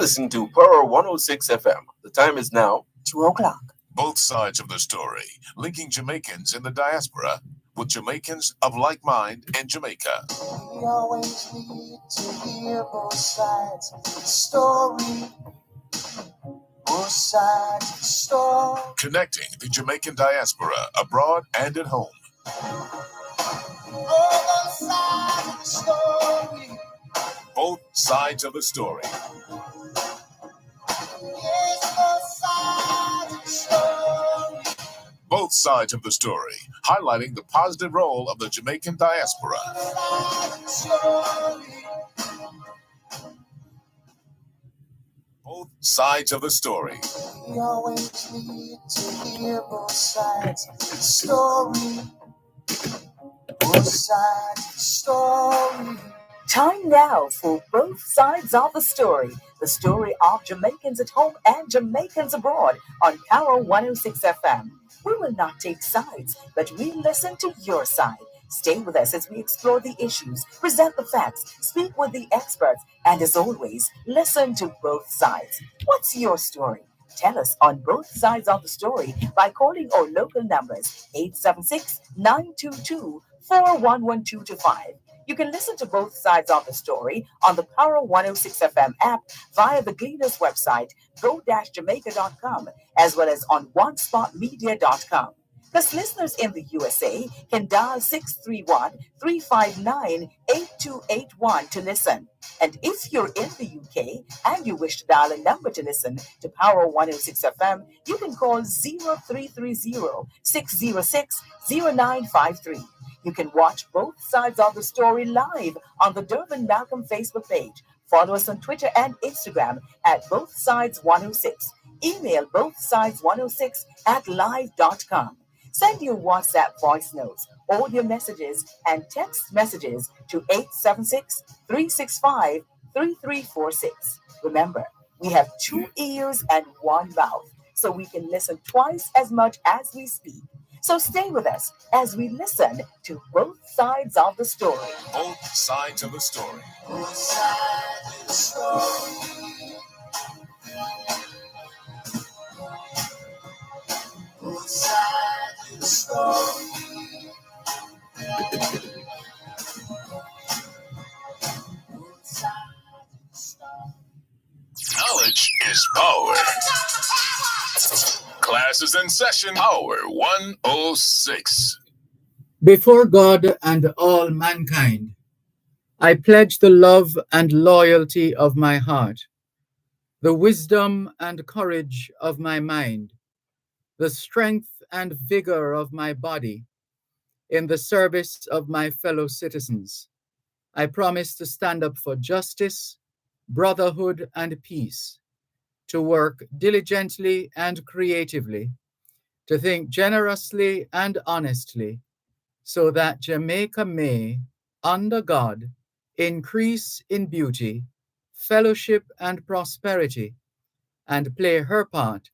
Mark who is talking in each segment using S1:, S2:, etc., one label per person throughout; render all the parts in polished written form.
S1: listening to Power 106 FM. The time is now
S2: 2 o'clock.
S3: Both sides of the story, linking Jamaicans in the diaspora with Jamaicans of like mind in Jamaica.
S4: We always need to hear both sides of the story. Both sides of the story.
S3: Connecting the Jamaican diaspora abroad and at home.
S4: Both sides of the story.
S3: Both sides of the story.
S4: Yes, both sides of the story.
S3: Both sides of the story, highlighting the positive role of the Jamaican diaspora. Both sides of the story.
S4: We always need to hear both sides of the story. Both sides of the story.
S2: Time now for Both Sides of the story of Jamaicans at home and Jamaicans abroad on Power 106 FM. We will not take sides, but we listen to your side. Stay with us as we explore the issues, present the facts, speak with the experts, and as always, listen to both sides. What's your story? Tell us on Both Sides of the Story by calling our local numbers 876-922-41125. You can listen to Both Sides of the Story on the Power 106 FM app via the Gleaners website, go-jamaica.com, as well as on onespotmedia.com. Plus, listeners in the USA can dial 631-359-8281 to listen. And if you're in the UK and you wish to dial a number to listen to Power 106 FM, you can call 0330-606-0953. You can watch Both Sides of the Story live on the Dervan Malcolm Facebook page. Follow us on Twitter and Instagram at Both Sides 106. Email bothsides106@live.com. Send your WhatsApp voice notes, audio messages, and text messages to 876-365-3346. Remember, we have 2 ears and 1 mouth, so we can listen twice as much as we speak. So stay with us as we listen to Both Sides of the Story.
S3: Both sides of the story.
S4: Both sides of the story. Both sides of the story. Both sides of the story.
S3: Knowledge is power. Class is in session. Power 106.
S5: Before God and all mankind, I pledge the love and loyalty of my heart, the wisdom and courage of my mind, the strength and vigor of my body, in the service of my fellow citizens. I promise to stand up for justice, brotherhood, and peace, to work diligently and creatively, to think generously and honestly, so that Jamaica may, under God, increase in beauty, fellowship, and prosperity, and play her part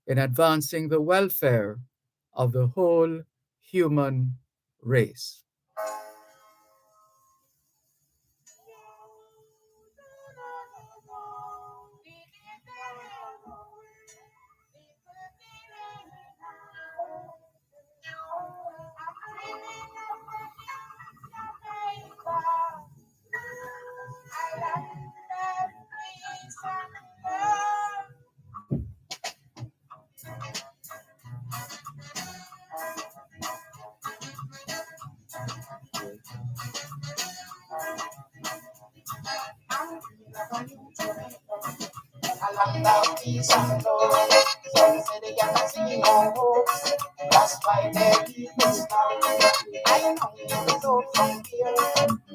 S5: in advancing the welfare of the whole human race.
S4: About peace and love. Some say they cannot see no hope. That's why they keep us down. I know you know from here.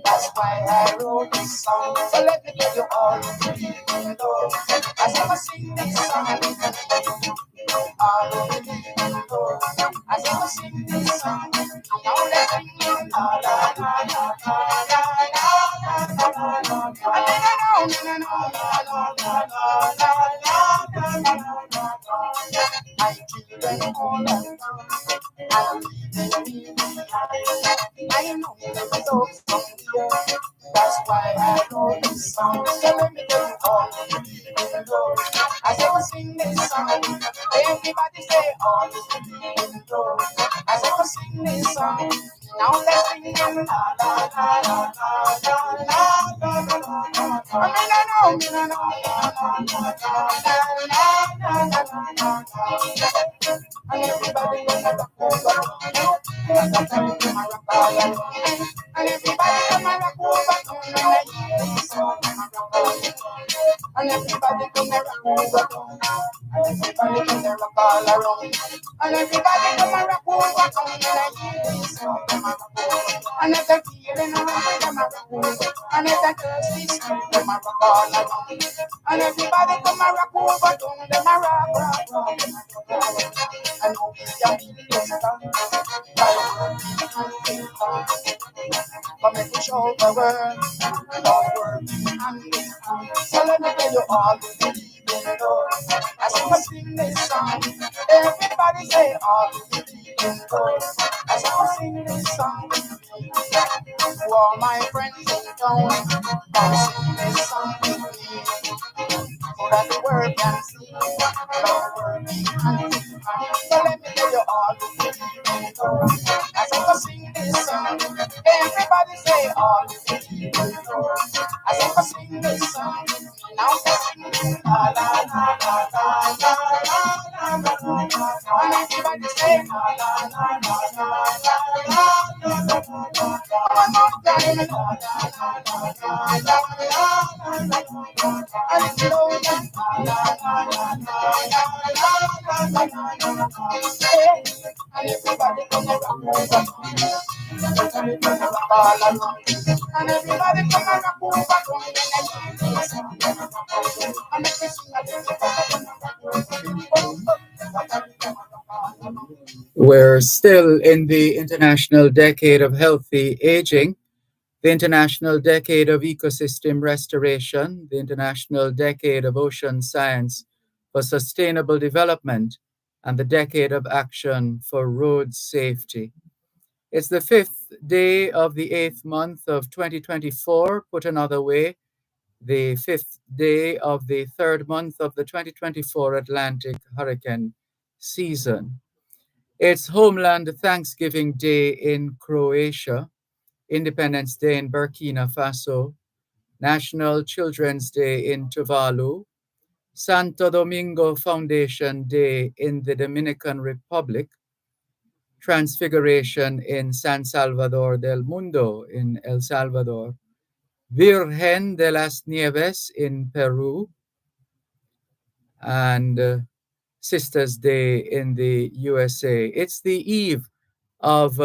S4: That's why I wrote this song. So let me give you all the feeling love. As I sing this song, all the feeling love. As I sing this song, now let's sing it. La la la la la la la la la la. I keep them all around. I know the dogs from here. That's why I know this song. So let me tell you all the door. As I was sing this song, everybody say all is in door. As I was sing this song, now let's sing la la la la la la la la la. I mean I know, la la la la. And everybody in the rock over. And everybody in my rock over. And everybody in my rock over. And everybody in the rock over. And everybody in the rock all around. And everybody in my rock over. And if they're feeling around, them a rock over. And if they're thirsty, them a rock all around. And everybody come a rock over, them a rock. And now we can be the stand by working and thinking. But make we show the world about working and thinking. So let me tell you all the believe in God. As I sing this song, everybody say all the believe in God. As I sing this song, to all my friends in town, come sing this song with me. So that the world can see about working and thinking. So let me tell you all the believe in God. As I sing this song, everybody say all the believe in God. As I sing this song, now they sing la la la la la la la la la la. And everybody say la la la la la la la la la. One more time, la la la la la la la la. And it's slow down, la la la la la la la la la. And everybody come around, everybody come around all around. And everybody come around, and make me sing
S5: We're still in the International Decade of Healthy Aging, the International Decade of Ecosystem Restoration, the International Decade of Ocean Science for Sustainable Development, and the Decade of Action for Road Safety. It's the fifth day of the eighth month of 2024, put another way, the fifth day of the third month of the 2024 Atlantic hurricane season. It's Homeland Thanksgiving Day in Croatia, Independence Day in Burkina Faso, National Children's Day in Tuvalu, Santo Domingo Foundation Day in the Dominican Republic, Transfiguration in San Salvador del Mundo in El Salvador, Virgen de las Nieves in Peru, and Sisters Day in the USA. It's the eve of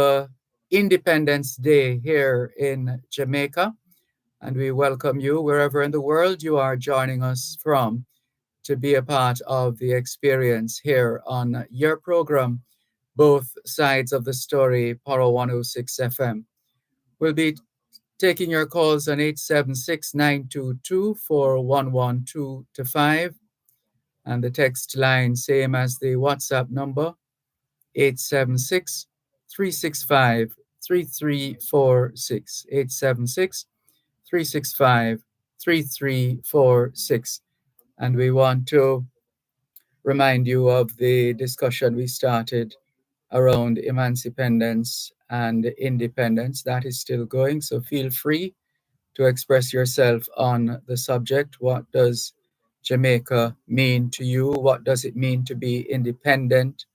S5: Independence Day here in Jamaica, and we welcome you wherever in the world you are joining us from to be a part of the experience here on your program, Both Sides of the Story, Power 106 FM. We'll be taking your calls on 876-922-4112 and the text line, same as the WhatsApp number, 876-365-3346, 876-365-3346. And we want to remind you of the discussion we started around emancipendence and independence. That is still going, so feel free to express yourself on the subject. What does Jamaica mean to you? What does it mean to be independent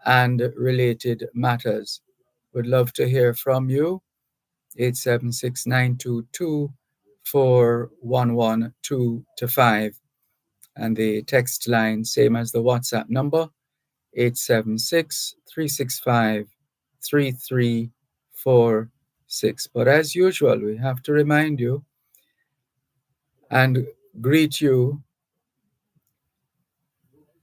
S5: and related matters? Would love to hear from you. 876-922-4112 and the text line, same as the WhatsApp number, 876-365-3346. But as usual, we have to remind you and greet you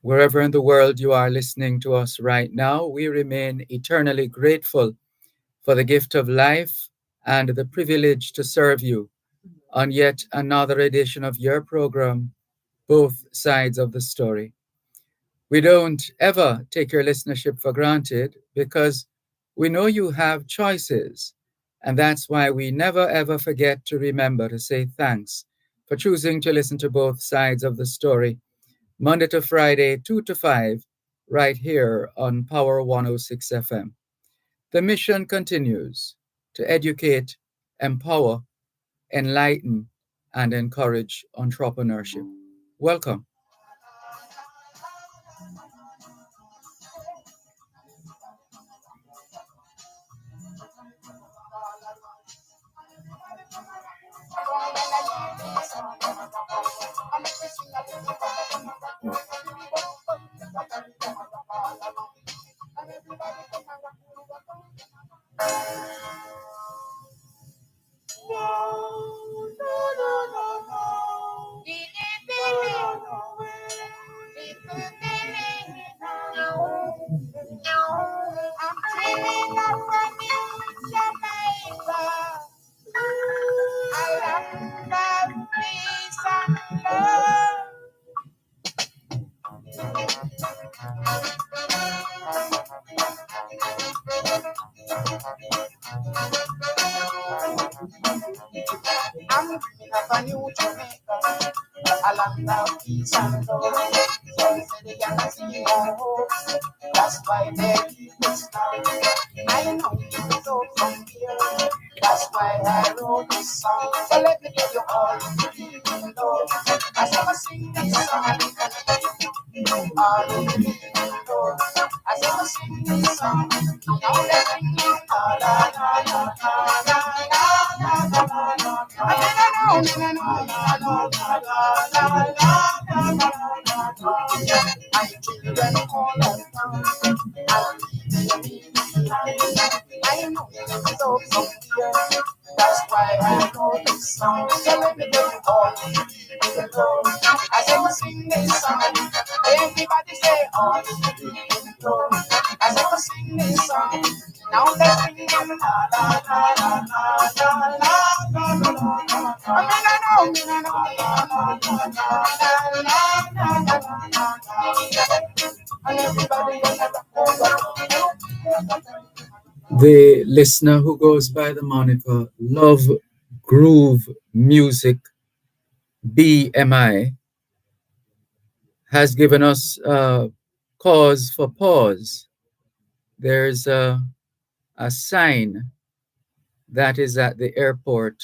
S5: wherever in the world you are listening to us right now. We remain eternally grateful for the gift of life and the privilege to serve you on yet another edition of your program, Both Sides of the Story. We don't ever take your listenership for granted because we know you have choices, and that's why we never ever forget to remember to say thanks for choosing to listen to Both Sides of the Story Monday to Friday, 2 to 5, right here on Power 106 FM. The mission continues to educate, empower, enlighten, and encourage entrepreneurship. Welcome.
S4: I'm dreaming of running Jamaica. I love peace and love. I'm dreaming of a new Jamaica. A land of peace and love. So they say they cannot see no hope. That's why they keep me strong. I know it's so from here. That's why I wrote this song. So let me tell you all you know. I never sing this song. All you know. I never sing this song. Now let's sing it. La la la la la la la la la la. I children all around. I know it's so from here. That's why I know this song. So let me tell you all you know. I say we sing this song. Everybody say all you know. I say we sing this song. Now let's sing it. La la la la la la la la la. I mean I know. La la la la la la la. And everybody
S5: The listener who goes by the moniker Love Groove Music BMI has given us cause for pause. There's a sign that is at the airport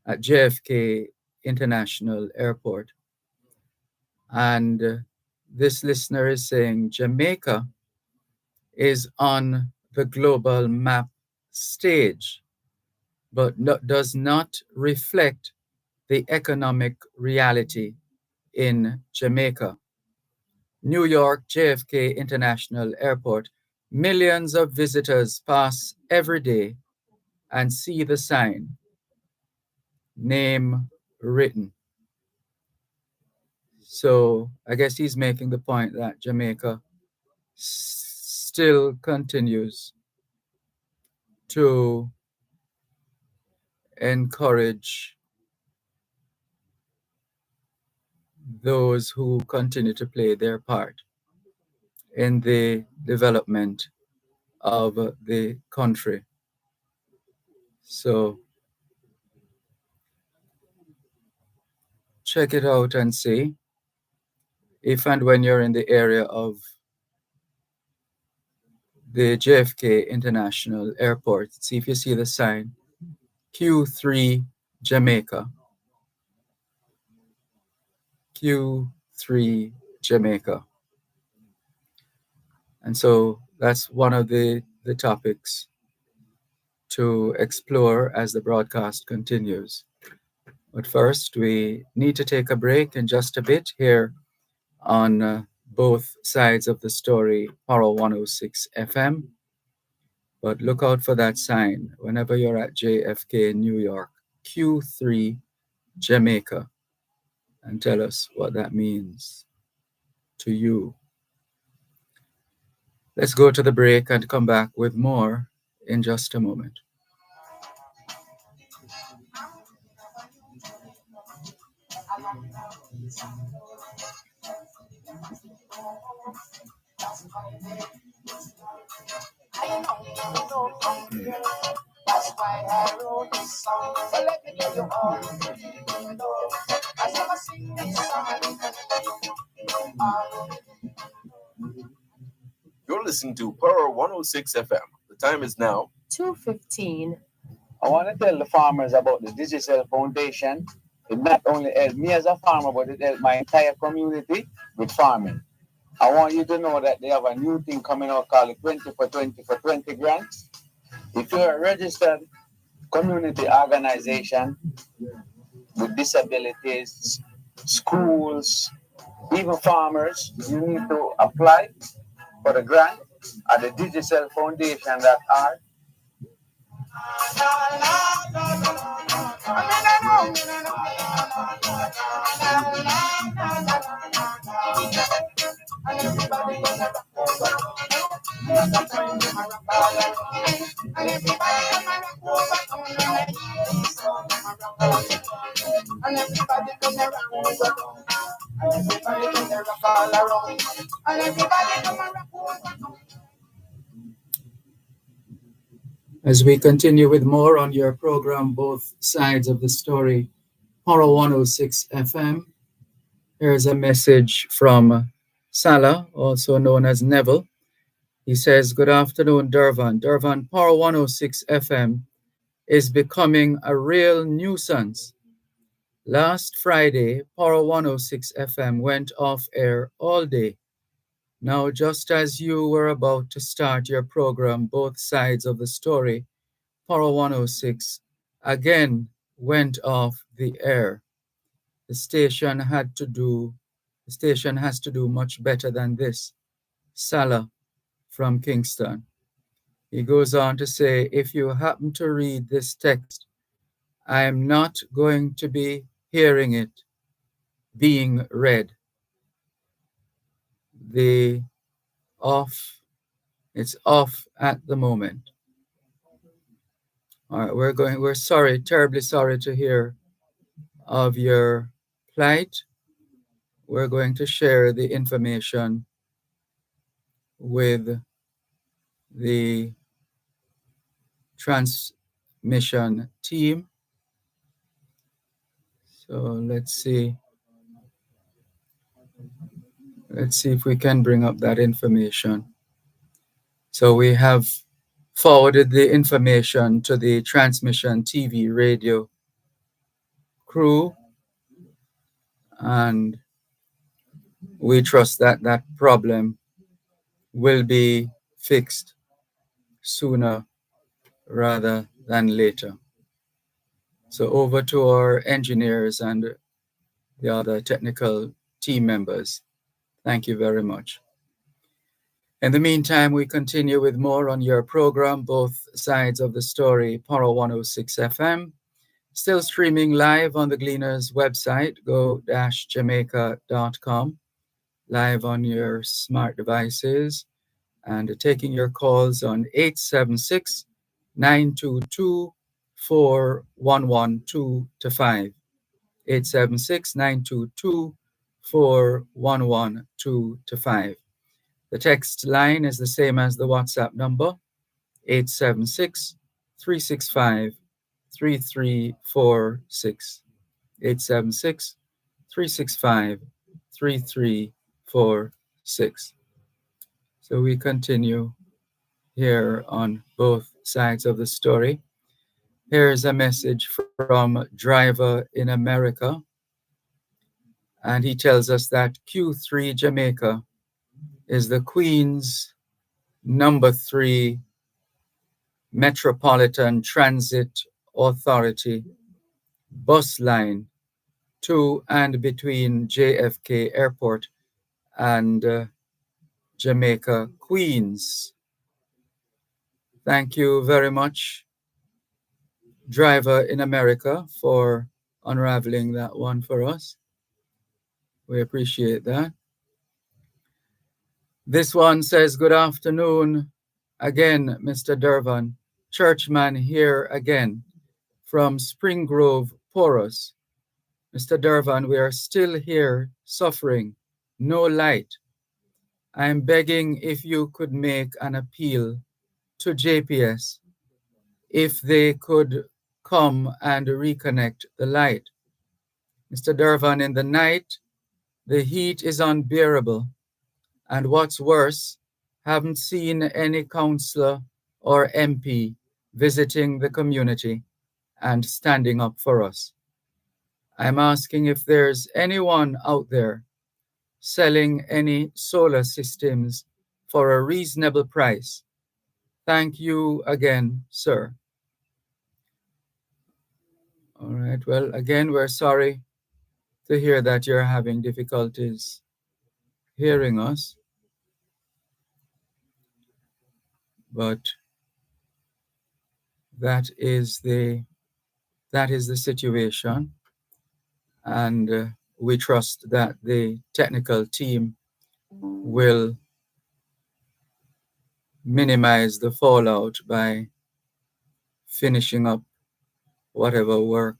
S5: at JFK International Airport. And this listener is saying Jamaica is on the global map stage, but does not reflect the economic reality in Jamaica. New York JFK International Airport, millions of visitors pass every day and see the sign, name written. So I guess he's making the point that Jamaica still continues to encourage those who continue to play their part in the development of the country. So check it out and see if and when you're in the area of the JFK International Airport, see if you see the sign Q3 Jamaica. Q3 Jamaica. And so that's one of the topics to explore as the broadcast continues. But first, we need to take a break in just a bit here on both sides of the story, Power 106 FM. But look out for that sign whenever you're at JFK in New York, Q3 Jamaica, and tell us what that means to you. Let's go to the break and come back with more in just a moment.
S4: I know you know from here. That's why I wrote this song. So let me tell you all you know. I never sing this song.
S1: listening to Power 106 FM. The time is now
S2: 2:15.
S6: I want to tell the farmers about the Digital Foundation. It not only helped me as a farmer, but it helped my entire community with farming. I want you to know that they have a new thing coming out called 20 for 20 for 20 grants. If you're a registered community organization with disabilities, schools, even farmers, you need to apply for the grant at the digitalfoundation.org.
S5: As we continue with more on your program, Both Sides of the Story, Horror 106 FM, here's a message from Salah, also known as Neville. He says, "Good afternoon, Dervan. Dervan, Power 106 FM is becoming a real nuisance. Last Friday, Power 106 FM went off air all day. Now, just as you were about to start your program, Both Sides of the Story, Power 106 again went off the air. The station has to do much better than this." Salah from Kingston. He goes on to say, "If you happen to read this text, I am not going to be hearing it being read. It's off at the moment." All right, we're sorry, terribly sorry to hear of your plight. We're going to share the information with the transmission team. So let's see if we can bring up that information. So we have forwarded the information to the transmission TV radio crew, and we trust that that problem will be fixed sooner rather than later. So over to our engineers and the other technical team members. Thank you very much. In the meantime, we continue with more on your program, Both Sides of the Story, Power 106 FM. Still streaming live on the Gleaners website, go-jamaica.com, live on your smart devices, and taking your calls on 876-922-4112-5. 876-922-4112-5. The text line is the same as the WhatsApp number, 876-365-3346. 876-365-3346. So we continue here on Both Sides of the Story. Here's a message from Driver in America. And he tells us that Q3 Jamaica is the Queen's number 3 Metropolitan Transit Authority bus line to and between JFK Airport and Jamaica Queens. Thank you very much, Driver in America, for unraveling that one for us. We appreciate that. This one says, "Good afternoon again, Mr. Dervan. Churchman here again from Spring Grove, Porus. Mr. Dervan, we are still here suffering, no light. I am begging if you could make an appeal to JPS if they could come and reconnect the light. Mr. Dervan, in the night, the heat is unbearable. And what's worse, Haven't seen any councillor or MP visiting the community and standing up for us. I'm asking if there's anyone out there selling any solar systems for a reasonable price. Thank you again, sir. All right, well, again, we're sorry to hear that you're having difficulties hearing us, but that is the situation, and we trust that the technical team will minimize the fallout by finishing up whatever work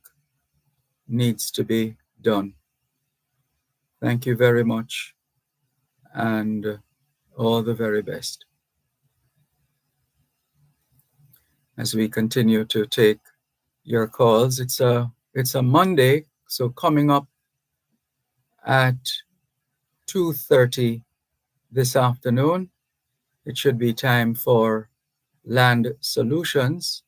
S5: needs to be done. Thank you very much, and all the very best as we continue to take your calls. It's a Monday, so coming up at 2:30 this afternoon, it should be time for Land Solutions,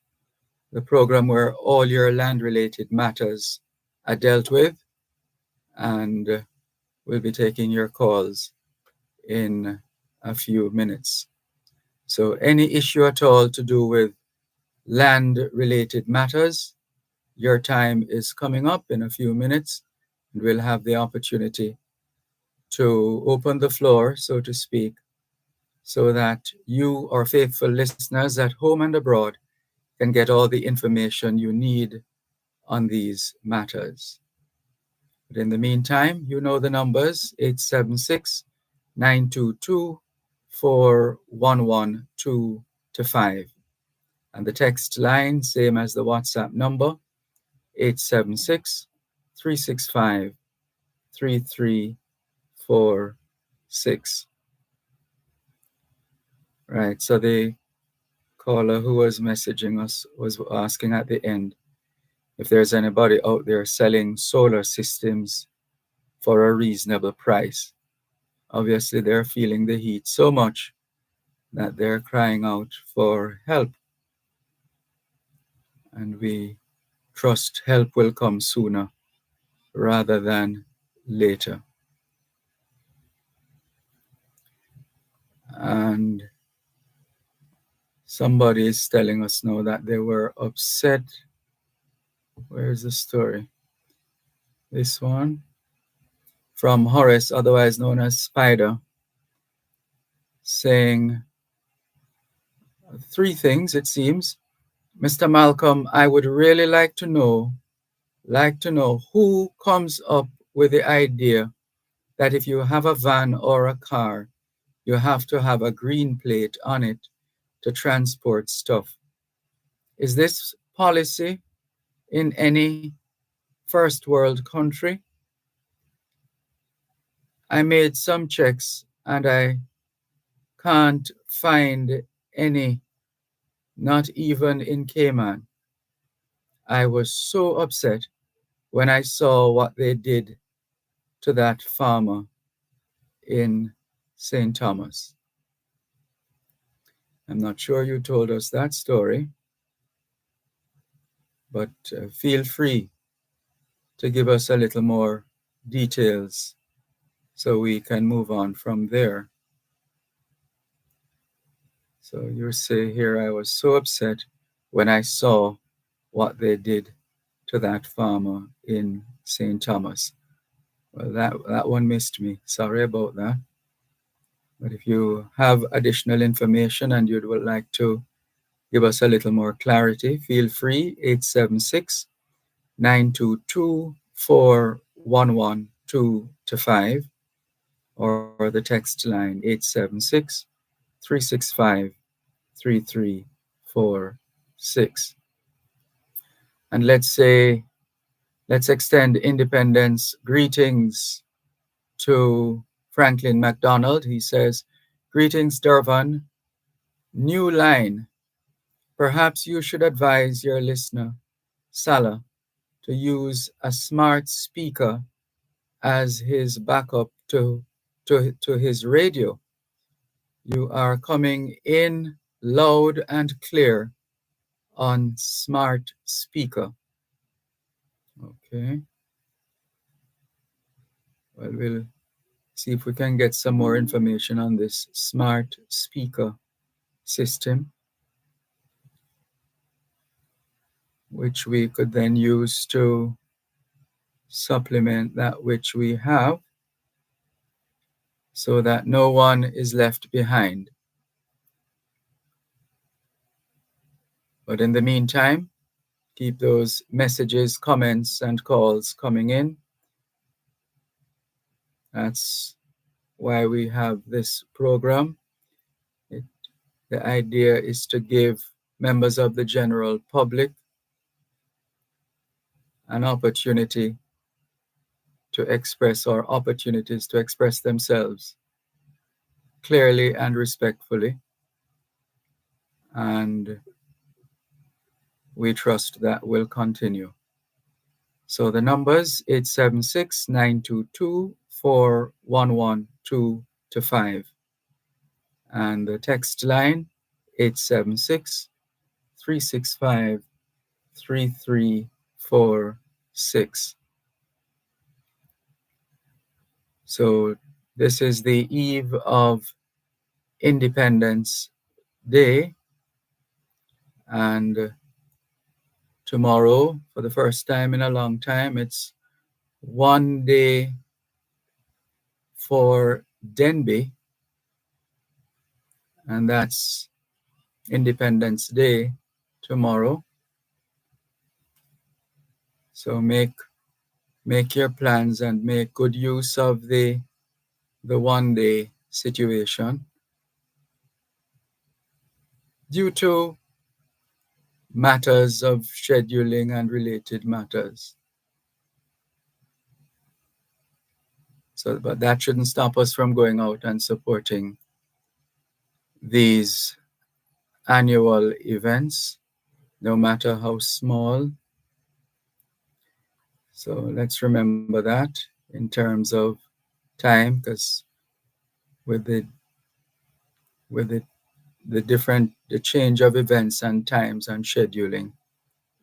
S5: the program where all your land-related matters are dealt with, and we'll be taking your calls in a few minutes. So any issue at all to do with land-related matters, your time is coming up in a few minutes, and we'll have the opportunity to open the floor, so to speak, so that you, our faithful listeners at home and abroad, can get all the information you need on these matters. But in the meantime, you know the numbers, 876-922-4112-5. And the text line, same as the WhatsApp number, 876-365-3346. Right, so the caller who was messaging us was asking at the end if there's anybody out there selling solar systems for a reasonable price. Obviously, they're feeling the heat so much that they're crying out for help. And we trust help will come sooner rather than later. And somebody is telling us now that they were upset. Where's the story? This one from Horace, otherwise known as Spider, saying 3 things, it seems. Mr. Malcolm, I would really like to know who comes up with the idea that if you have a van or a car, you have to have a green plate on it to transport stuff. Is this policy in any first world country? I made some checks and I can't find any, not even in Cayman. I was so upset when I saw what they did to that farmer in St. Thomas. I'm not sure you told us that story, but feel free to give us a little more details so we can move on from there. So you say here, I was so upset when I saw what they did to that farmer in St. Thomas. Well, that one missed me. Sorry about that. But if you have additional information and you'd like to give us a little more clarity, feel free, 876-922-4112-5, or the text line 876-365-3346. And let's extend Independence greetings to Franklin McDonald. He says, greetings, Dervan. New line. Perhaps you should advise your listener, Salah, to use a smart speaker as his backup to his radio. You are coming in loud and clear on smart speaker. Okay. Well, we'll see if we can get some more information on this smart speaker system, which we could then use to supplement that which we have so that no one is left behind. But in the meantime, keep those messages, comments, and calls coming in. That's why we have this program. The idea is to give members of the general public an opportunity to express, or opportunities to express themselves clearly and respectfully. And we trust that will continue. So the numbers 876-922-4112-5. And the text line 876-365-3346. So this is the eve of Independence Day, and tomorrow, for the first time in a long time, it's one day for Denby, and that's Independence Day tomorrow. So make your plans and make good use of the one day situation. Due to matters of scheduling and related matters. So, but that shouldn't stop us from going out and supporting these annual events, no matter how small. So let's remember that in terms of time, because with the change of events and times and scheduling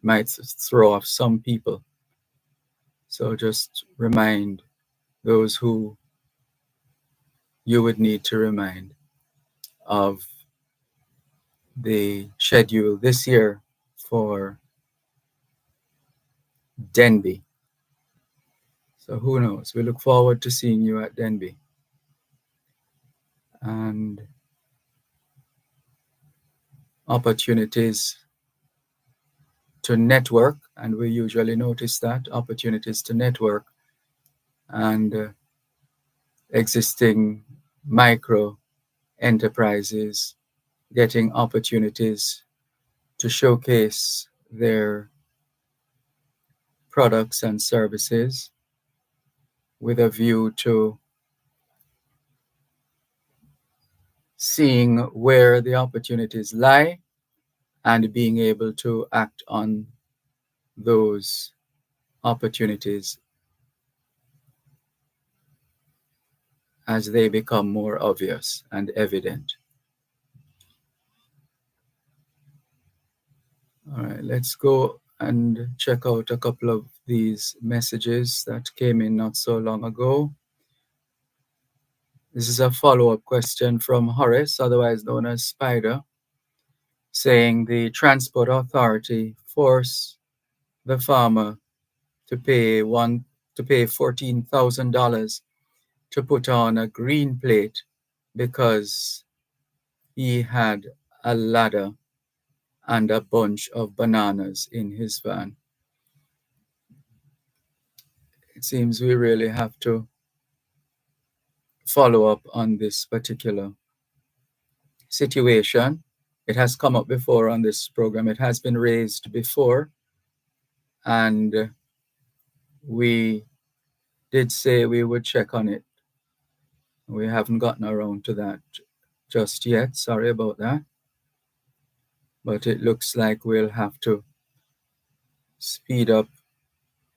S5: might throw off some people. So just remind those who you would need to remind of the schedule this year for Denby. So who knows? We look forward to seeing you at Denby. And opportunities to network, and we usually notice that, opportunities to network and existing micro enterprises getting opportunities to showcase their products and services with a view to seeing where the opportunities lie and being able to act on those opportunities as they become more obvious and evident. All right, let's go and check out a couple of these messages that came in not so long ago. This is a follow-up question from Horace, otherwise known as Spider, saying the Transport Authority forced the farmer to pay $14,000 to put on a green plate because he had a ladder and a bunch of bananas in his van. It seems we really have to follow up on this particular situation. It has come up before on this program. It has been raised before, and we did say we would check on it. We haven't gotten around to that just yet. Sorry about that. But it looks like we'll have to speed up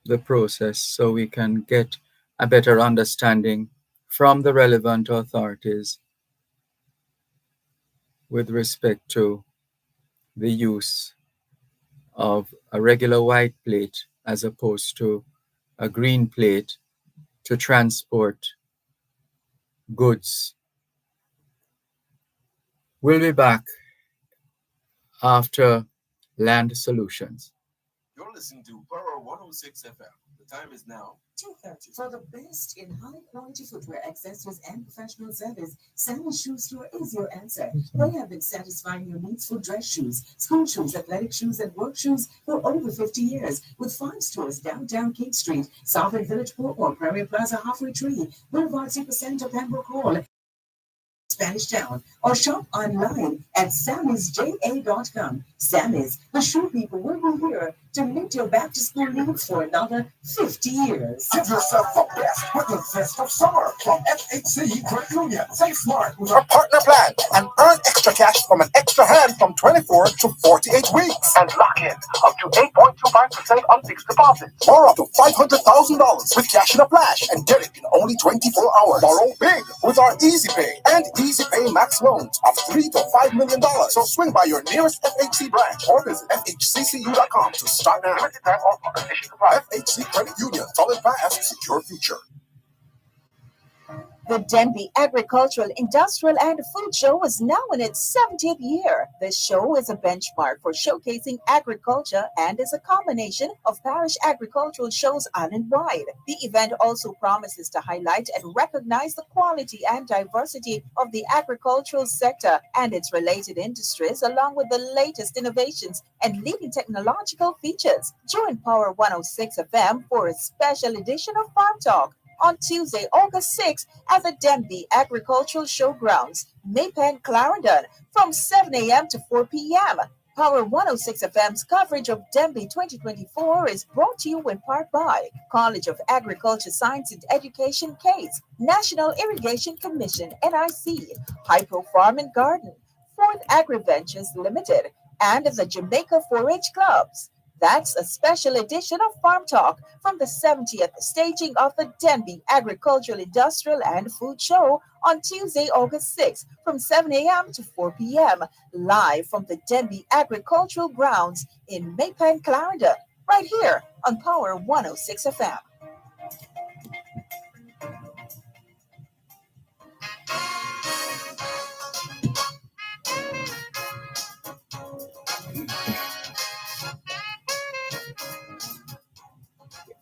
S5: the process so we can get a better understanding from the relevant authorities with respect to the use of a regular white plate as opposed to a green plate to transport goods. We'll be back after Land Solutions.
S1: You're listening to Power 106 FM. The time is now
S2: 2:30. For the best in high-quality footwear, accessories, and professional service, Sammy's Shoe Store is your answer. They have been satisfying your needs for dress shoes, school shoes, athletic shoes, and work shoes for over 50 years. With 5 stores downtown King Street, Southern Village Portmore, Prairie Plaza, Halfway Tree, Boulevard Super Center, Pembroke Hall, Spanish Town, or shop online at sammysja.com. Sammy's, the shoe people will be here to meet your back to school needs for another 50 years.
S7: Give yourself the best with the zest of summer from FHC Credit Union. Save smart with our partner plan and earn extra cash from an extra hand from 24 to 48 weeks. And lock in up to 8.25% on fixed deposits. Or up to $500,000 with cash in a flash and get it in only 24 hours. Borrow big with our Easy Pay and Easy Pay Max loans of $3 to $5 million. So swing by your nearest FHC branch or visit FHCCU.com to start now. FHC Credit Union. Solid past, secure future.
S2: The Denby Agricultural, Industrial, and Food Show is now in its 70th year. This show is a benchmark for showcasing agriculture and is a combination of parish agricultural shows island-wide. The event also promises to highlight and recognize the quality and diversity of the agricultural sector and its related industries, along with the latest innovations and leading technological features. Join Power 106 FM for a special edition of Farm Talk on Tuesday, August 6th at the Denby Agricultural Showgrounds, Maypen, Clarendon, from 7 a.m. to 4 p.m. Power 106 FM's coverage of Denby 2024 is brought to you in part by College of Agriculture, Science and Education, CASE, National Irrigation Commission, NIC, Hypo Farm and Garden, Fourth Agri-Ventures Limited, and the Jamaica 4-H Clubs. That's a special edition of Farm Talk from the 70th staging of the Denby Agricultural, Industrial, and Food Show on Tuesday, August 6th from 7 a.m. to 4 p.m. live from the Denby Agricultural Grounds in Maypen, Clarendon, right here on Power 106 FM.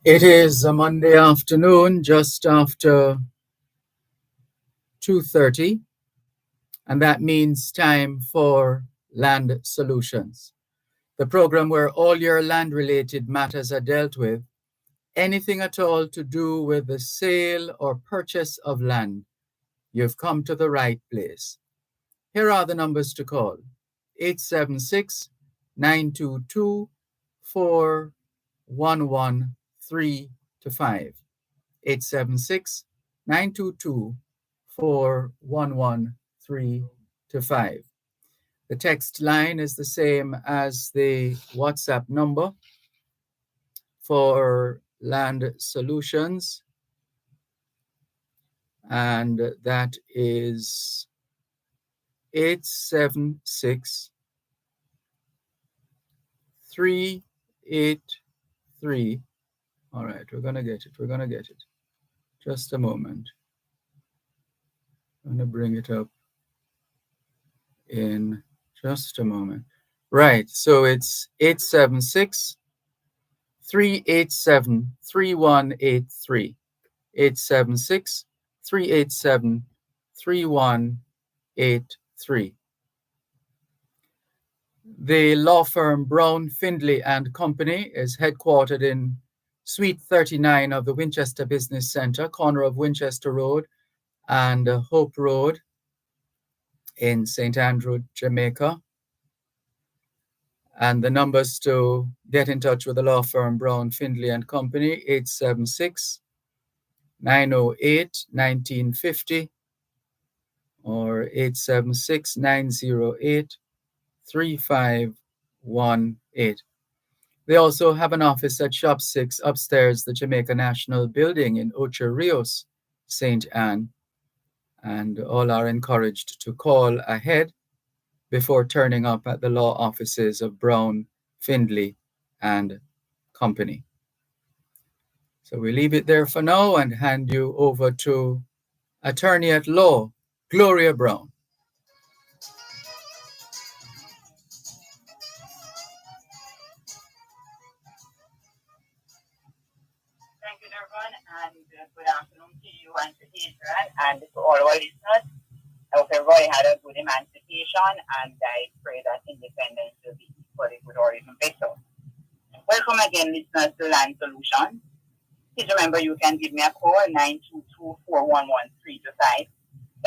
S5: It is a Monday afternoon, just after 2:30, and that means time for Land Solutions, the program where all your land-related matters are dealt with, anything at all to do with the sale or purchase of land. You've come to the right place. Here are the numbers to call: 876-922-4113 to 5. 876-922-4113 to 5. The text line is the same as the WhatsApp number for Land Solutions, and that is 876-383. All right, we're going to get it. Just a moment. I'm going to bring it up in just a moment. Right, so it's 876-387-3183. 876-387-3183. The law firm Brown, Findlay and Company is headquartered in Suite 39 of the Winchester Business Center, corner of Winchester Road and Hope Road in St. Andrew, Jamaica. And the numbers to get in touch with the law firm Brown, Findlay and Company, 876-908-1950 or 876-908-3518. They also have an office at Shop 6 upstairs, the Jamaica National Building in Ocho Rios, St. Anne. And all are encouraged to call ahead before turning up at the law offices of Brown, Findlay, and Company. So we leave it there for now and hand you over to Attorney at Law, Gloria Brown.
S2: Thank you, Dervan, and good afternoon to you and to Adrian and to all our listeners. I hope everybody had a good emancipation, and I pray that independence will be equally good or even better. Welcome again, listeners, to Land Solutions. Please remember you can give me a call, 922-411-325.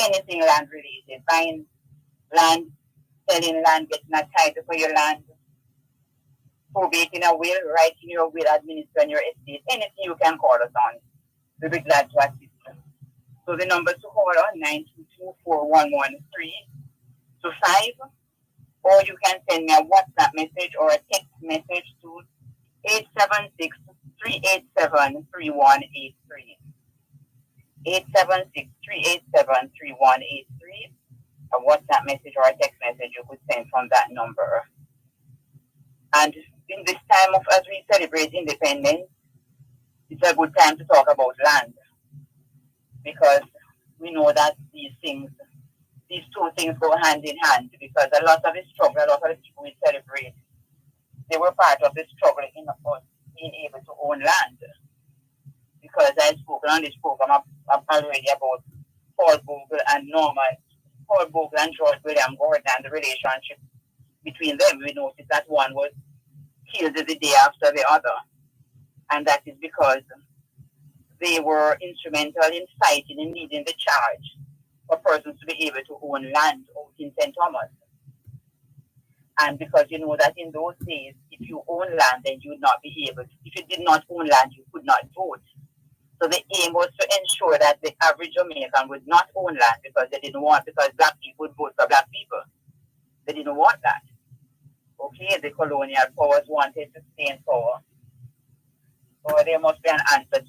S2: Anything land related, buying land, selling land, getting a title for your land, probating a will, writing your will, administering your estate, anything you can call us on. We'll be glad to assist you. So the number to call on, 922-411-325, or you can send me a WhatsApp message or a text message to 876-387-3183. 876-387-3183. A WhatsApp message or a text message you could send from that number. And in this time of, as we celebrate independence, it's a good time to talk about land, because we know that these two things go hand in hand, because a lot of the struggle, a lot of the people we celebrate, they were part of the struggle in us being able to own land. Because I've spoken on this program already about Paul Bogle and George William Gordon and the relationship between them. We noticed that one was killed the day after the other. And that is because they were instrumental in fighting and leading the charge for persons to be able to own land out in St. Thomas. And because you know that in those days, if you own land, then you would not be able to. If you did not own land, you could not vote. So the aim was to ensure that the average Jamaican would not own land because black people would vote for black people. They didn't want that. Okay, the colonial powers wanted to stay in power. So there must be an answer.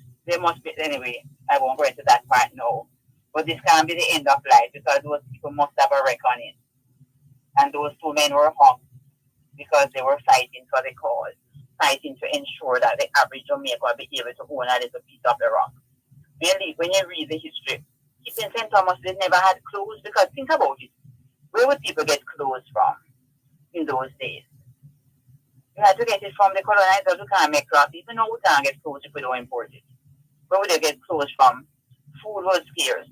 S2: Anyway, I won't go into that part now. But this can't be the end of life, because those people must have a reckoning. And those two men were hung because they were fighting for the cause, fighting to ensure that the average Jamaican would be able to own a little piece of the rock. Really, when you read the history, people in St. Thomas, they never had clothes, because think about it. Where would people get clothes from in those days? You had to get it from the colonizers who can't make cloth. Even though we can't get clothes if we don't import it. Where would they get clothes from? Food was scarce.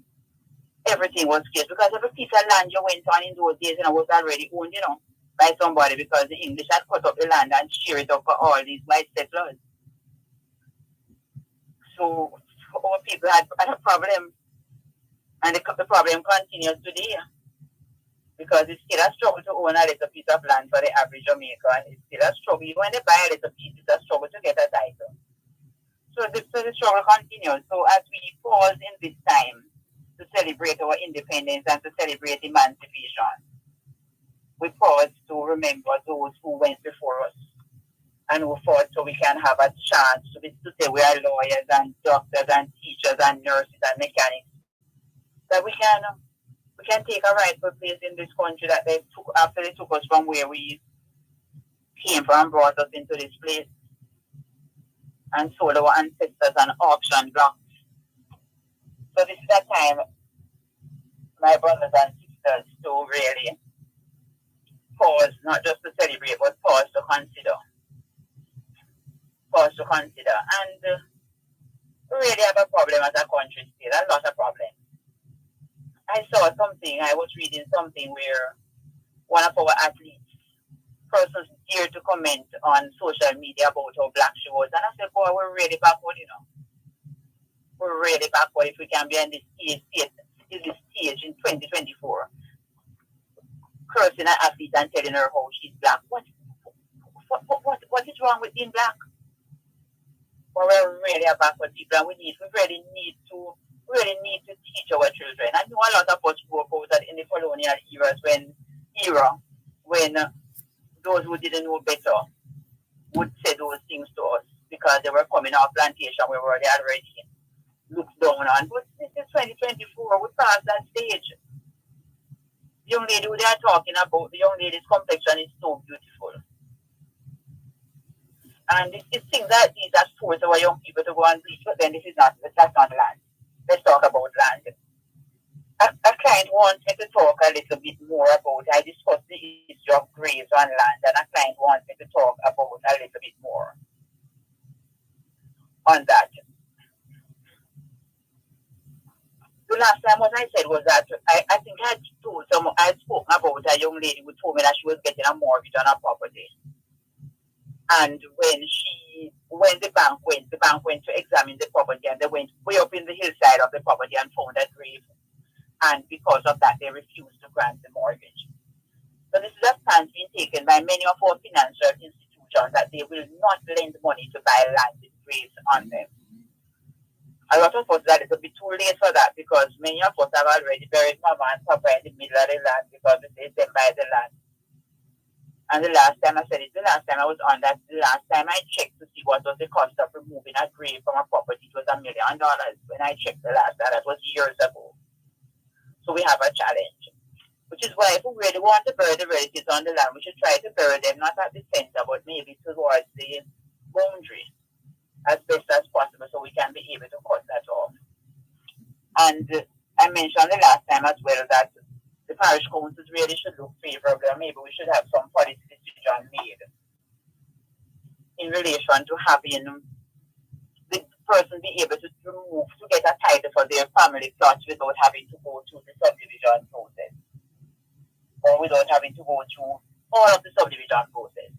S2: Everything was scarce, because every piece of land you went on in those days, was already owned, by somebody, because the English had cut up the land and share it up for all these white settlers. So our people had a problem, and the problem continues today, because it's still a struggle to own a little piece of land for the average Jamaican. It's still a struggle. Even when they buy a little piece, it's a struggle to get a title. So the struggle continues. So as we pause in this time to celebrate our independence and to celebrate emancipation, we pause to remember those who went before us and who fought so we can have a chance to say we are lawyers and doctors and teachers and nurses and mechanics, that we can take a rightful place in this country that they took after they took us from where we came from and brought us into this place and sold our ancestors an auction block. So this is that time, my brothers and sisters, to really pause, not just to celebrate, but pause to consider. Pause to consider. And we really have a problem as a country still, a lot of problems. I was reading something where one of our athletes, persons dared to comment on social media about how black she was. And I said, boy, we're really backward, We're really backward if we can be on this stage in 2024. Cursing an athlete and telling her how she's black. What is wrong with being black? Well, we're really a backward people, and we really need to teach our children. I know a lot of us spoke about that in the colonial era when those who didn't know better would say those things to us because they were coming off plantation where they already looked down on. But this is 2024, we passed that stage.
S4: The young lady who they are talking about, the young lady's complexion is so beautiful. And it's things that these that force our young people to go and bleach, but then that's not land. Let's talk about land. A client wants me to talk a little bit more about, I discussed the issue of graves on land, and a client wants me to talk about a little bit more on that. The last time what I said was that I think I had spoken about a young lady who told me that she was getting a mortgage on her property. And when the bank went to examine the property, and they went way up in the hillside of the property and found a grave. And because of that, they refused to grant the mortgage. So this is a stance being taken by many of our financial institutions that they will not lend money to buy land with graves on them. A lot of us are a little bit too late for that because many of us have already buried mama and papa in the middle of the land because they say them buy the land. And the last time I said it, the last time I was on that, the last time I checked to see what was the cost of removing a grave from a property, it was $1 million. When I checked the last time, that was years ago. So we have a challenge, which is why if we really want to bury the relatives on the land, we should try to bury them not at the center, but maybe towards the boundary as best as possible so we can be able to cut that off. And I mentioned the last time as well that the parish councils really should look favorable. Maybe we should have some policy decision made in relation to having the person be able to get a title for their family plots without having to go through the subdivision process or without having to go through all of the subdivision process.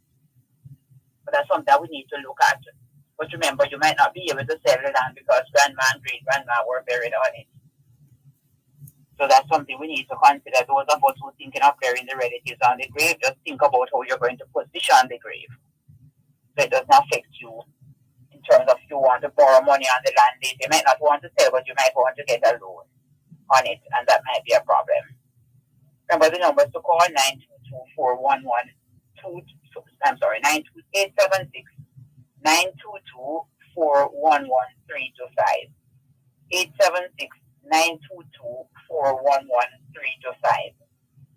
S4: But that's something that we need to look at. But remember, you might not be able to sell the land because grandma and great-grandma were buried on it. So that's something we need to consider. Those of us who are thinking of burying the relatives on the grave, just think about how you're going to position the grave. So it doesn't affect you in terms of you want to borrow money on the land. They might not want to sell, but you might want to get a loan on it, and that might be a problem. Remember the numbers to call 876-922-411325. 876-922-411325.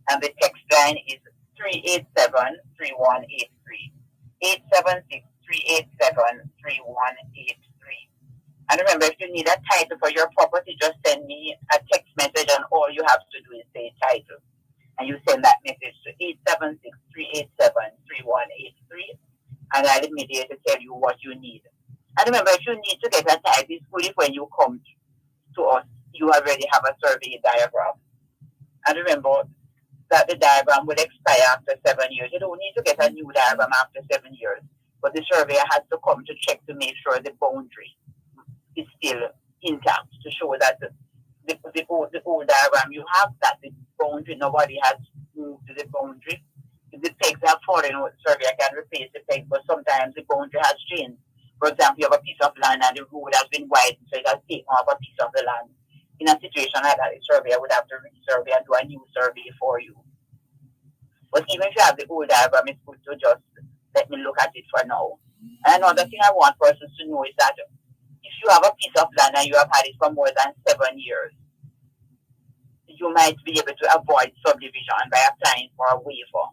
S4: And the text line is 387-3183. 876-387-3183. And remember, if you need a title for your property, just send me a text message, and all you have to do is say title. And you send that message to 876-387-3183, and I'll immediately tell you what you need. And remember, if you need to get a title, it's good if when you come to us, you already have a survey diagram. And remember that the diagram will expire after 7 years. You don't need to get a new diagram after 7 years, but the surveyor has to come to check to make sure the boundary is still intact, to show that the old diagram you have, that the boundary, nobody has moved to the boundary. If the pegs have fallen, the surveyor can replace the pegs, but sometimes the boundary has changed. For example, you have a piece of land and the road has been widened, so it has taken off a piece of the land. In a situation like that, the surveyor would have to re-survey and do a new survey for you. But even if you have the old diagram, it's good to just let me look at it for now. And another thing I want persons to know is that if you have a piece of land and you have had it for more than 7 years, you might be able to avoid subdivision by applying for a waiver.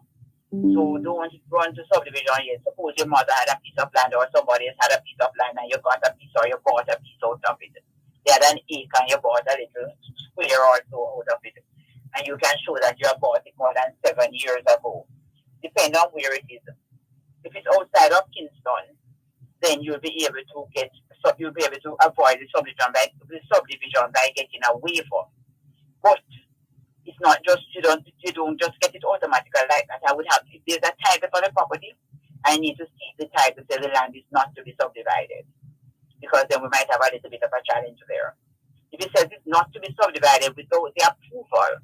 S4: So don't run to subdivision yet. Suppose your mother had a piece of land or somebody else had a piece of land and you got a piece or you bought a piece out of it. They had an acre and you bought a little square or so out of it. And you can show that you have bought it more than 7 years ago. Depending on where it is. If it's outside of Kingston, then you'll be able to avoid the subdivision by getting a waiver. But it's not just you don't just get it automatically like that. I would have, if there's a title for the property, I need to see the title say the land is not to be subdivided, because then we might have a little bit of a challenge there. If it says it's not to be subdivided without the approval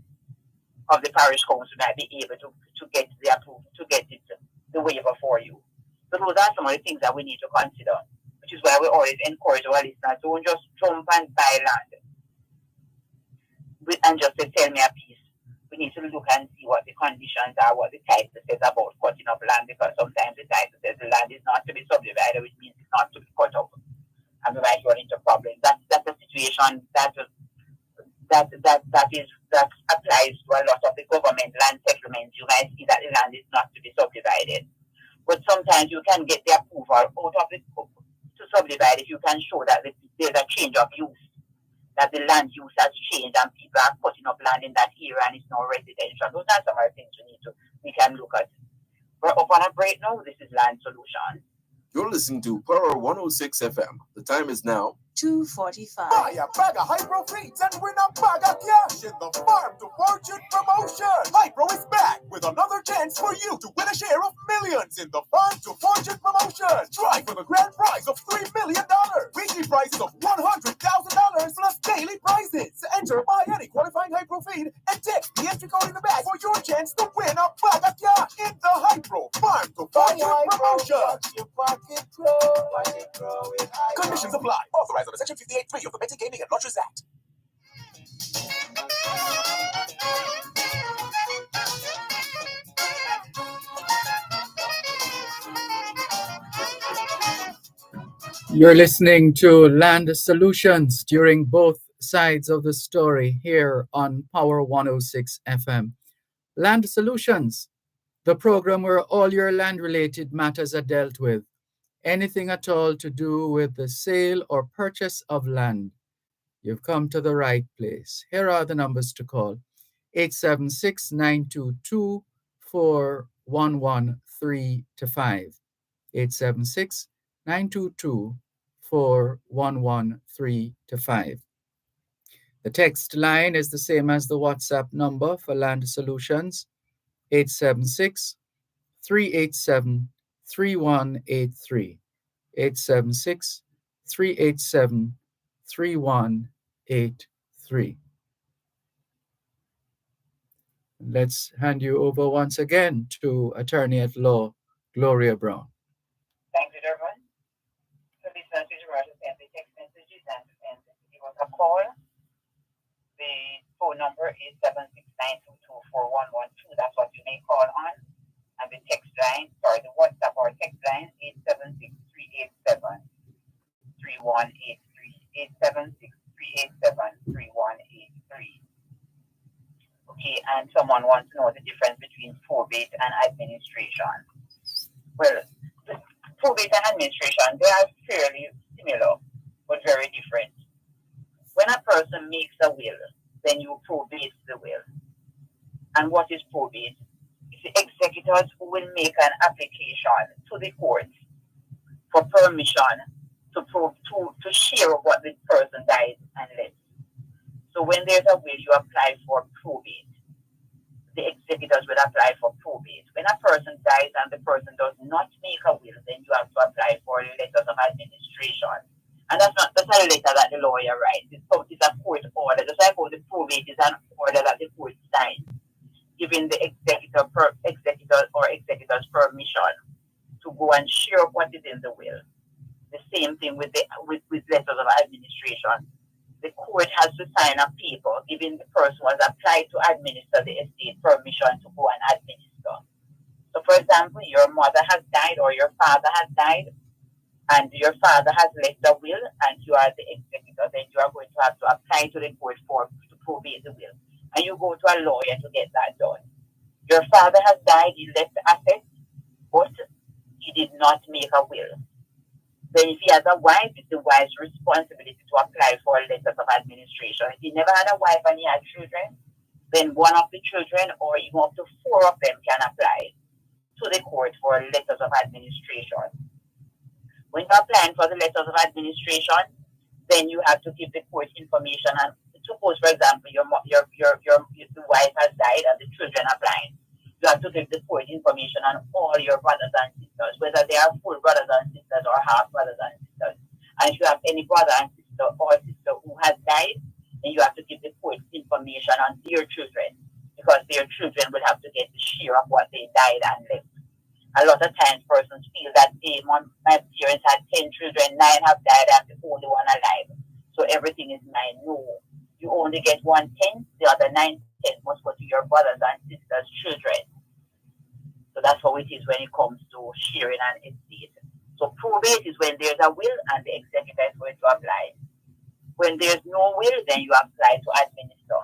S4: of the parish council, might be able to get the approval, to get it, the waiver for you. So those are some of the things that we need to consider, which is why we always encourage our listeners, don't just jump and buy land and just say, tell me a piece. We need to look and see what the conditions are, what the title says about cutting up land, because sometimes the title says the land is not to be subdivided, which means it's not to be cut up. And we might run into problems. That's a situation that applies to a lot of the government out of the to subdivide if you can show that there's a change of use, that the land use has changed and people are putting up land in that area and it's now residential. Those are some of the things we can look at. We're up on a break now. This is Land Solutions.
S1: You're listening to Power 106 FM. The time is now
S2: 2:45.
S7: Buy a bag of Hypro feeds and win a bag of cash in the Farm to Fortune promotion. Hypro is back with another chance for you to win a share of millions in the Farm to Fortune promotion. Try for the grand prize of $3 million, weekly prizes of $100,000 plus daily prizes. Enter by any qualifying Hypro feed and text the entry code in the bag for your chance to win a bag of cash in the Hypro Farm to Fortune promotion. Conditions apply. Authorized under Section 58(3) of the Betting, Gaming and Lotteries Act.
S5: You're listening to Land Solutions during both sides of the story here on Power 106 FM. Land Solutions, the program where all your land-related matters are dealt with. Anything at all to do with the sale or purchase of land. You've come to the right place. Here are the numbers to call. 876-922-4113-5. 876-922-4113-5. The text line is the same as the WhatsApp number for Land Solutions, 876-387-3183. 876-387-3183. Let's hand you over once again to Attorney at Law, Gloria Brown.
S4: Thank you, Dervan. So this message was sent the text messages and give us a call. The phone number is 769224112. That's what you may call on. And the text line, the WhatsApp or text line is 876-387-3183. 876-387-3183. Okay, and someone wants to know the difference between probate and administration. Well, probate and administration, they are fairly similar, but very different. When a person makes a will, then you probate the will. And what is probate? It's the executors who will make an application to the court for permission to share what the person died and left. So when there's a will, you apply for probate. The executors will apply for probate. When a person dies and the person does not make a will, then you have to apply for letters of administration. And that's a letter that the lawyer writes. It's a court order. Just like how the probate is an order that the court signs, giving the executor's permission to go and share what is in the will. The same thing with letters of administration. The court has to sign a paper giving the person who has applied to administer the estate permission to go and administer. So, for example, your mother has died or your father has died, and your father has left a will, and you are the executor, then you are going to have to apply to the court to probate the will. And you go to a lawyer to get that done. Your father has died, he left assets, but he did not make a will. Then if he has a wife, it's the wife's responsibility to apply for letters of administration. If he never had a wife and he had children, then one of the children or even up to 4 of them can apply to the court for letters of administration. When you're applying for the letters of administration, then you have to give the court information. And suppose, for example, your wife has died and the children are blind. You have to give the court information on all your brothers and sisters, whether they are full brothers and sisters or half brothers and sisters. And if you have any brother and sister or sister who has died, then you have to give the court information on their children, because their children will have to get the share of what they died and left. A lot of times persons feel that my parents had 10 children, 9 have died, I'm the only one alive, so everything is mine. No, you only get 1/10, the other 9/10 must go to your brothers and sisters' children. So that's how it is when it comes to sharing an estate. So probate is when there's a will and the executor is going to apply. When there's no will, then you apply to administer.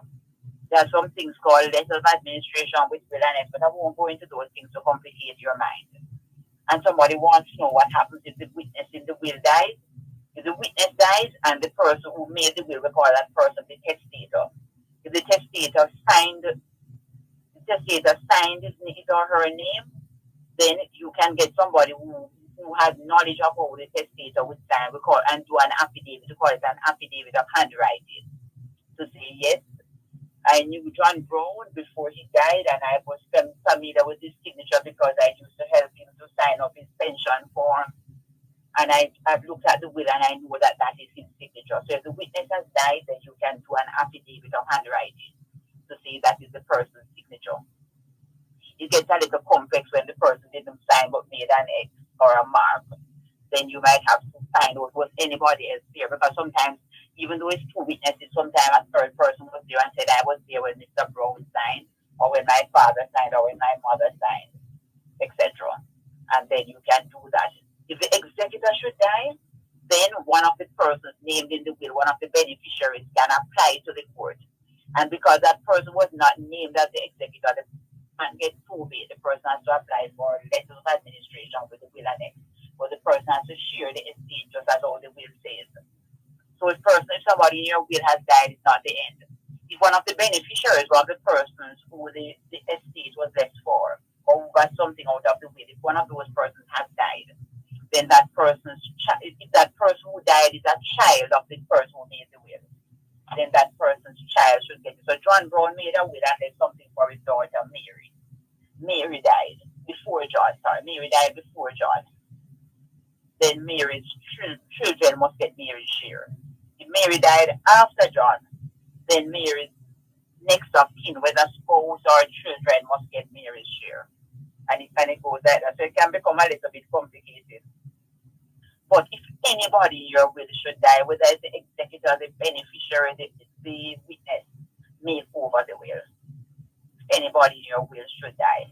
S4: There are some things called letters of administration with will and but I won't go into those things to complicate your mind. and somebody wants to know what happens if the witness in the will dies. If the witness dies and the person who made the will, we call that person the testator. If the testator signed his or her name, then you can get somebody who has knowledge of how the testator would sign. We call and do an affidavit. We call it an affidavit of handwriting to say yes. I knew John Brown before he died, and I was familiar with his signature because I used to help him to sign up his pension form. And I've looked at the will and I know that that is his signature. So if the witness has died, then you can do an affidavit of handwriting to say that is the person's signature. It gets a little complex when the person didn't sign but made an X or a mark. Then you might have to find out was anybody else there, because sometimes, even though it's two witnesses, sometimes a third person was there and said, I was there when Mr. Brown signed, or when my father signed, or when my mother signed, etc. And then you can do that. If the executor should die, then one of the persons named in the will, one of the beneficiaries, can apply to the court. And because that person was not named as the executor, the man gets probate. The person has to apply for letters of administration with the will annex. But the person has to share the estate just as all the will says. So if somebody in your will has died, it's not the end. If one of the beneficiaries, one of the persons who the estate was left for, or who got something out of the will, if one of those persons has died, then that person's if that person who died is a child of the person who made the will, then that person's child should get it. So John Brown made a will and left something for his daughter Mary. Mary died before John. Mary died before John. Then Mary's children must get Mary's share. If Mary died after John, then Mary's next of kin, whether spouse or children, must get Mary's share. And it goes like that. So it can become a little bit complicated. But if anybody in your will should die, whether it's the executor, the beneficiary, the witness, make over the will. Anybody in your will should die.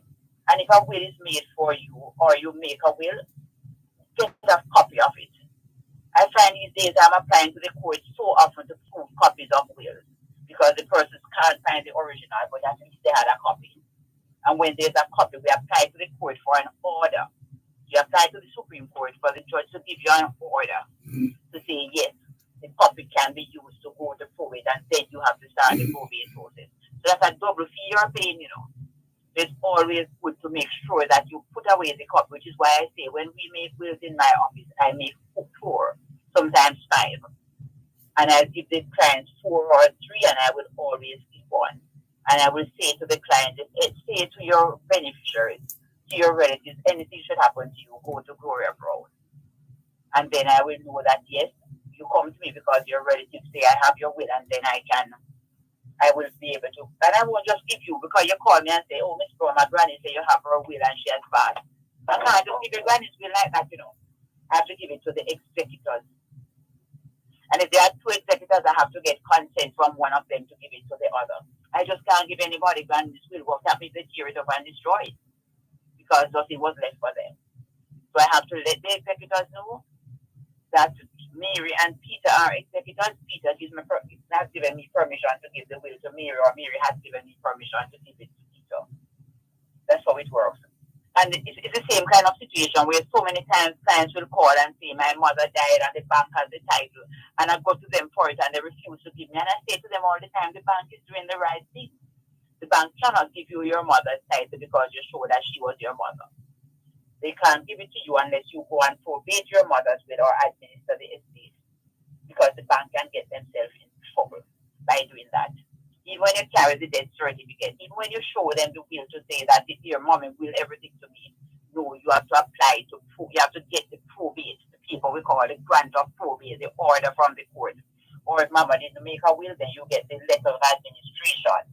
S4: And if a will is made for you, or you make a will, get a copy of it. I find these days I'm applying to the court so often to prove copies of wills, because the persons can't find the original, but at least they had a copy. And when there's a copy, we apply to the court for an order. You apply to the Supreme Court for the judge to give you an order to say, yes, the copy can be used to go to probate, and then you have to start the probate process. So that's a double fee you're paying, It's always good to make sure that you put away the copy, which is why I say when we make wills in my office, I make 4, sometimes 5. And I give the client 4 or 3, and I will always give 1. And I will say to the client, say to your beneficiaries, to your relatives, anything should happen to you, go to Gloria Brown. And then I will know that, yes, you come to me because your relatives say I have your will, and then I will be able to. And I won't just give you because you call me and say, oh, Miss Brown, my granny say you have her will and she has passed. I can't just give your granny's will like that, I have to give it to the executors. And if there are 2 executors, I have to get consent from one of them to give it to the other. I just can't give anybody granny's will. What happens if they tear it up and destroy it? Because nothing was left for them. So I have to let the executors know that Mary and Peter are executors. Peter has given me permission to give the will to Mary, or Mary has given me permission to give it to Peter. That's how it works. And it's the same kind of situation where so many times clients will call and say, my mother died and the bank has the title. And I go to them for it and they refuse to give me. And I say to them all the time, the bank is doing the right thing. The bank cannot give you your mother's title because you show that she was your mother. They can't give it to you unless you go and probate your mother's will or administer the estate, because the bank can get themselves in trouble by doing that. Even when you carry the death certificate, even when you show them the will to say that your mommy will everything to me, no, you have to apply to prove, you have to get the probate, the people we call the grant of probate, the order from the court. Or if mama didn't make a will, then you get the letter of administration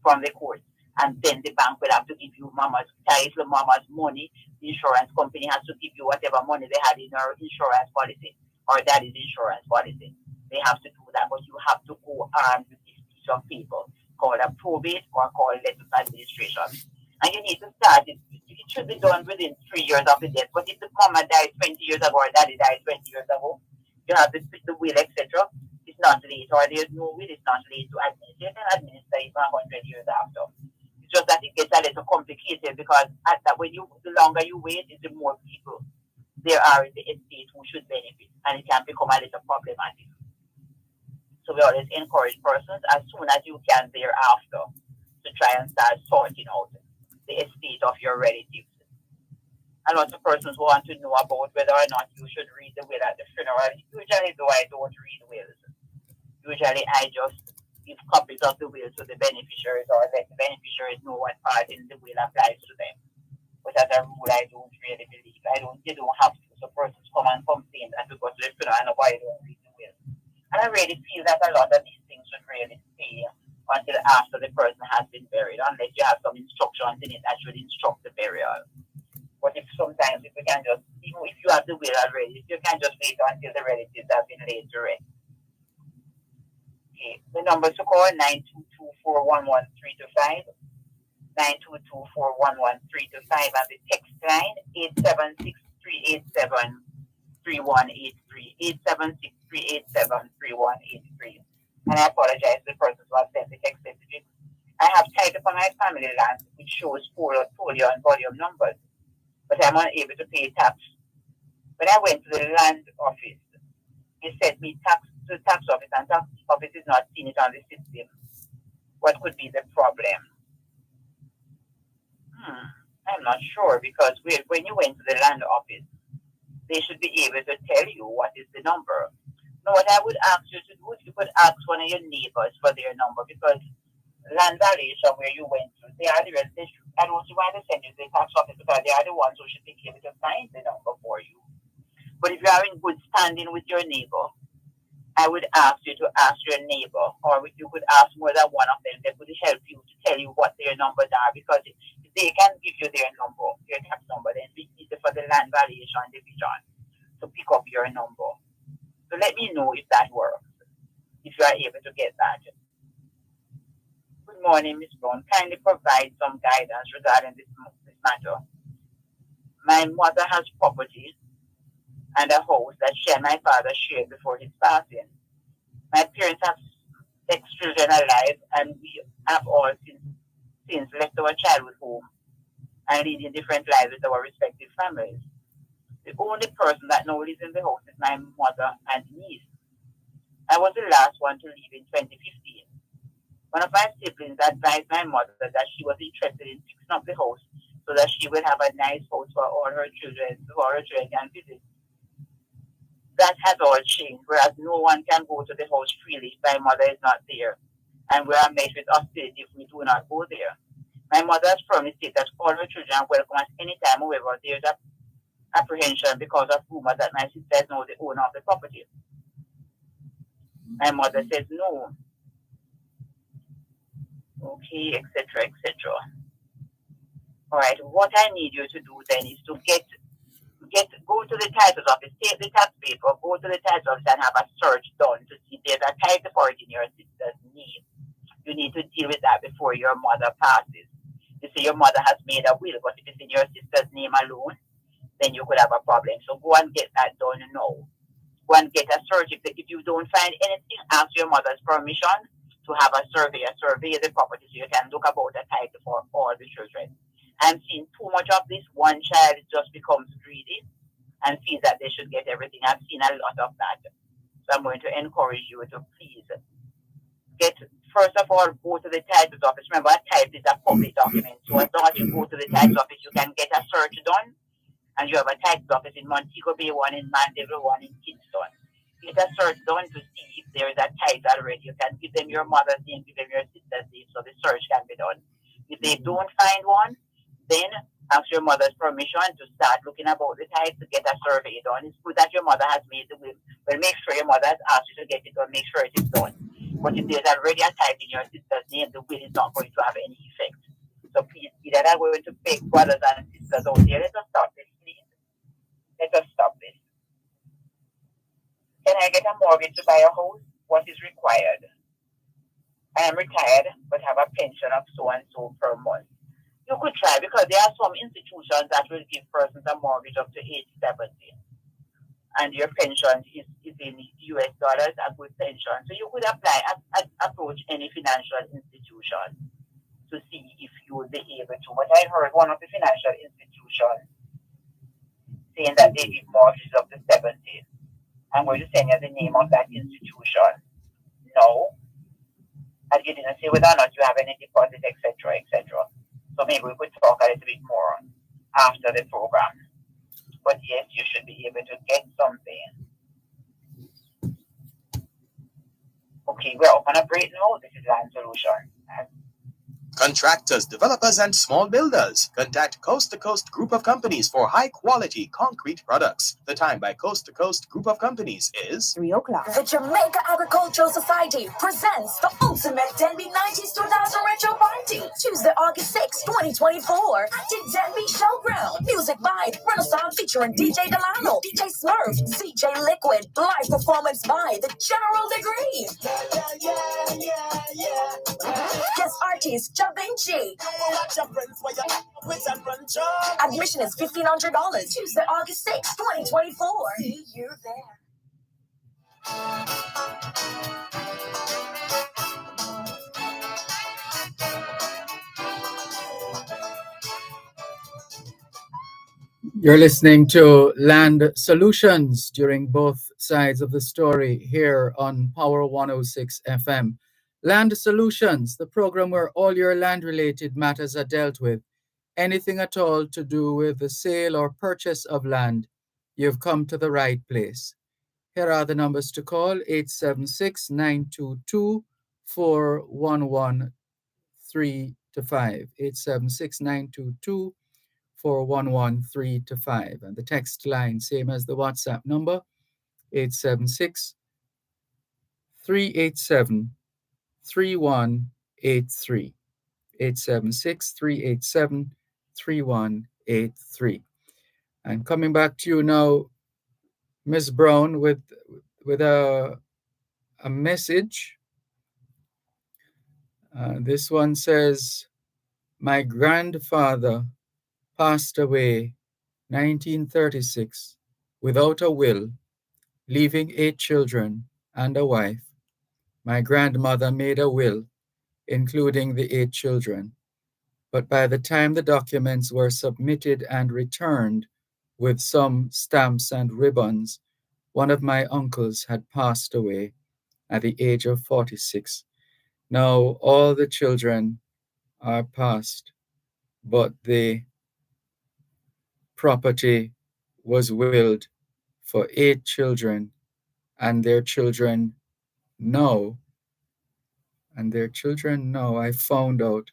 S4: from the court. And then the bank will have to give you mama's title, mama's money. The insurance company has to give you whatever money they had in her insurance policy or daddy's insurance policy. They have to do that, but you have to go armed with this piece of paper called a probate or called letter of administration. And you need to start it. It should be done within 3 years of the death. But if the mama died 20 years ago or daddy died 20 years ago, you have to split the will, etc. It's not late, or there's no will, it's not late to administer. You can administer it for 100 years after. just that it gets a little complicated because at that the longer you wait, is the more people there are in the estate who should benefit, and it can become a little problematic. So we always encourage persons as soon as you can thereafter to try and start sorting out the estate of your relatives. A lot of persons want to know about whether or not you should read the will at the funeral. Usually, though, I don't read wills. Usually, I just give copies of the will to the beneficiaries or let the beneficiaries know what part in the will applies to them. But as a rule, I don't really believe. They don't have to. So persons come and complain that we go to the funeral and nobody don't read the will. And I really feel that a lot of these things should really stay until after the person has been buried, unless you have some instructions in it that should instruct the burial. But if sometimes if we can just, even if you have the will already, if you can just wait until the relatives have been laid to rest. Okay. The numbers to call 922-411-325, 922-411-325, and the text line 876-387-3183, 876-387-3183. And I apologize to the persons who have sent the text messages. I have tied up on my family land, which shows folio and volume numbers, but I'm unable to pay tax. When I went to the land office, they sent me tax to the tax office, and tax office is not seeing it on the system. What could be the problem? I'm not sure, because when you went to the land office, they should be able to tell you what is the number. Now, what I would ask you to do, if you could ask one of your neighbors for their number, because land valuation where you went to, they are the residents. I don't see why they send you to the tax office, because they are the ones who should be able to find the number for you. But if you are in good standing with your neighbor, I would ask you to ask your neighbor, or if you could ask more than one of them, they could help you to tell you what their numbers are, because if they can give you their number, their tax number, then we need it for the land valuation division to pick up your number. So let me know if that works, if you are able to get that. Good morning, Ms. Brown. Kindly provide some guidance regarding this matter. My mother has property and a house that she and my father shared before his passing. My parents have 6 children alive, and we have all since left our childhood home and leading different lives with our respective families. The only person that now lives in the house is my mother and niece. I was the last one to leave in 2015. One of my siblings advised my mother that she was interested in fixing up the house so that she would have a nice house for all her children, can visit. That has all changed, whereas no one can go to the house freely if my mother is not there, and we are met with hostility if we do not go there. My mother has firmly stated that all her children are welcome at any time. However, there is apprehension because of rumors that my sister is now the owner of the property. My mother says no. Okay, etc., etc. All right, what I need you to do then is to go to the title office, take the tax paper, go to the title office and have a search done to see if there's a title for it in your sister's name. You need to deal with that before your mother passes. You see, your mother has made a will, but if it's in your sister's name alone, then you could have a problem. So go and get that done now. Go and get a search. If you don't find anything, ask your mother's permission to have a survey the property so you can look about a title for all the children. I'm seeing too much of this. One child just becomes greedy and feels that they should get everything. I've seen a lot of that. So I'm going to encourage you to please first of all, go to the title office. Remember, a title is a public document. So as long as you go to the title office, you can get a search done. And you have a title office in Montego Bay, one in Mandeville, one in Kingston. Get a search done to see if there is a title already. You can give them your mother's name, give them your sister's name, so the search can be done. If they don't find one, then ask your mother's permission to start looking about the title to get a survey done. It's good that your mother has made the will. Well, make sure your mother has asked you to get it done. Make sure it is done. But if there's already a title in your sister's name, the will is not going to have any effect. So please, either I'm going to beg brothers and sisters out there. Let us stop this, please. Let us stop this. Can I get a mortgage to buy a house? What is required? I am retired but have a pension of so and so per month. You could try, because there are some institutions that will give persons a mortgage up to age 70. And your pension is in US dollars, a good pension. So you could approach any financial institution to see if
S2: you would be able to. But I heard one of the financial institutions saying that they give mortgages up to 70. I'm going to send you the name of that institution. No. And you didn't say whether or not you have any deposit, etc., etc. So maybe we could talk a little bit more after the program. But yes, you should be able to get something. Okay, we're up on a great note. This is Land Solution.
S8: Contractors, developers, and small builders. Contact Coast to Coast Group of Companies for high-quality concrete products. The time by Coast to Coast Group of Companies is
S2: 3 o'clock.
S9: The Jamaica Agricultural Society presents the ultimate Denby 90s 2000 Retro Party, Tuesday, August 6, 2024, at the Denby Showground. Music by Renaissance featuring DJ Delano, DJ Smurf, CJ Liquid, live performance by The General Degree. Guest artist Da Vinci. Admission is $1,500. Tuesday, August 6, 2024. See you there.
S5: You're listening to Land Solutions during both sides of the story here on Power 106 FM. Land Solutions, the program where all your land-related matters are dealt with. Anything at all to do with the sale or purchase of land, you've come to the right place. Here are the numbers to call: 876-922-4113-5. 876-922-4113-5. And the text line, same as the WhatsApp number, 876-387-3183. 876-387-3183. And coming back to you now, Ms. Brown, with a message. This one says, my grandfather passed away 1936 without a will, leaving 8 children and a wife. My grandmother made a will, including the 8 children. But by the time the documents were submitted and returned with some stamps and ribbons, one of my uncles had passed away at the age of 46. Now all the children are passed, but the property was willed for 8 children, and their children know. I found out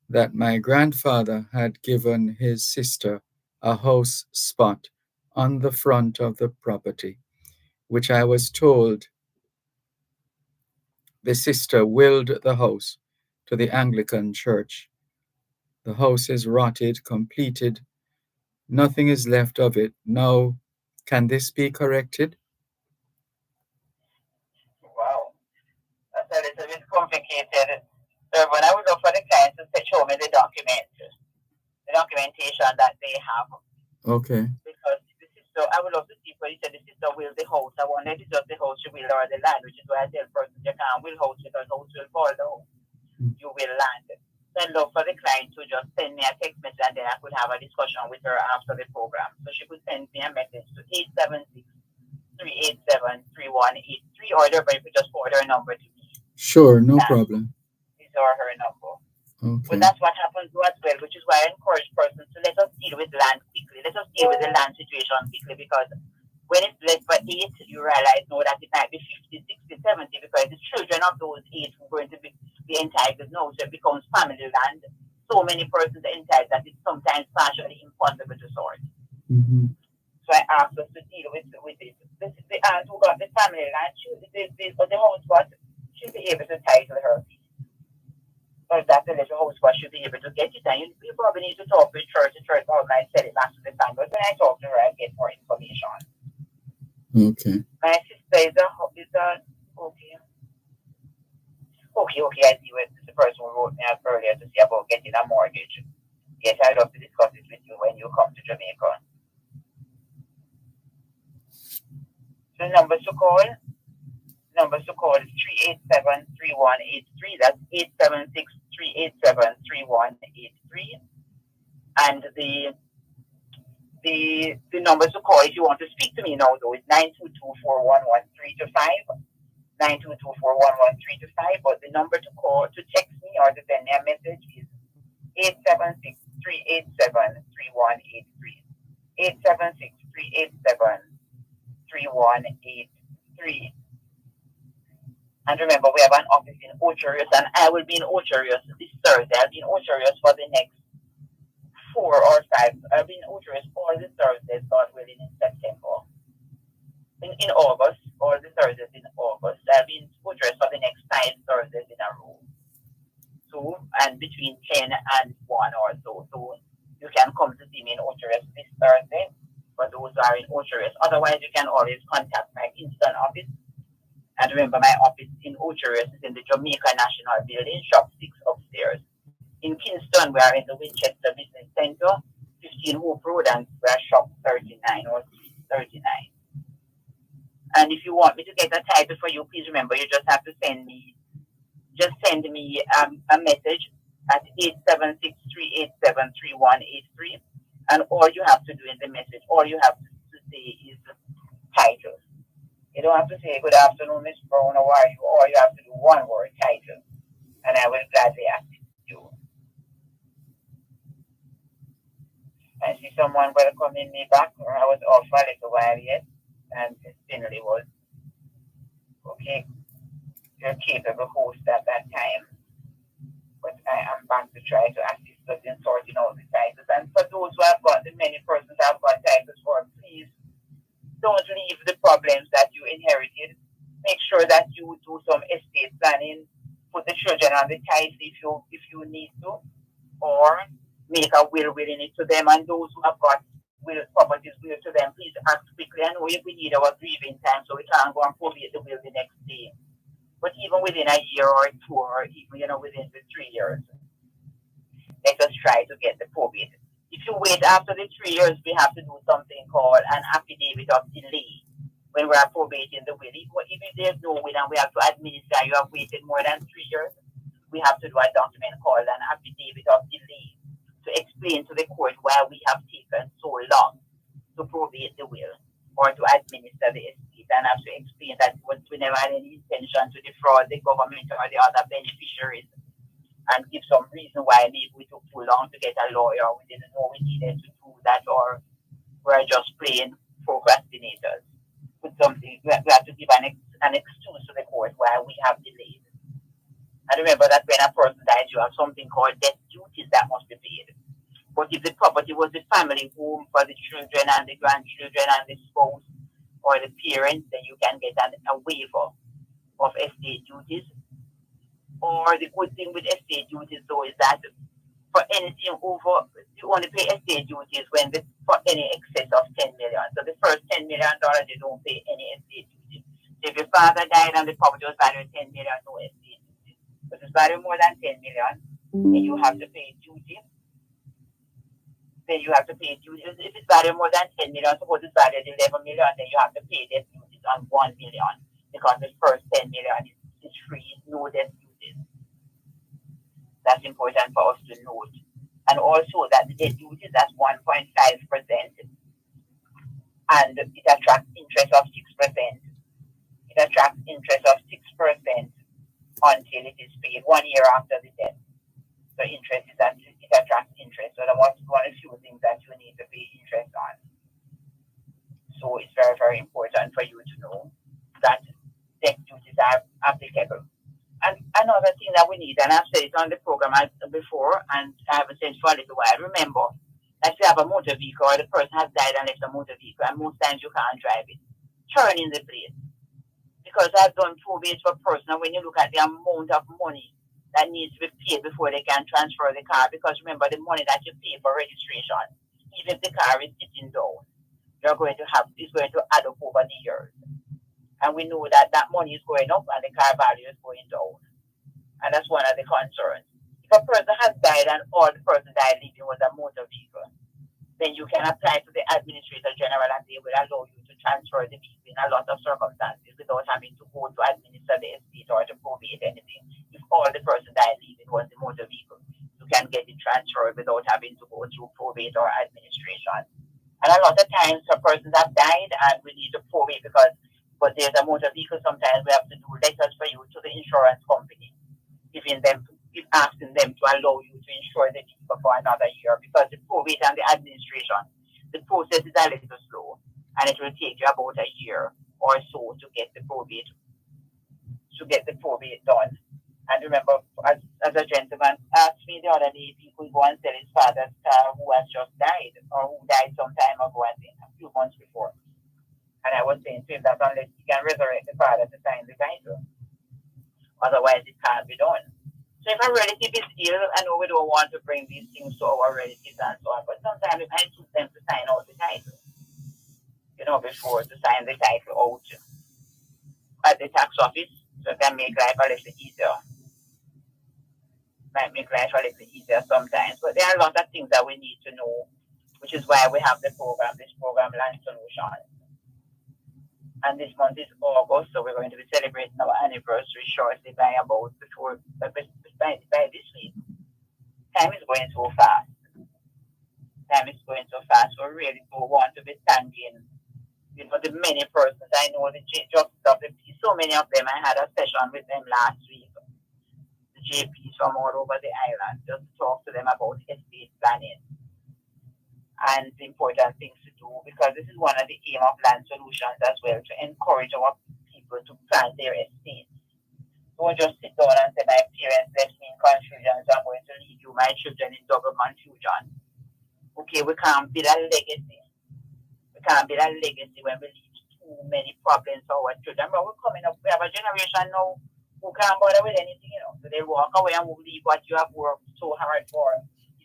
S5: that my grandfather had given his sister a house spot on the front of the property, which I was told the sister willed the house to the Anglican Church. The house is rotted, completed. Nothing is left of it. Now, can this be corrected?
S2: Wow, that's a little bit complicated. When I would look for the clients to show me the documentation that they have.
S5: Okay.
S2: Because the sister, I would love to see, for you said the sister will the house. I wonder if it's just the house she will or the land, which is why I tell persons you can't will house because house will fall down. You will land. So I'd love for the client to just send me a text message, and then I could have a discussion with her after the program. So she could send me a message to 876-387-3183, or if you just forward her number to me.
S5: Sure, no problem.
S2: These are her number.
S5: Okay.
S2: But that's what happens to as well, which is why I encourage persons to let us deal with land quickly. Let us deal with the land situation quickly, because when it's left for 8, you realize that it might be 50, 60, 70, because the children of those 8 who are going to be entitled now, so it becomes family land. So many persons are entitled that it's sometimes partially impossible to sort.
S5: Mm-hmm.
S2: So I asked us to deal with it. The aunt who got the family land, the house spot, she'll be able to title her. Or that the little house spot should be able to get it. And you probably need to talk with church organize, sell it back to the family. But when I talk to her, I get more information.
S5: Okay.
S2: My sister is okay. Okay, I see what the person who wrote me up earlier to see about getting a mortgage. Yes, I'd love to discuss it with you when you come to Jamaica. The numbers to call is 387-3183. That's 387-3183. And the numbers to call if you want to speak to me now, though, is 922-411-325. 922-411-325. But the number to call, to text me or to send me a message is 876-387-3183. 876-387-3183. And remember, we have an office in Ocherius, and I will be in Ocherius this Thursday. I'll be in Ocherius for the next 4 or 5. I'll be in Ocherius all the Thursdays, God willing, in September. In August, all the Thursdays in August. I'll be in Ocherius for the next 5 Thursdays in a row. So, and between 10 and 1 or so. So, you can come to see me in Ocherius this Thursday, for those who are in Ocherius. Otherwise, you can always contact my Kingston office. And remember, my office in Ocherius is in the Jamaica National Building, shop 6 upstairs. In Kingston, we are in the Winchester Business Center, 15 Hope Road, and we are shop 39 or 39. And if you want me to get a title for you, please remember, you just have to send me a message at 876-387-3183. And all you have to do in the message, all you have to say is title. You don't have to say, good afternoon, Miss Brown, how are you? All you have to do one word, title. And I will gladly assist you. I see someone welcoming me back. I was off for a little while yet. And it generally was, okay, you're a capable host at that time. But I am back to try to assist us in sorting out the titles. And for those who have got, the many persons have got titles for, please, don't leave the problems that you inherited. Make sure that you do some estate planning, put the children on the tithes if you need to, or make a will willing it to them. And those who have got properties will to them, please act quickly. I know we need our grieving time, so we can't go and probate the will the next day. But even within a year or 2, or even within the 3 years, let us try to get the probate. If you wait after the 3 years, we have to do something called an affidavit of delay when we are probating the will. Even if there's no will and we have to administer, you have waited more than 3 years, we have to do a document called an affidavit of delay to explain to the court why we have taken so long to probate the will or to administer the estate, and have to explain that we never had any intention to defraud the government or the other beneficiaries, and give some reason why maybe we took too long to get a lawyer, we didn't know we needed to do that, or we're just plain procrastinators. With something, we have to give an excuse to the court why we have delayed. And remember that when a person dies, you have something called death duties that must be paid. But if the property was the family home for the children and the grandchildren and the spouse or the parents, then you can get a waiver of estate duties. Or the good thing with estate duties, though, is that for anything over, you only pay estate duties for any excess of $10 million. So the first $10 million, you don't pay any estate duties. So if your father died and the property was valued at $10 million, no estate duties. But if it's valued more than $10 million, then you have to pay duty. Then you have to pay duties. If it's valued more than $10 million, suppose it's valued at $11 million, then you have to pay debt duties on $1 million, because the first $10 million is free, no debt duties. That's important for us to note. And also that the debt duties, that's 1.5%, and it attracts interest of 6%. It attracts interest of 6% until it is paid 1 year after the death. So interest is that it attracts interest. So that's one of the few things that you need to pay interest on. So it's very, very important for you to know that debt duties are applicable. And another thing that we need, and I've said it on the program before, and I haven't said it for a little while, remember that if you have a motor vehicle or the person has died and left a motor vehicle, and most times you can't drive it, turn in the plate. Because I've done probates for a person, and when you look at the amount of money that needs to be paid before they can transfer the car, because remember the money that you pay for registration, even if the car is sitting down, it's going to add up over the years. And we know that money is going up and the car value is going down. And that's one of the concerns. If a person has died and all the person died leaving was a motor vehicle, then you can apply to the Administrator General and they will allow you to transfer the vehicle in a lot of circumstances without having to go to administer the estate or to probate anything. If all the person died leaving was the motor vehicle.
S4: probate or administration. And a lot of times, persons have died, and we need to probate but there's a motor vehicle. Sometimes we have to do letters for you to the insurance company, asking them to allow you to insure the vehicle for another year, because the probate and the administration, the process is a little slow, and it will take you about a year or so to get the probate done. And remember, as a gentleman asked me the other day, people go and sell his father's car who has just died, or who died some time ago, I think, a few months before. And I was saying to him that unless he can resurrect the father to sign the title, otherwise it can't be done. So if a relative is ill, I know we don't want to bring these things to our relatives and so on, but sometimes it might suit them to sign out the title, before to sign the title out at the tax office, so it can make life a little easier. Might make life a little easier sometimes, but there are a lot of things that we need to know, which is why we have this program, Land Solutions. And this month is August, so we're going to be celebrating our anniversary shortly by this week. Time is going so fast. So we really do want to be thanking, the many persons. I know the justice of the peace, so many of them. I had a session with them last week. The JPs from all over the island, just to talk to them about estate planning and the important things to do, because this is one of the aim of Land Solutions as well, to encourage our people to plan their estates. Don't just sit down and say, my parents left me in confusion, so I'm going to leave you, my children, in double confusion. Okay, we can't build a legacy. When we leave too many problems for our children. But we're coming up, we have a generation now who can't bother with anything, So they walk away and will leave what you have worked so hard for.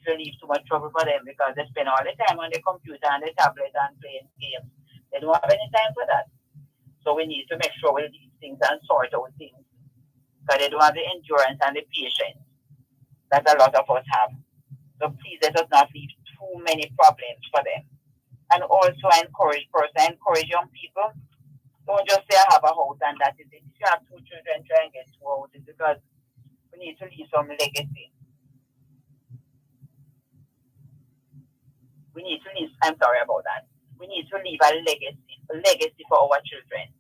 S4: To leave too much trouble for them, because they spend all the time on the computer and the tablet and playing games. They don't have any time for that. So we need to make sure we leave things and sort out things, because they don't have the endurance and the patience that a lot of us have. So please let us not leave too many problems for them. And also encourage young people. Don't just say I have a house and that is it. If you have 2 children, try and get 2 houses, because we need to leave some legacy. We need to leave a legacy for our children.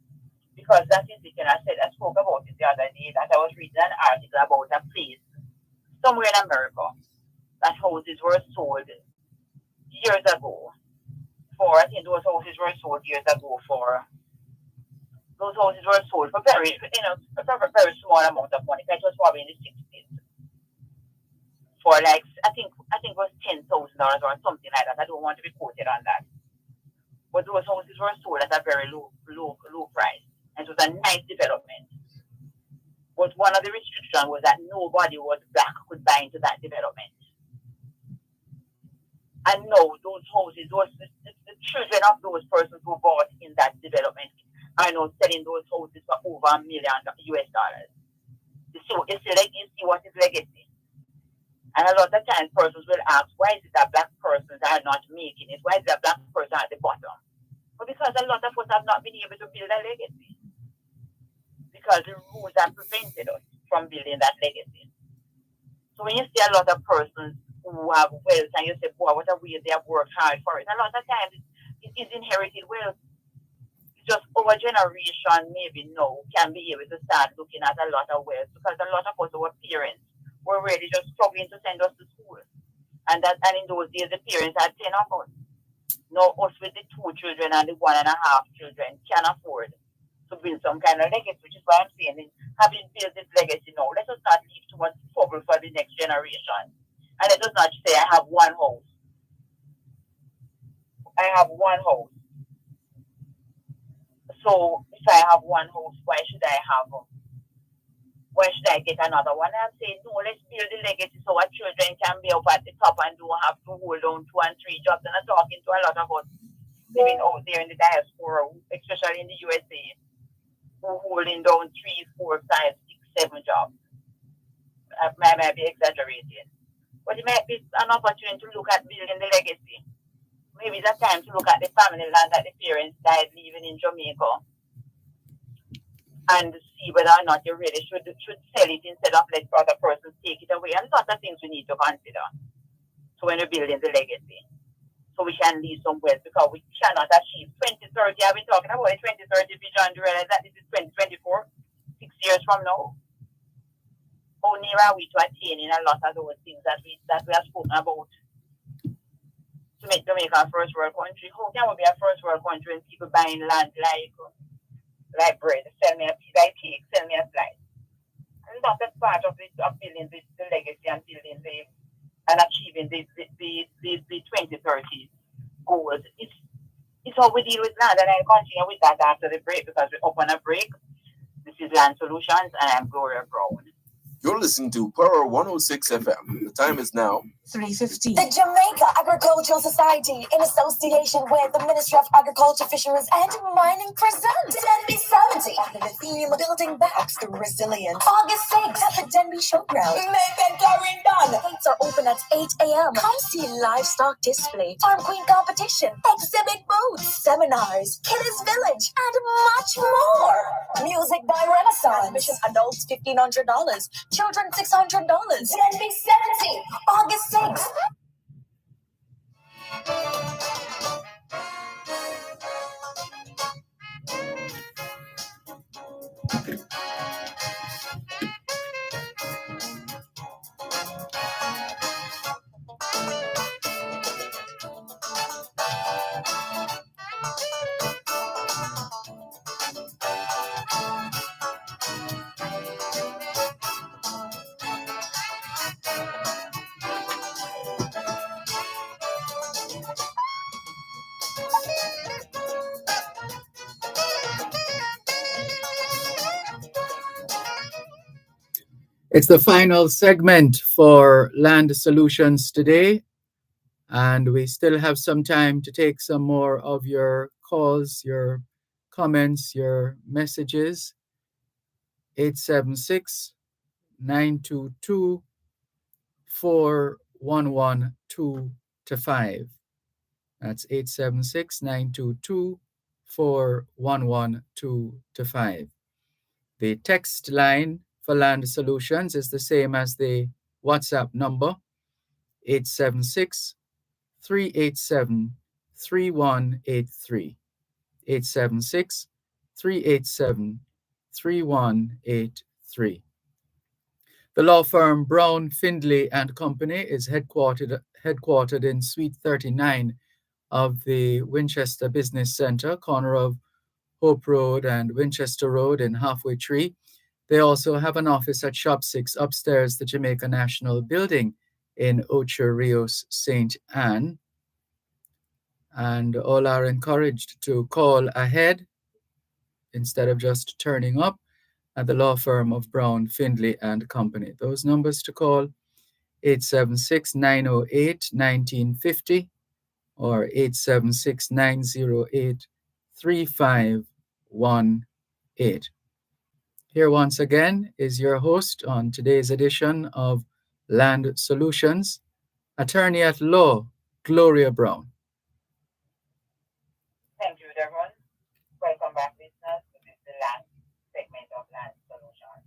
S4: Because that is it, and I spoke about it the other day, that I was reading an article about a place somewhere in America that houses were sold years ago for very, a very small amount of money. That was probably in the 60s. For like, I think it was $10,000 or something like that. I don't want to be quoted on that. But those houses were sold at a very low price. And it was a nice development. But one of the restrictions was that nobody was black could buy into that development. And no, those houses, the children of those persons who bought in that development are now selling those houses for over $1 million US. So you see what is legacy. And a lot of times persons will ask, why is it that black persons are not making it? Why is that black person at the bottom? Well, because a lot of us have not been able to build a legacy. Because the rules have prevented us from building that legacy. So when you see a lot of persons who have wealth and you say, boy, what a way they have worked hard for it, a lot of times it is inherited wealth. It's just our generation maybe now can be able to start looking at a lot of wealth, because a lot of us, our parents, were really just struggling to send us to school. And in those days, the parents had 10 of us. Now, us with the 2 children and the 1.5 children can afford to build some kind of legacy, which is why I'm saying, having built this legacy now, let us not leave too much trouble for the next generation. And let us not say, I have one house. So, if I have one house, why should I get another one? I'm saying, no, let's build the legacy so our children can be up at the top and don't have to hold on 2 and 3 jobs. And I'm talking to a lot of us living out there in the diaspora, especially in the USA, who holding down 3, 4, 5, 6, 7 jobs. I might be exaggerating. But it might be an opportunity to look at building the legacy. Maybe it's a time to look at the family land that the parents died leaving in Jamaica, and see whether or not you really should sell it instead of let other persons take it away. And lots of things we need to consider. So when we're building the legacy. so we can leave some wealth, because we cannot achieve 2030. I've been talking about a 2030 vision to realize that this is 2024, 6 years from now. How near are we to attaining a lot of those things that we have spoken about to make Jamaica a first world country? How can we be a first world country when people buying land like bread? Sell me a piece of cake, sell me a slice. And that's part of building the legacy and building and achieving the 2030 goals. It's how we deal with land, and I'll continue with that after the break, because we're up on a break. This is Land Solutions, and I'm Gloria Brown.
S1: You're listening to Power 106 FM. The time is now
S9: 3:15. The Jamaica Agricultural Society, in association with the Ministry of Agriculture, Fisheries and Mining, presents Denby 70 under the theme Building Back the Resilient. August 6th at the Denby Showground. Make them carrying done. Gates are open at 8 a.m. Come see livestock display, farm queen competition, exhibit booths, seminars, Kiddies Village, and much more. Music by Renaissance. Admission adults $1,500. Children $600. Denby 70, August 6th.
S5: It's the final segment for Land Solutions today, and we still have some time to take some more of your calls, your comments, your messages. 876-922-4112-5. That's 876-922-4112-5. The text line for Land Solutions is the same as the WhatsApp number, 876-387-3183. 876-387-3183. The law firm Brown, Findlay and Company is headquartered in Suite 39 of the Winchester Business Center, corner of Hope Road and Winchester Road in Halfway Tree. They also have an office at Shop 6 upstairs, the Jamaica National Building in Ocho Rios, St. Anne. And all are encouraged to call ahead instead of just turning up at the law firm of Brown, Findlay and Company. Those numbers to call, 876-908-1950 or 876-908-3518. Here once again is your host on today's edition of Land Solutions, Attorney at Law, Gloria Brown.
S4: Thank you, Dervan. Welcome back, listeners. This is the last segment of Land Solutions.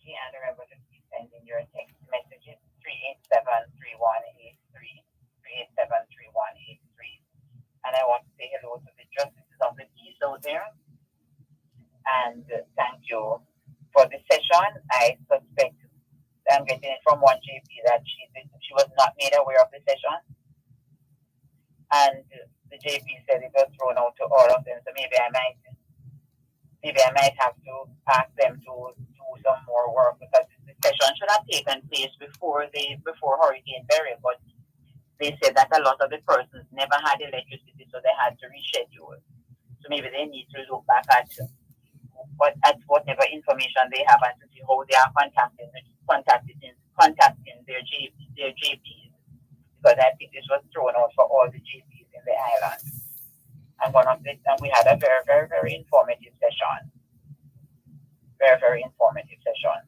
S4: And remember to keep sending your text messages, 387-3183, 387-3183. And I want to say hello to the justices of the peace out there. And thank you for the session. I suspect I'm getting it from one JP that she was not made aware of the session. And the JP said it was thrown out to all of them. So maybe I might have to ask them to do some more work, because the session should have taken place before Hurricane Beryl, but they said that a lot of the persons never had electricity, so they had to reschedule. So maybe they need to look back at whatever information they have and to see how they are contacting their JPs, because I think this was thrown out for all the JPs in the island. And we had a very, very, very informative session. Very, very informative session.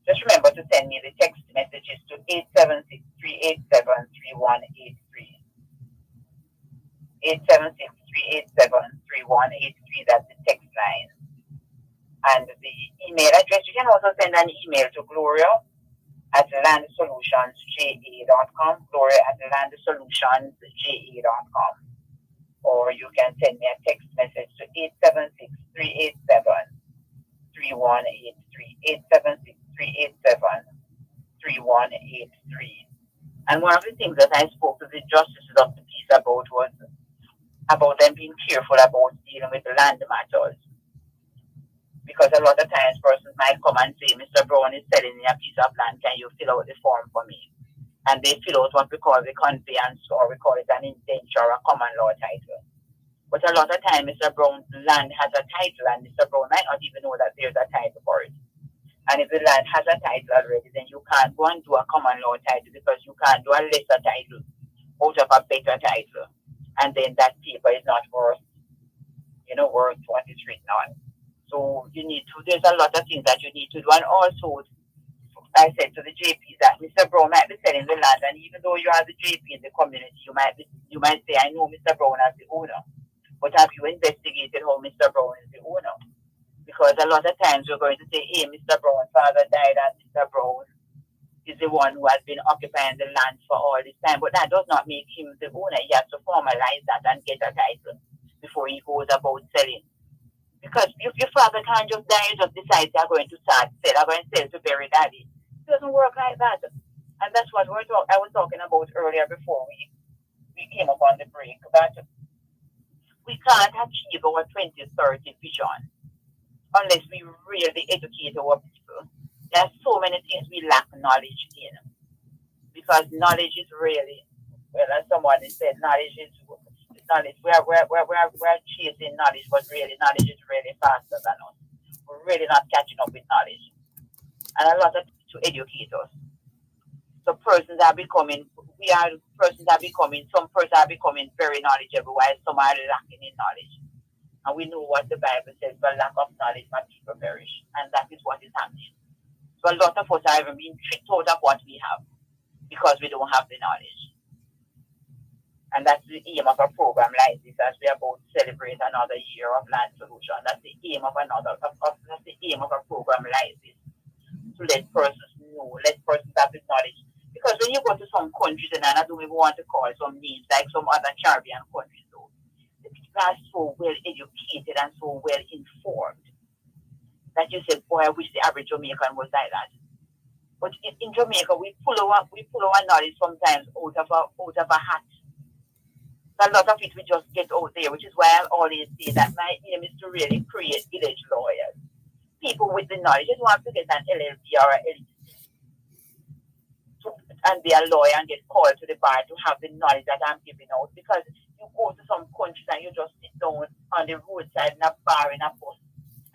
S4: Just remember to send me the text messages to 876-387-3183. 876-387-3183. That's the text line. And the email address, you can also send an email to Gloria
S2: at landsolutionsga.com, Gloria at landsolutionsga.com. Or you can send me a text message to 876-387-3183, 876-387-3183. And one of the things that I spoke to the justices of the peace about was about them being careful about dealing with the land matters. Because a lot of times persons might come and say, Mr. Brown is selling me a piece of land, can you fill out the form for me? And they fill out what we call the conveyance, or we call it an indenture or a common law title. But a lot of time, Mr. Brown's land has a title, and Mr. Brown might not even know that there's a title for it. And if the land has a title already, then you can't go and do a common law title, because you can't do a lesser title out of a better title. And then that paper is not worth what it's written on. So you need to, there's a lot of things that you need to do. And also, I said to the JPs that Mr. Brown might be selling the land, and even though you are the JP in the community, you might say, I know Mr. Brown as the owner, but have you investigated how Mr. Brown is the owner? Because a lot of times you're going to say, hey, Mr. Brown's father died, and Mr. Brown is the one who has been occupying the land for all this time. But that does not make him the owner. He has to formalize that and get a title before he goes about selling. Because if your father can't just die, you just decide they're going to start sell, they're going to sell to bury daddy. It doesn't work like that. And that's what I was talking about earlier before we came up on the break, that we can't achieve our 2030 vision unless we really educate our people. There are so many things we lack knowledge in. Because knowledge is really, well, as someone said, knowledge. We're chasing knowledge, but really knowledge is really faster than us. We're really not catching up with knowledge. And a lot of to educate us. So persons are becoming very knowledgeable, while some are lacking in knowledge. And we know what the Bible says, for lack of knowledge, my people perish. And that is what is happening. So a lot of us are even being tricked out of what we have because we don't have the knowledge. And that's the aim of a program like this, as we are about to celebrate another year of land solution. That's the aim of a program like this. To let persons know, let persons have the knowledge. Because when you go to some countries, and I don't even want to call some names, like some other Caribbean countries, though, the people are so well educated and so well informed that you say, boy, I wish the average Jamaican was like that. But in Jamaica, we pull our knowledge sometimes out of a hat. A lot of it we just get out there, which is why I always say that my aim is to really create village lawyers. People with the knowledge. You don't have to get an LLB or an LLC and be a lawyer and get called to the bar to have the knowledge that I'm giving out. Because you go to some countries and you just sit down on the roadside in a bar in a bus,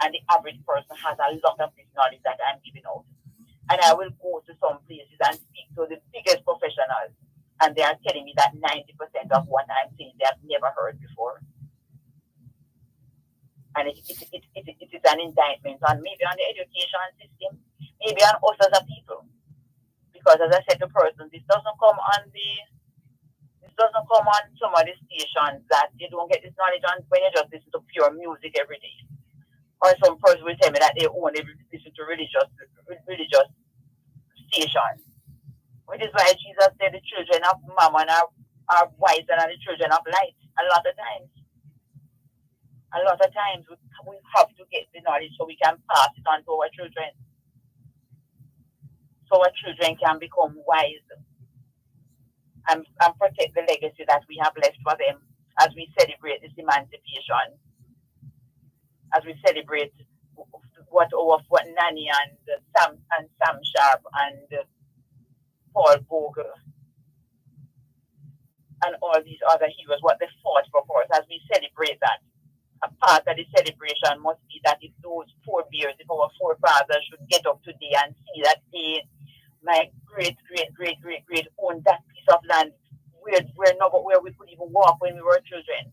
S2: and the average person has a lot of this knowledge that I'm giving out. And I will go to some places and speak to the biggest professionals, and they are telling me that 90% of what I'm saying they have never heard before. And it is an indictment on maybe on the education system, maybe on us as a people. Because as I said to persons, this doesn't come on some of the stations that you don't get this knowledge on when you just listen to pure music every day. Or some person will tell me that they only listen to religious stations. Which is why Jesus said the children of mammon are wiser than the children of light. A lot of times we have to get the knowledge so we can pass it on to our children. So our children can become wise and protect the legacy that we have left for them as we celebrate this emancipation, as we celebrate what Nanny and Sam Sharp and Paul Bogle and all these other heroes, what they fought for us, as we celebrate that. A part of the celebration must be that if those forebears, if our forefathers should get up today and see that my great owned that piece of land where we could even walk when we were children.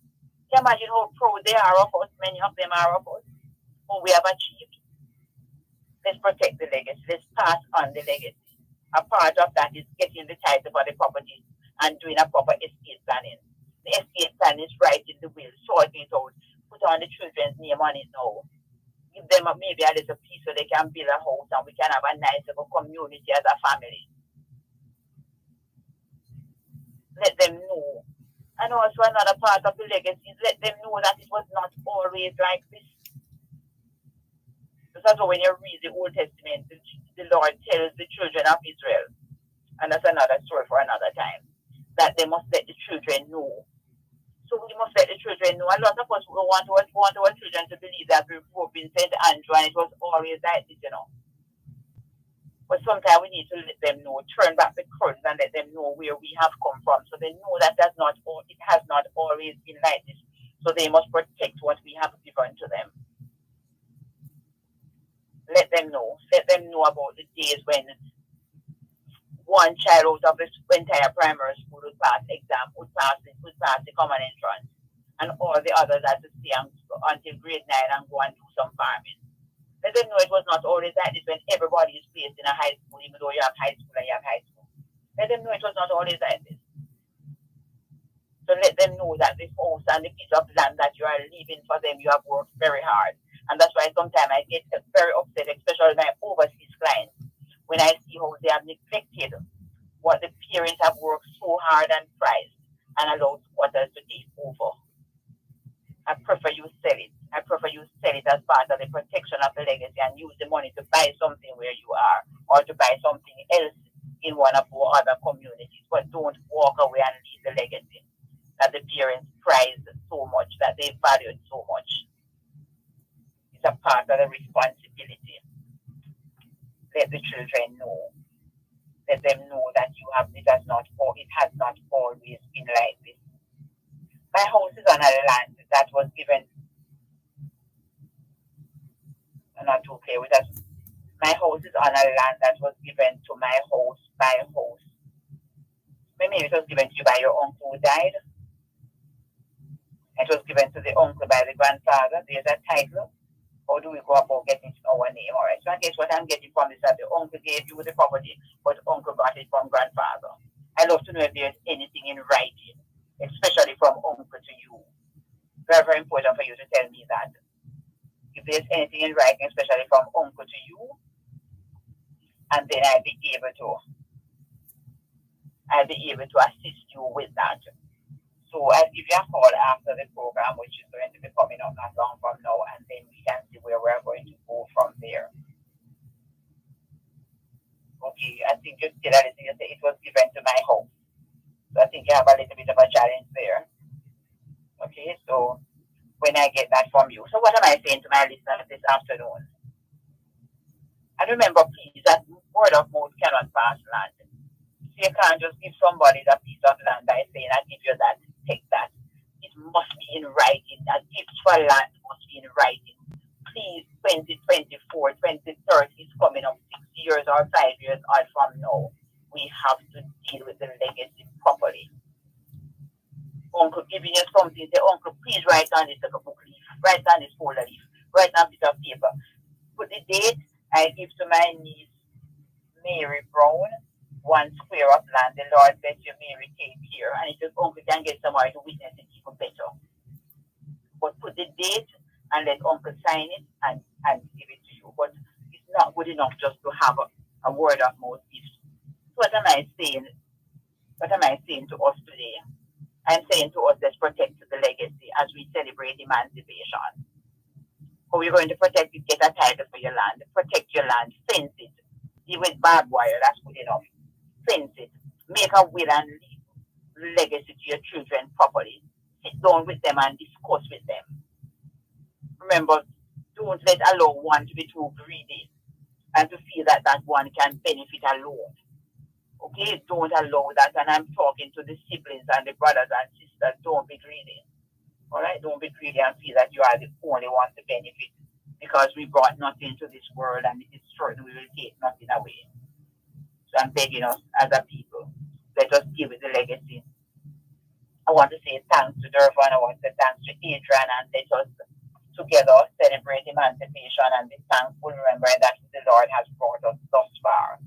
S2: Can you imagine how proud they are of us? Many of them are of us. What we have achieved. Let's protect the legacy. Let's pass on the legacy. A part of that is getting the title for the property and doing a proper estate planning. The estate plan is writing the will, sorting it out, put on the children's name on it now. Give them
S4: them maybe a little piece so they can build a house and we can have a nice little community as a family. Let them know. And also another part of the legacy is let them know that it was not always like this. Because when you read the Old Testament, the Lord tells the children of Israel, and that's another story for another time, that they must let the children know. So we must let the children know. A lot of us want our children to believe that we grew up in St. Andrew and it was always like this, But sometimes we need to let them know, turn back the curtains and let them know where we have come from. So they know that it has not always been like this. So they must protect what we have given to them. Let them know. Let them know about the days when one child out of the entire primary school would pass exam, would pass the common entrance, and all the others had to stay until grade 9 and go and do some farming. Let them know it was not always like this when everybody is placed in a high school, even though you have high school and you have high school. Let them know it was not always like this. So let them know that the house and the piece of land that you are leaving for them, you have worked very hard. And that's why sometimes I get very upset, especially my overseas clients, when I see how they have neglected what the parents have worked so hard and priced and allowed squatters to take over. I prefer you sell it. I prefer you sell it as part of the protection of the legacy and use the money to buy something where you are or to buy something else in one of our other communities. But don't walk away and leave the legacy that the parents prized so much, that they valued so much. It's a part of the responsibility. Let the children know. Let them know that it has not always been like this. My house is on a land that was given. Not to play with us. My house is on a land that was given to my house by house. Maybe it was given to you by your uncle who died. It was given to the uncle by the grandfather. There's a title. How do we go about getting our name? All right. So I guess what I'm getting from is that the uncle gave you the property, but uncle got it from grandfather. I love to know if there's anything in writing, especially from uncle to you. Very, very important for you to tell me that. If there's anything in writing, especially from uncle to you, and then I'll be able to assist you with that. So I'll give you a call after the program, which is going to be coming up not long from now, and then we can see where we're going to go from there. Okay, I think you still have to say it was given to my home. So I think you have a little bit of a challenge there. Okay, so when I get that from you. So what am I saying to my listeners this afternoon? And remember, please, that word of mouth cannot pass land. So you can't just give somebody a piece of land by saying, I give you that, take that. It must be in writing. A gift for land must be in writing. Please, 2024, 2030 is coming up 6 years or 5 years out from now. We have to deal with the legacy properly. Uncle giving you something, say, Uncle, please write down this little book leaf, write down this folder leaf, write down a piece of paper. Put the date I give to my niece, Mary Brown, 1 square of land. The Lord bless you, Mary, take here. And if your uncle can get somebody to witness it even better. But put the date and let uncle sign it and give it to you. But it's not good enough just to have a word of mouth gift. So what am I saying? What am I saying to us today? I'm saying to us, let's protect the legacy as we celebrate emancipation. How are you going to protect it? Get a title for your land. Protect your land. Fence it. Deal with barbed wire. That's good enough. Fence it. Make a will and leave legacy to your children properly. Sit down with them and discuss with them. Remember, don't allow one to be too greedy and to feel that one can benefit alone. Okay, don't allow that. And I'm talking to the siblings and the brothers and sisters. Don't be greedy. All right, don't be greedy and feel that you are the only one to benefit because we brought nothing to this world and it is certain we will take nothing away. So I'm begging us as a people, let us deal with the legacy. I want to say thanks to Dervan. I want to say thanks to Adrian, and let us together celebrate emancipation and be thankful, remembering that the Lord has brought us thus far.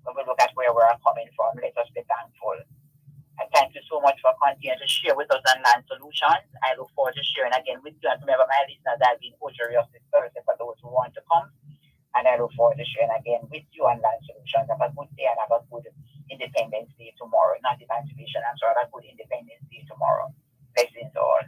S4: When we look at where we are coming from, let us be thankful. And thank you so much for continuing to share with us on Land Solutions. I look forward to sharing again with you. And remember, my listeners, I'll be in Ojo this Thursday for those who everyone to come. And I look forward to sharing again with you on Land Solutions. Have a good day and have a good Independence Day tomorrow. Not Emancipation, I'm sorry, have a good Independence Day tomorrow. Blessings all.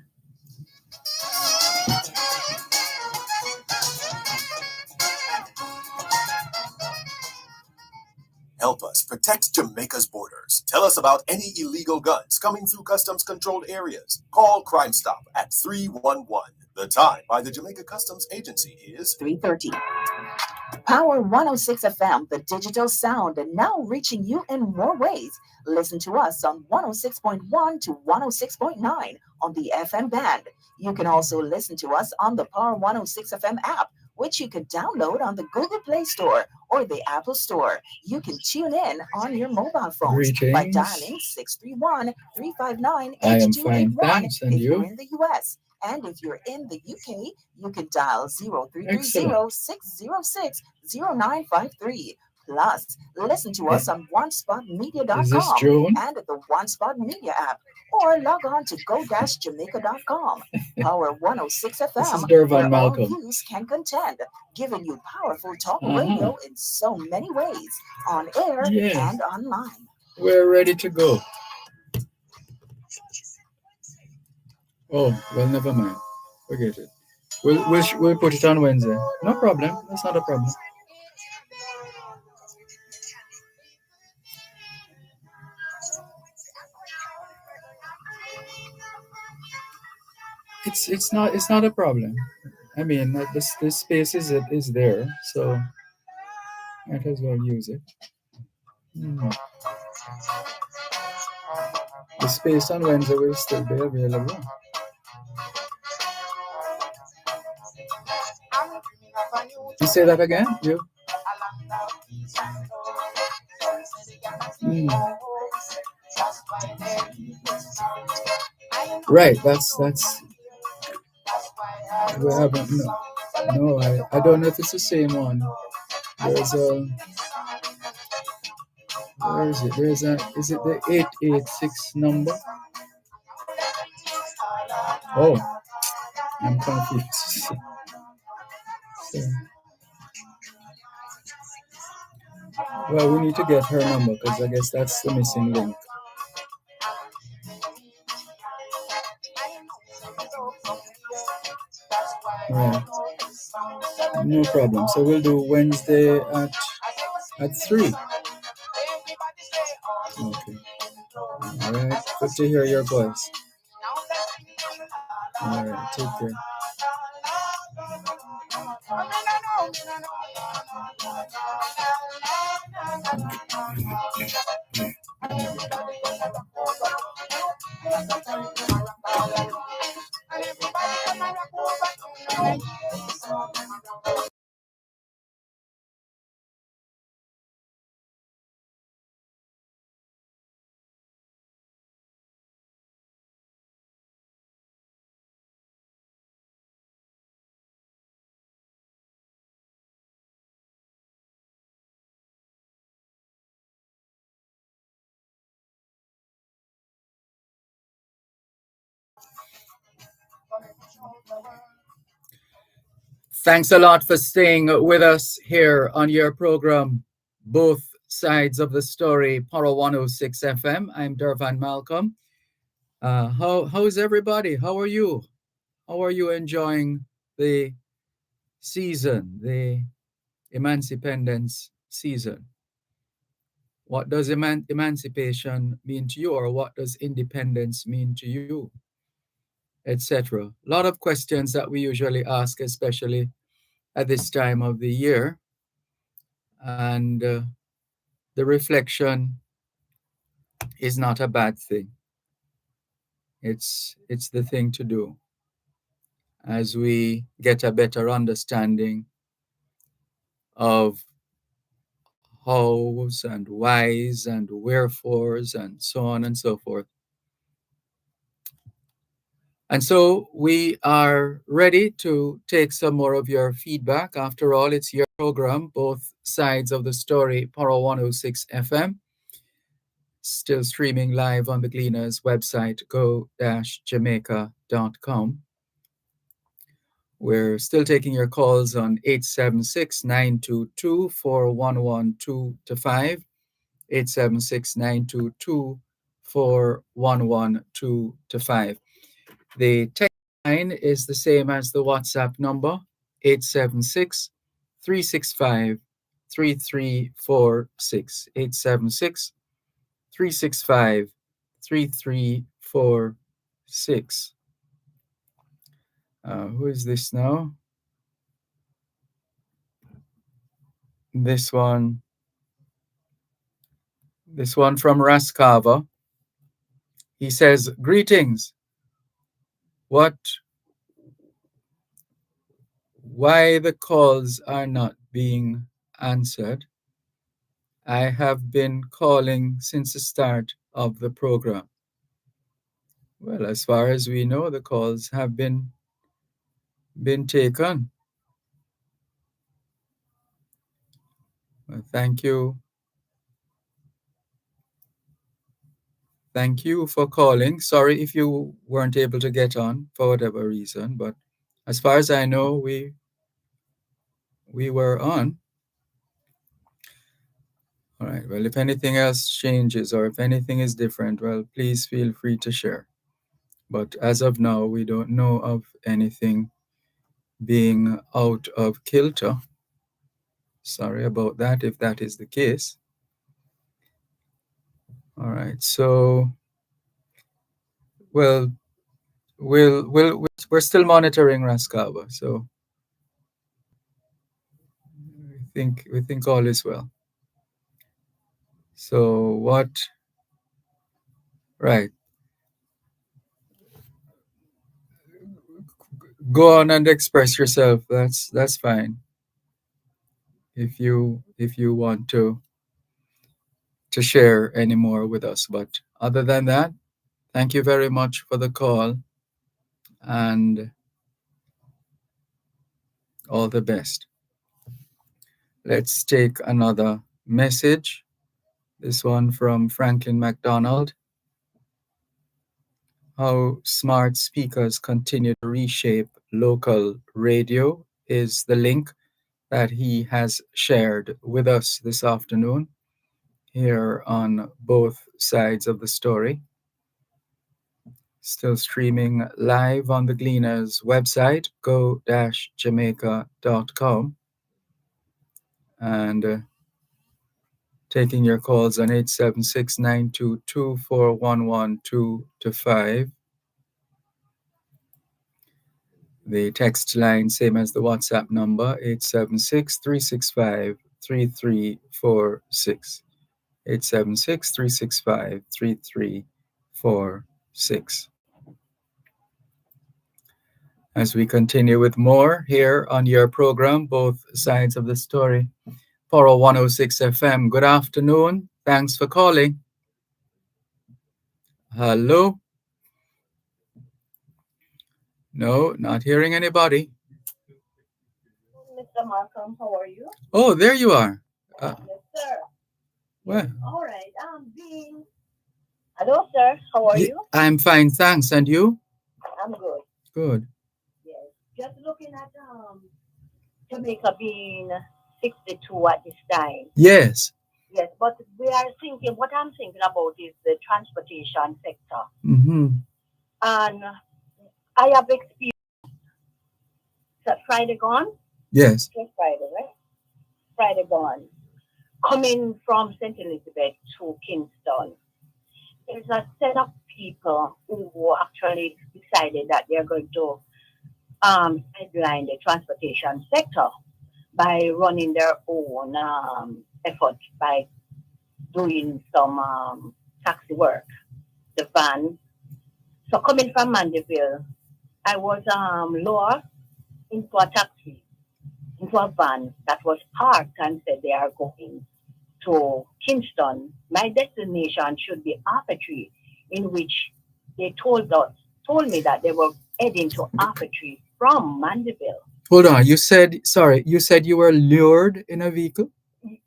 S7: Help us protect Jamaica's borders. Tell us about any illegal guns coming through customs controlled areas. Call Crime Stop at 311. The time by the Jamaica Customs Agency is
S2: 3:30. Power 106 FM, the digital sound, and now reaching you in more ways. Listen to us on 106.1 to 106.9 on the FM band. You can also listen to us on the Power 106 FM app, which you can download on the Google Play Store or the Apple Store. You can tune in on your mobile phones by dialing 631-359-8281 if you're in the US. And if you're in the UK, you can dial 0330-606-0953. Plus, listen to us on OneSpotMedia.com and the OneSpot Media app, or log on to go-jamaica.com. Power 106 FM, this is Dervan where Malcolm. All views can contend, giving you powerful talk radio in so many ways, on air and online. We're ready to go. Oh, well, never mind. Forget it. We'll put it on Wednesday. No problem. That's not a problem. It's not a problem. I mean, this space is there, so might as well use it. The space on Wednesday will still be available. You say that again? You? Right. That's. We haven't. No. I don't know if it's the same one. There's a. Where is it? Is it the 886 number? Oh, I'm confused. So, well, we need to get her number because I guess that's the missing link. Right. No problem. So we'll do Wednesday at 3. Okay. All right. Good to hear your voice. All right. Take care. Thanks a lot for staying with us here on your program, Both Sides of the Story, Power 106 FM. I'm Dervan Malcolm. How's everybody? How are you? How are you enjoying the season, the Emancipendence season? What does emancipation mean to you, or what does independence mean to you, etc.? A lot of questions that we usually ask, especially at this time of the year. And the reflection is not a bad thing. It's the thing to do as we get a better understanding of hows and whys and wherefores and so on and so forth. And so we are ready to take some more of your feedback. After all, it's your program, Both Sides of the Story, Power 106 FM. Still streaming live on the Gleaners website, go-jamaica.com.
S5: We're still taking your calls on 876-922-4112-5, 876-922-4112-5. The text line is the same as the WhatsApp number, 876-365-3346, 876-365-3346. Who is this now? This one from Raskava. He says, greetings. Why the calls are not being answered? I have been calling since the start of the program. Well, as far as we know, the calls have been taken. Well, thank you. Thank you for calling. Sorry if you weren't able to get on for whatever reason, but as far as I know, we were on. All right. Well, if anything else changes or if anything is different, well, please feel free to share. But as of now, we don't know of anything being out of kilter. Sorry about that if that is the case. All right. So, well, we're still monitoring Raskava. So we think all is well. So what? Right. Go on and express yourself. That's fine. If you want to share any more with us, but other than that, thank you very much for the call and all the best. Let's take another message. This one from Franklin McDonald. How smart speakers continue to reshape local radio is the link that he has shared with us this afternoon here on both sides of the story. Still streaming live on the Gleaners website, go-jamaica.com. And taking your calls on 876-922-4112-5. The text line, same as the WhatsApp number, 876-365-3346. 876-365-3346. As we continue with more here on your program, Both Sides of the Story, Poro 106 FM. Good afternoon. Thanks for calling. Hello? No, not hearing anybody.
S10: Mr. Malcolm, how are you?
S5: Oh, there you are.
S10: Yes, sir.
S5: Well.
S10: All right. Hello, sir. How are you?
S5: I'm fine, thanks. And you?
S10: I'm good.
S5: Good.
S10: Yes. Just looking at Jamaica being 62 at this time.
S5: Yes.
S10: Yes, but what I'm thinking about is the transportation sector.
S5: Mm-hmm.
S10: And I have experienced that Friday gone?
S5: Yes.
S10: Just Friday, right? Friday gone. Coming from St. Elizabeth to Kingston. There's a set of people who actually decided that they're going to headline the transportation sector by running their own effort by doing some taxi work, the van. So coming from Mandeville, I was lowered into a taxi, into a van that was parked and said they are going to Kingston. My destination should be Arpetry, in which they told me that they were heading to Arpetry from Mandeville.
S5: Hold on, you said you were lured in a vehicle?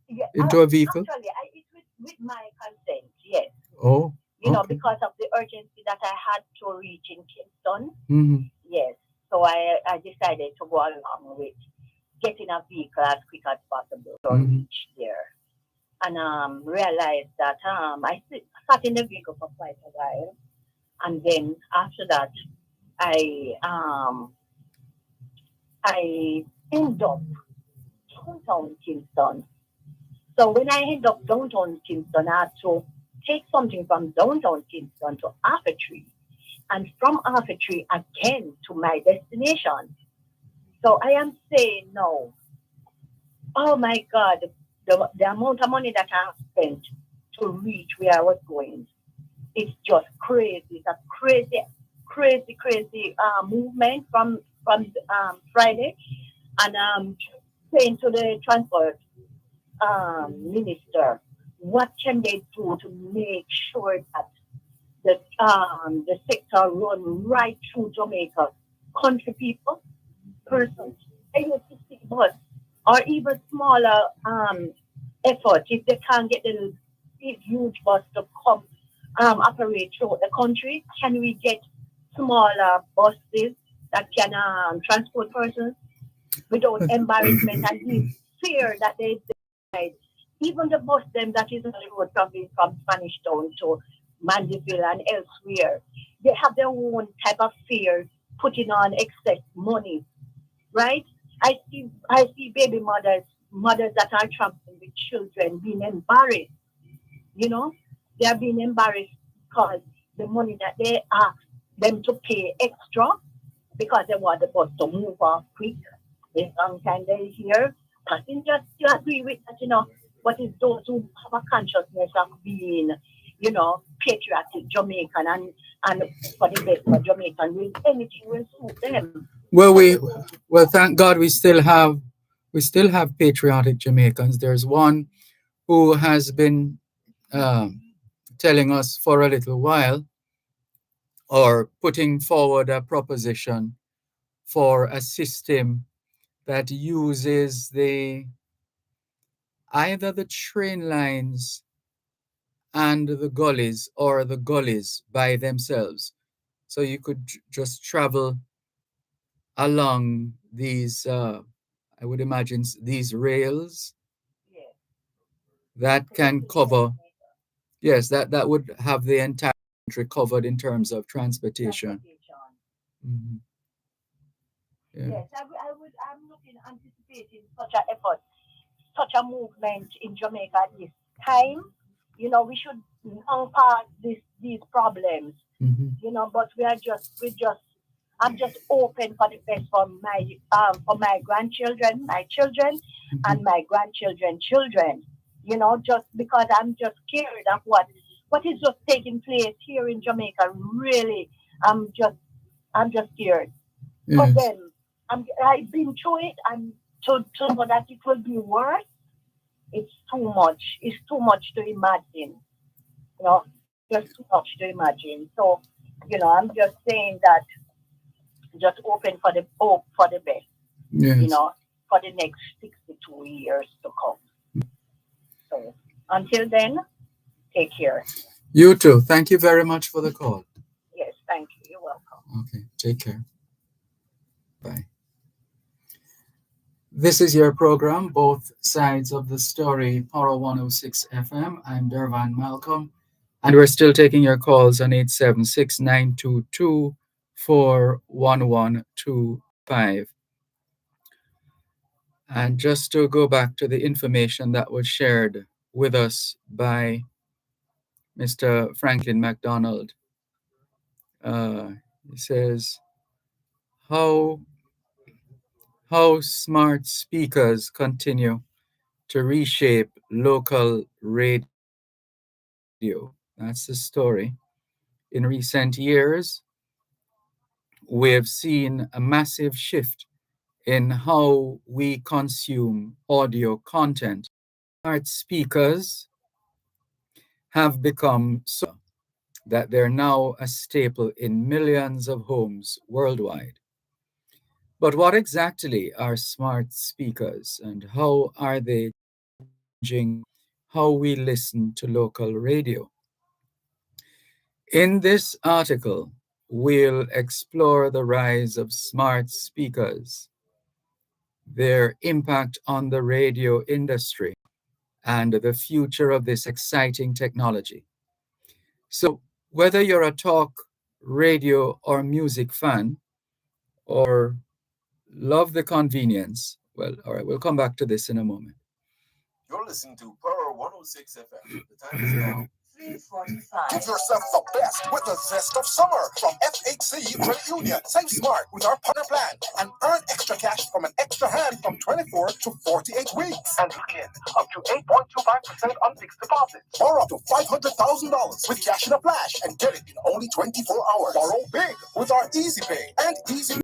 S10: Yeah,
S5: into a vehicle?
S10: Actually, it's with my consent, yes.
S5: Oh.
S10: You know, because of the urgency that I had to reach in Kingston.
S5: Mm-hmm.
S10: Yes. So I decided to go along with getting a vehicle as quick as possible to reach there. And realized that sat in the vehicle for quite a while. And then after that, I end up downtown Kingston. So when I end up downtown Kingston, I had to take something from downtown Kingston to Arthur Tree, and from Arthur Tree again to my destination. So I am saying now, oh my God, the amount of money that I have spent to reach where I was going, it's just crazy. It's a crazy movement from Friday. And saying to the transport minister, what can they do to make sure that the sector run right through Jamaica? Country people, persons, I used to see bus or even smaller effort if they can't get the big huge bus to come operate through the country. Can we get smaller buses that can transport persons without embarrassment and the fear that they even the bus them that is on the road traveling from Spanish Town to Mandeville and elsewhere, they have their own type of fear putting on excess money, right? I see baby mothers that are traveling with children being embarrassed. You know, they are being embarrassed because the money that they ask them to pay extra because they want the bus to move off quick. This long time they're here. Passengers still agree with that, but it's those who have a consciousness of being, patriotic Jamaican and for the best for Jamaican, will anything will suit them.
S5: Well, thank God we still have patriotic Jamaicans. There's one who has been telling us for a little while, or putting forward a proposition for a system that uses either the train lines and the gullies or the gullies by themselves. So you could just travel along these, I would imagine, these rails that can cover, yes, that would have the entire country covered in terms of transportation. Mm-hmm. Yeah.
S10: Yes, I'm looking, anticipating such an effort, such a movement in Jamaica at this time. We should now pass these problems.
S5: Mm-hmm.
S10: But I'm just open for the best for my grandchildren, my children,
S5: Mm-hmm.
S10: and my grandchildren, children. Just because I'm just scared of what is just taking place here in Jamaica. Really, I'm just scared.
S5: Yes.
S10: But then I've been through it, and to know that it will be worse, it's too much. It's too much to imagine. Just too much to imagine. So, I'm just saying that just open for the hope for the best.
S5: Yes.
S10: For the next 62 years to come. So until then, take care.
S5: You too. Thank you very much for the call.
S10: Yes, thank you. You're welcome.
S5: Okay, take care. Bye. This is your program, Both Sides of the Story, Power 106 FM. I'm Dervan Malcolm, and we're still taking your calls on 876-922-41125. And just to go back to the information that was shared with us by Mr. Franklin MacDonald, he says, how smart speakers continue to reshape local radio. That's the story. In recent years, we've seen a massive shift in how we consume audio content. Smart speakers have become so that they're now a staple in millions of homes worldwide. But what exactly are smart speakers, and how are they changing how we listen to local radio? In this article, we'll explore the rise of smart speakers, their impact on the radio industry, and the future of this exciting technology. So, whether you're a talk, radio, or music fan, or love the convenience, well, all right, we'll come back to this in a moment.
S1: You're listening to Power 106 FM. The time is now
S2: 3:45.
S7: Give yourself the best with the zest of summer from FHC Credit Union. Save smart with our partner plan and earn extra cash from an extra hand from 24 to 48 weeks. And lock in up to 8.25% on fixed deposits. Borrow up to $500,000 with cash in a flash and get it in only 24 hours. Borrow big with our Easy Pay and Easy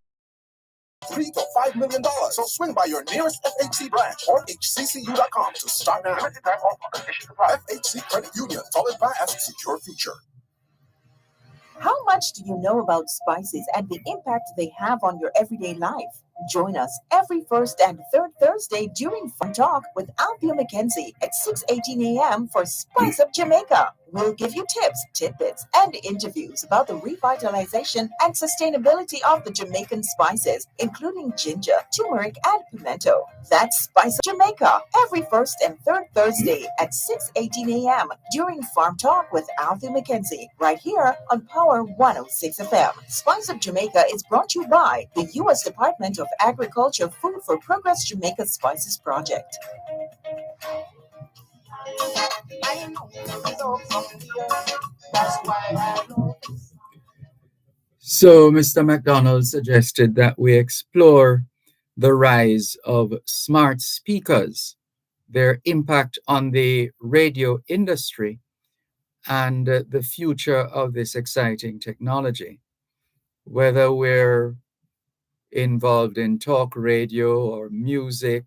S7: $3 to $5 million. So swing by your nearest FHC branch or hccu.com to start now. Limited time offer. Conditions apply. FHC Credit Union. Solid fast, secure future.
S2: How much do you know about spices and the impact they have on your everyday life? Join us every first and third Thursday during Fun Talk with Althea McKenzie at 6:18 a.m. for Spice Up Jamaica. We'll give you tips, tidbits, and interviews about the revitalization and sustainability of the Jamaican spices, including ginger, turmeric, and pimento. That's Spice Up Jamaica every first and third Thursday at 6:18 a.m. during Farm Talk with Althea McKenzie, right here on Power 106 FM. Spice Up Jamaica is brought to you by the U.S. Department of Agriculture Food for Progress Jamaica Spices Project.
S5: So, Mr. McDonald suggested that we explore the rise of smart speakers, their impact on the radio industry, and the future of this exciting technology. Whether we're involved in talk radio or music,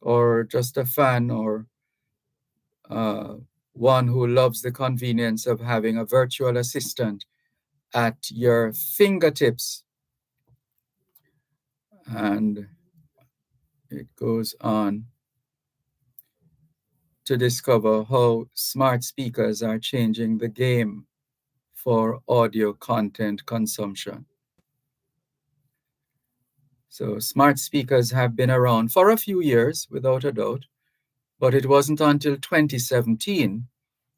S5: or just a fan, or one who loves the convenience of having a virtual assistant at your fingertips. And it goes on to discover how smart speakers are changing the game for audio content consumption. So smart speakers have been around for a few years, without a doubt, but it wasn't until 2017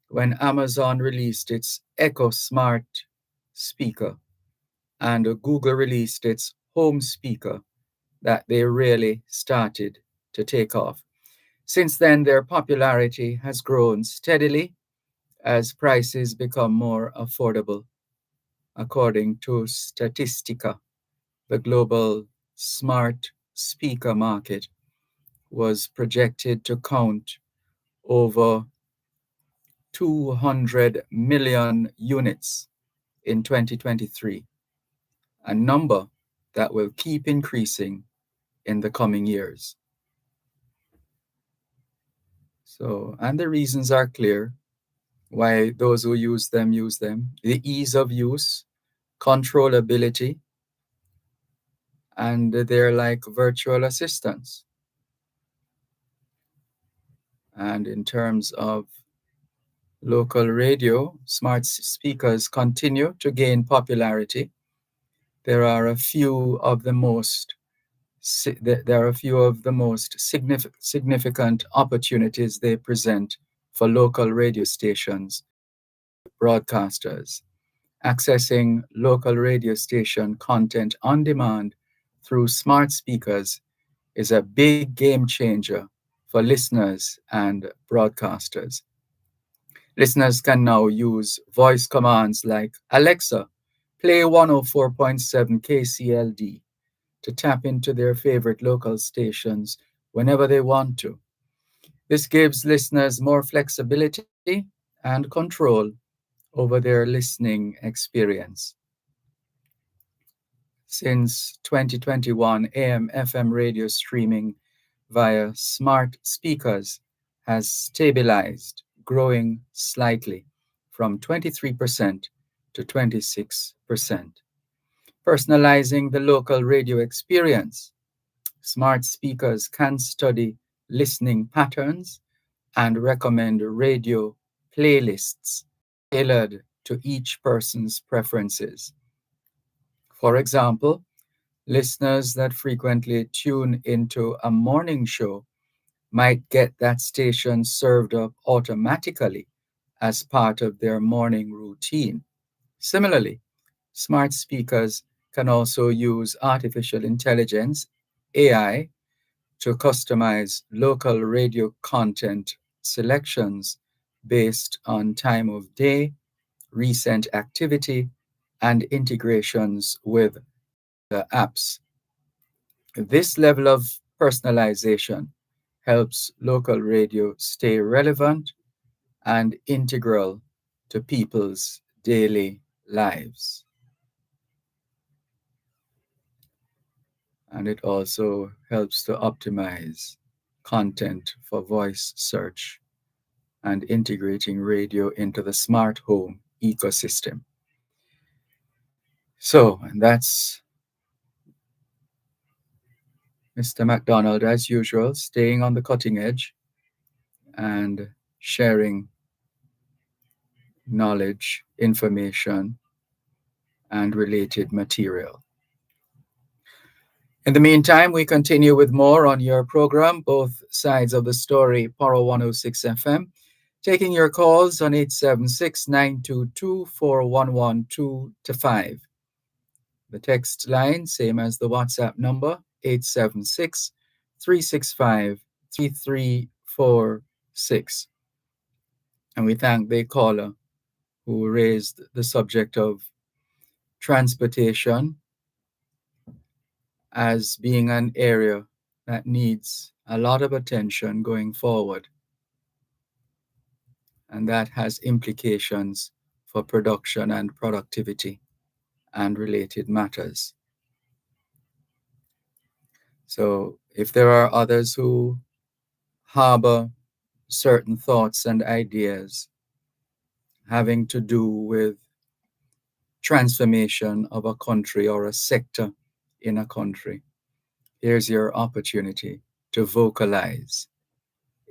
S5: when Amazon released its Echo Smart speaker and Google released its Home speaker that they really started to take off. Since then, their popularity has grown steadily as prices become more affordable. According to Statistica, the global smart speaker market was projected to count over 200 million units in 2023, a number that will keep increasing in the coming years. So, and the reasons are clear why those who use them. The ease of use, controllability, and they're like virtual assistants. And in terms of local radio, smart speakers continue to gain popularity. There are a few of the most significant opportunities they present for local radio stations, broadcasters. Accessing local radio station content on demand through smart speakers is a big game changer for listeners and broadcasters. Listeners can now use voice commands like Alexa, play 104.7 KCLD to tap into their favorite local stations whenever they want to. This gives listeners more flexibility and control over their listening experience. Since 2021, AM/FM radio streaming via smart speakers has stabilized, growing slightly from 23% to 26%. Personalizing the local radio experience, smart speakers can study listening patterns and recommend radio playlists tailored to each person's preferences. For example, listeners that frequently tune into a morning show might get that station served up automatically as part of their morning routine. Similarly, smart speakers can also use artificial intelligence, AI, to customize local radio content selections based on time of day, recent activity, and integrations with the apps. This level of personalization helps local radio stay relevant and integral to people's daily lives. And it also helps to optimize content for voice search and integrating radio into the smart home ecosystem. So that's Mr. McDonald, as usual, staying on the cutting edge and sharing knowledge, information, and related material. In the meantime, we continue with more on your program, both sides of the story, Paro 106 FM, taking your calls on 876-922-4112-5. The text line, same as the WhatsApp number, 876-365-3346. And we thank the caller who raised the subject of transportation as being an area that needs a lot of attention going forward. And that has implications for production and productivity and related matters. So if there are others who harbor certain thoughts and ideas having to do with transformation of a country or a sector in a country, here's your opportunity to vocalize.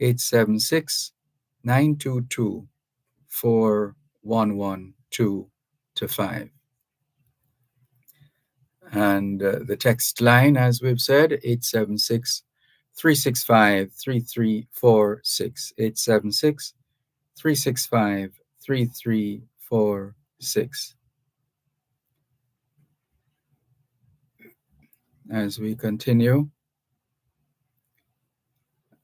S5: 876-922-4112-5. And the text line, as we've said, 876-365-3346. 876-365-3346. As we continue,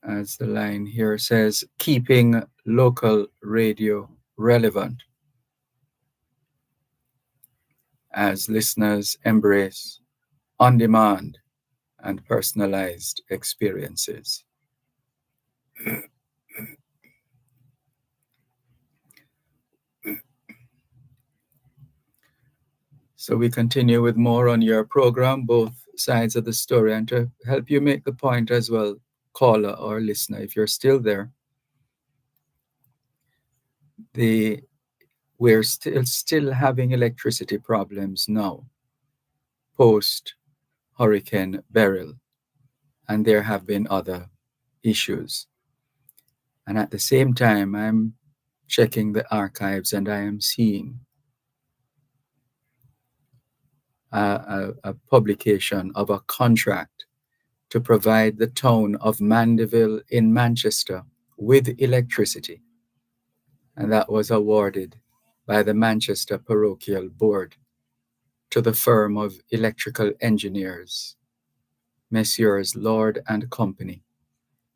S5: as the line here says, keeping local radio relevant as listeners embrace on-demand and personalized experiences. So we continue with more on your program, both sides of the story, and to help you make the point as well, caller or listener, if you're still there, we're still having electricity problems now, post Hurricane Beryl, and there have been other issues. And at the same time, I'm checking the archives and I am seeing a publication of a contract to provide the town of Mandeville in Manchester with electricity. And that was awarded by the Manchester Parochial Board to the firm of electrical engineers, Messrs. Lord and Company,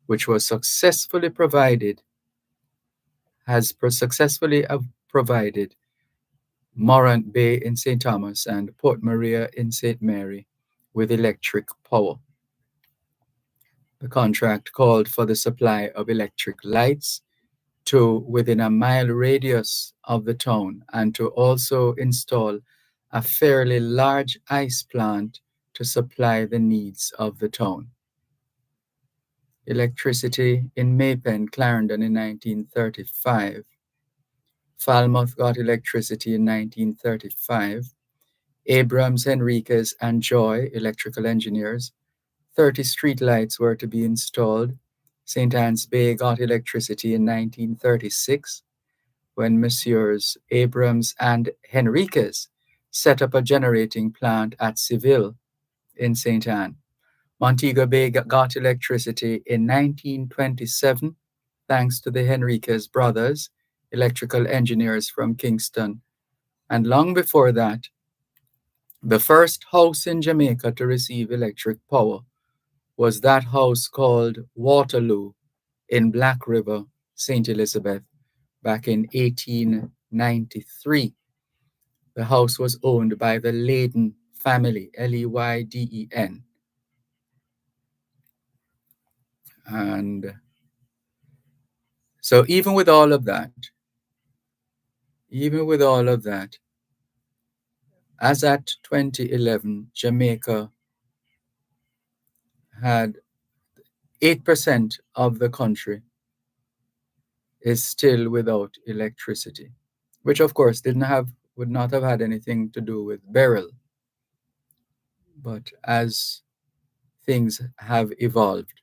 S5: which was successfully provided Morant Bay in St. Thomas and Port Maria in St. Mary with electric power. The contract called for the supply of electric lights to within a mile radius of the town and to also install a fairly large ice plant to supply the needs of the town. Electricity in Maypen, Clarendon in 1935. Falmouth got electricity in 1935. Abrams, Henriquez, and Joy, electrical engineers, 30 streetlights were to be installed. St. Anne's Bay got electricity in 1936 when Messrs. Abrams and Henriquez set up a generating plant at Seville in St. Anne. Montego Bay got electricity in 1927 thanks to the Henriquez brothers, electrical engineers from Kingston. And long before that, the first house in Jamaica to receive electric power was that house called Waterloo in Black River, St. Elizabeth, back in 1893. The house was owned by the Leyden family, Leyden. And so even with all of that, as at 2011, Jamaica had 8% of the country is still without electricity, which of course would not have had anything to do with Beryl. But as things have evolved,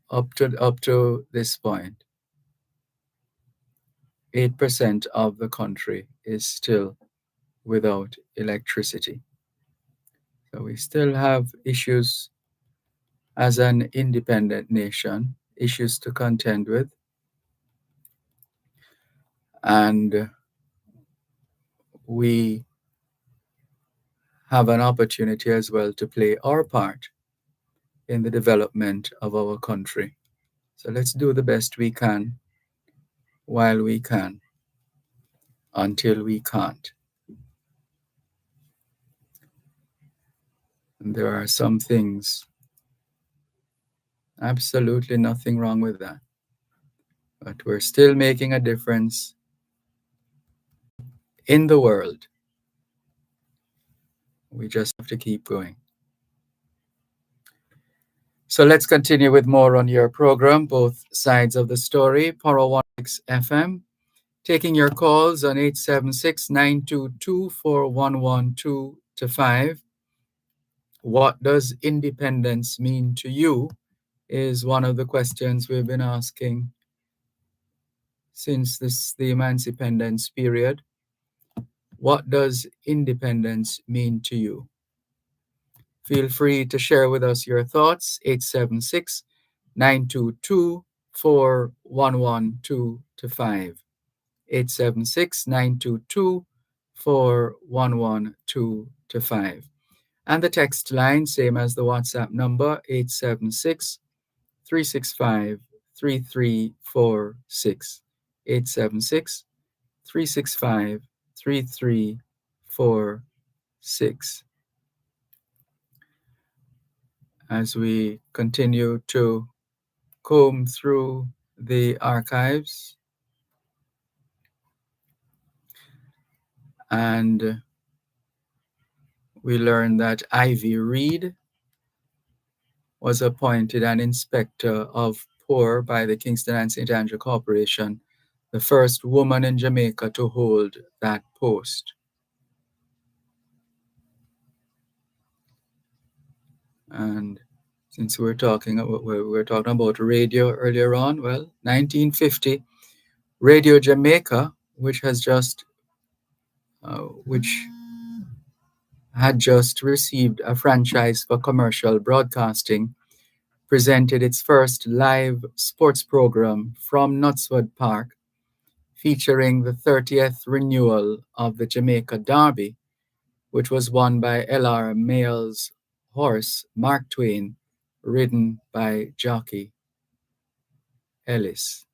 S5: up to this point, 8% of the country is still without electricity. So we still have issues as an independent nation, issues to contend with. And we have an opportunity as well to play our part in the development of our country. So let's do the best we can while we can, until we can't. And there are some things, absolutely nothing wrong with that. But we're still making a difference in the world. We just have to keep going. So let's continue with more on your program, both sides of the story. Power 16 FM, taking your calls on 876-922-4112-5. What does independence mean to you is one of the questions we've been asking since the emancipendence period. What does independence mean to you? Feel free to share with us your thoughts, 876-922-4112-5. 876-922-4112-5. And the text line, same as the WhatsApp number, 876-365-3346. 876-365-3346. As we continue to comb through the archives, and we learn that Ivy Reid was appointed an inspector of poor by the Kingston and St. Andrew Corporation, the first woman in Jamaica to hold that post. And since we're talking about radio earlier on, well, 1950, Radio Jamaica, which had just received a franchise for commercial broadcasting, presented its first live sports program from Knutsford Park, featuring the 30th renewal of the Jamaica Derby, which was won by L.R. Mayall's horse, Mark Twain, ridden by jockey Ellis.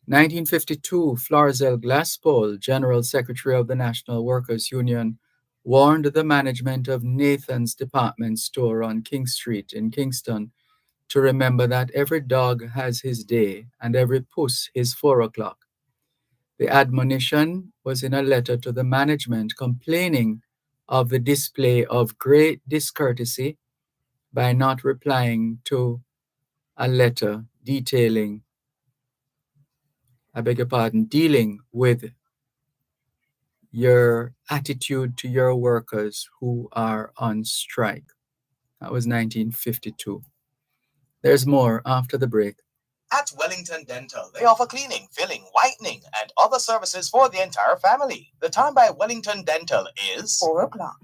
S5: 1952, Florizel Glasspool, General Secretary of the National Workers' Union, warned the management of Nathan's department store on King Street in Kingston to remember that every dog has his day and every puss his 4 o'clock. The admonition was in a letter to the management complaining of the display of great discourtesy by not replying to a letter dealing with your attitude to your workers who are on strike. That was 1952. There's more after the break.
S8: At Wellington Dental, they offer cleaning, filling, whitening, and other services for the entire family. The time by Wellington Dental is
S2: 4 o'clock.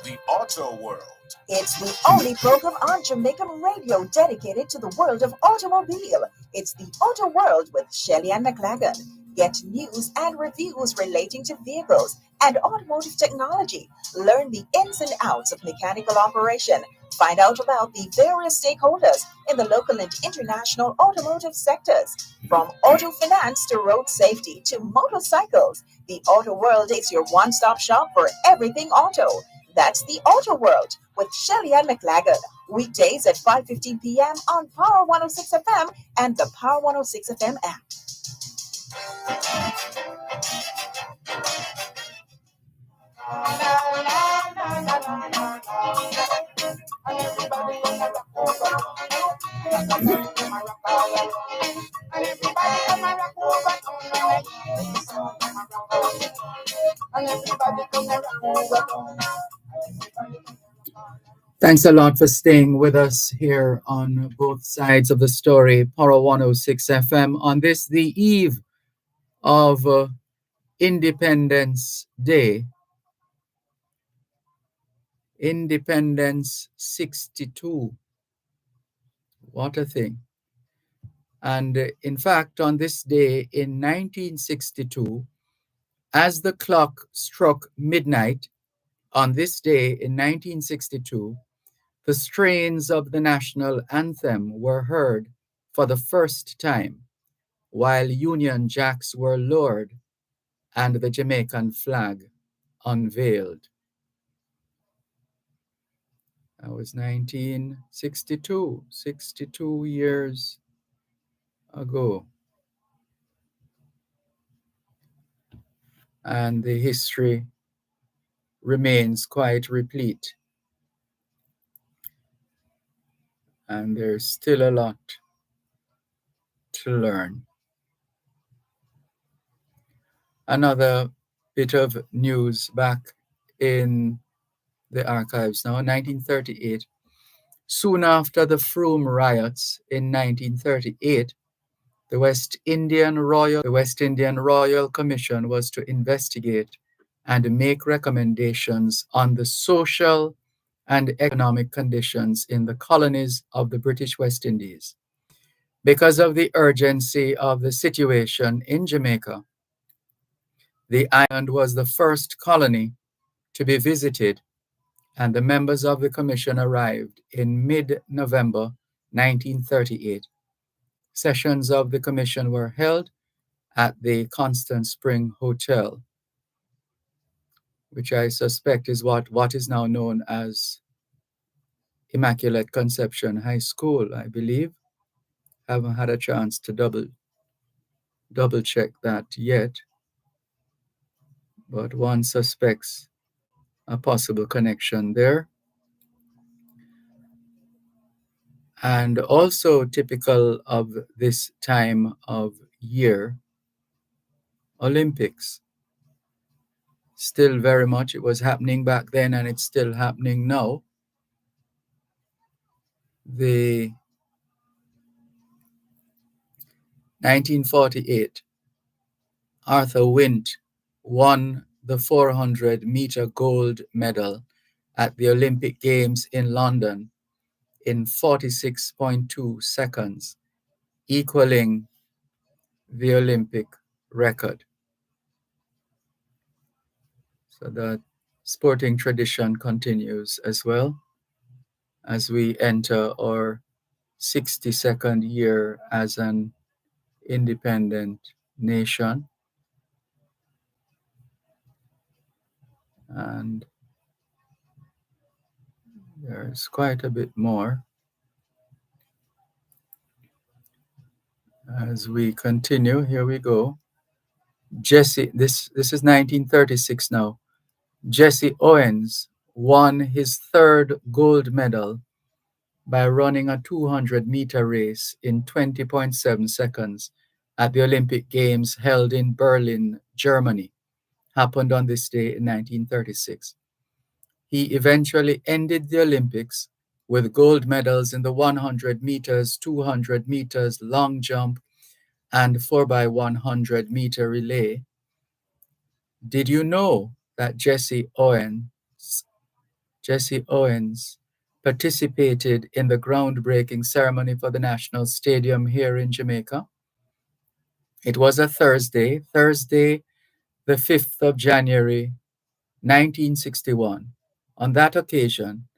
S3: The Auto World.
S2: It's the only program on Jamaican radio dedicated to the world of automobile. It's the Auto World with Shelley and McLagan. Get news and reviews relating to vehicles and automotive technology. Learn the ins and outs of mechanical operation. Find out about the various stakeholders in the local and international automotive sectors. From auto finance to road safety to motorcycles, the Auto World is your one-stop shop for everything auto. That's the Auto World with Shelley and McLagan. Weekdays at 5:15 p.m. on Power 106 FM and the Power 106 FM app.
S5: Thanks a lot for staying with us here on both sides of the story, Power 106 FM, on this, the eve of Independence Day, Independence 62. What a thing. And in fact, on this day in 1962, as the clock struck midnight, on this day in 1962, the strains of the national anthem were heard for the first time, while Union Jacks were lowered and the Jamaican flag unveiled. That was 1962, 62 years ago. And the history remains quite replete. And there's still a lot to learn. Another bit of news back in the archives now, 1938. Soon after the Frome riots in 1938, the West Indian Royal Commission was to investigate and make recommendations on the social and economic conditions in the colonies of the British West Indies. Because of the urgency of the situation in Jamaica, the island was the first colony to be visited, and the members of the commission arrived in mid-November 1938. Sessions of the commission were held at the Constant Spring Hotel, which I suspect is what is now known as Immaculate Conception High School, I believe. Haven't had a chance to double check that yet, but one suspects a possible connection there. And also typical of this time of year, Olympics. Still very much, it was happening back then and it's still happening now. The 1948, Arthur Wint won the 400-meter gold medal at the Olympic Games in London in 46.2 seconds, equaling the Olympic record. So the sporting tradition continues as well as we enter our 62nd year as an independent nation. And there's quite a bit more as we continue. Here we go. Jesse, this is 1936 now. Jesse Owens won his third gold medal by running a 200-meter race in 20.7 seconds at the Olympic Games held in Berlin, Germany. Happened on this day in 1936. He eventually ended the Olympics with gold medals in the 100 meters, 200 meters long jump, and 4x100 relay. Did you know that Jesse Owens participated in the groundbreaking ceremony for the National Stadium here in Jamaica? It was a Thursday, the 5th of January, 1961. On that occasion,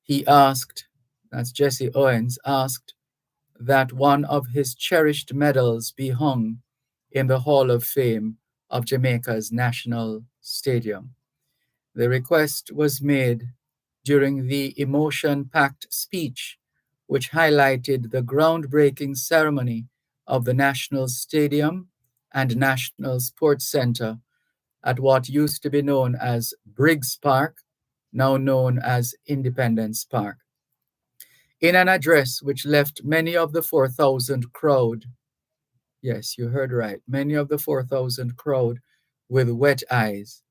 S5: he asked, that's Jesse Owens, asked that one of his cherished medals be hung in the Hall of Fame of Jamaica's National Stadium. The request was made during the emotion-packed speech, which highlighted the groundbreaking ceremony of the National Stadium and National Sports Center at what used to be known as Briggs Park, now known as Independence Park. In an address which left many of the 4,000 crowd, yes, you heard right, many of the 4,000 crowd with wet eyes,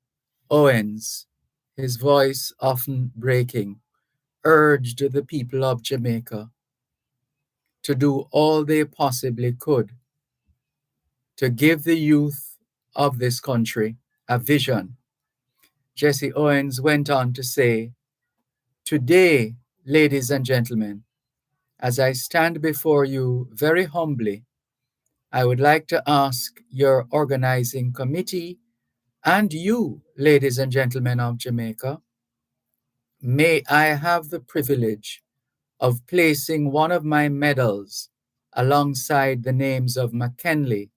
S5: Owens, his voice often breaking, urged the people of Jamaica to do all they possibly could to give the youth of this country a vision. Jesse Owens went on to say, "Today, ladies and gentlemen, as I stand before you very humbly, I would like to ask your organizing committee and you, ladies and gentlemen of Jamaica, may I have the privilege of placing one of my medals alongside the names of McKinley,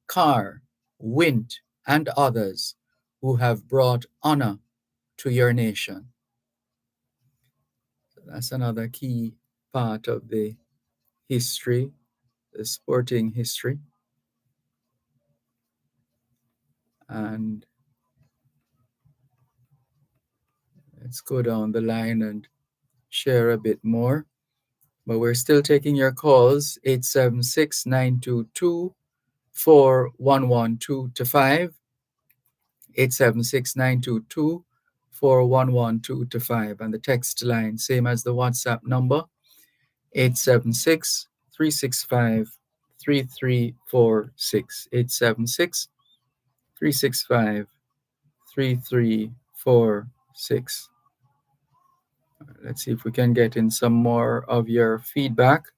S5: Carr, Wint, and others who have brought honor to your nation." That's another key part of the history, the sporting history. And let's go down the line and share a bit more. But we're still taking your calls, 876-922-4112-5, 876-922-4112-5, and the text line, same as the WhatsApp number, 876-365-3346, 876-365-3346. Let's see if we can get in some more of your feedback.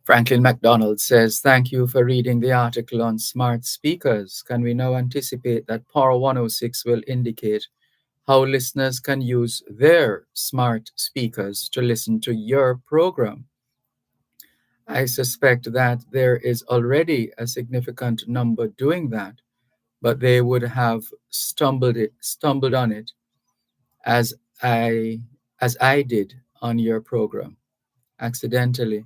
S5: Franklin MacDonald says, "Thank you for reading the article on smart speakers. Can we now anticipate that Power 106 will indicate how listeners can use their smart speakers to listen to your program?" I suspect that there is already a significant number doing that, but they would have stumbled on it as I did on your program, accidentally,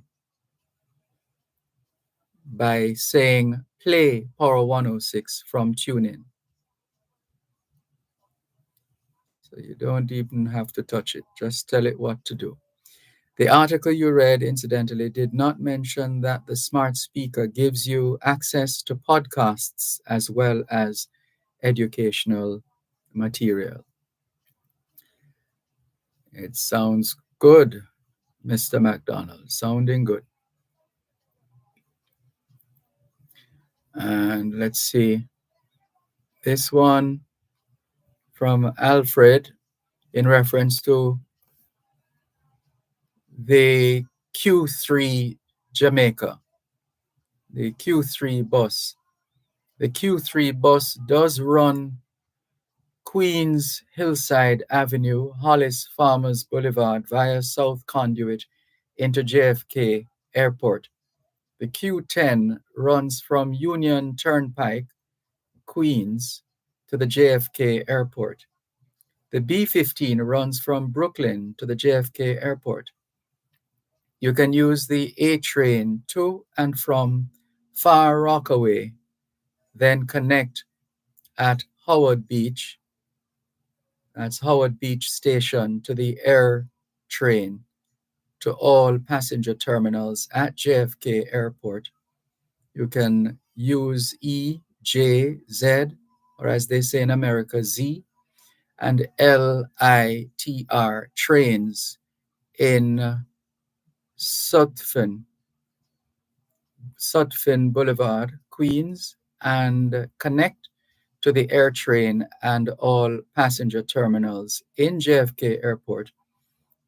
S5: by saying play Power 106 from TuneIn. So you don't even have to touch it, just tell it what to do. The article you read, incidentally, did not mention that the smart speaker gives you access to podcasts as well as educational material. It sounds good, Mr. McDonald, sounding good. And let's see, this one from Alfred in reference to the Q3 Jamaica, the Q3 bus. The Q3 bus does run Queens Hillside Avenue, Hollis Farmers Boulevard via South Conduit into JFK Airport. The Q10 runs from Union Turnpike, Queens, to the JFK Airport. The B15 runs from Brooklyn to the JFK Airport. You can use the A train to and from Far Rockaway, then connect at Howard Beach, that's Howard Beach Station, to the air train to all passenger terminals at JFK Airport. You can use E, J, Z, or as they say in America, Z, and LITR trains in Sutphin Boulevard, Queens, and connect to the air train and all passenger terminals in JFK Airport.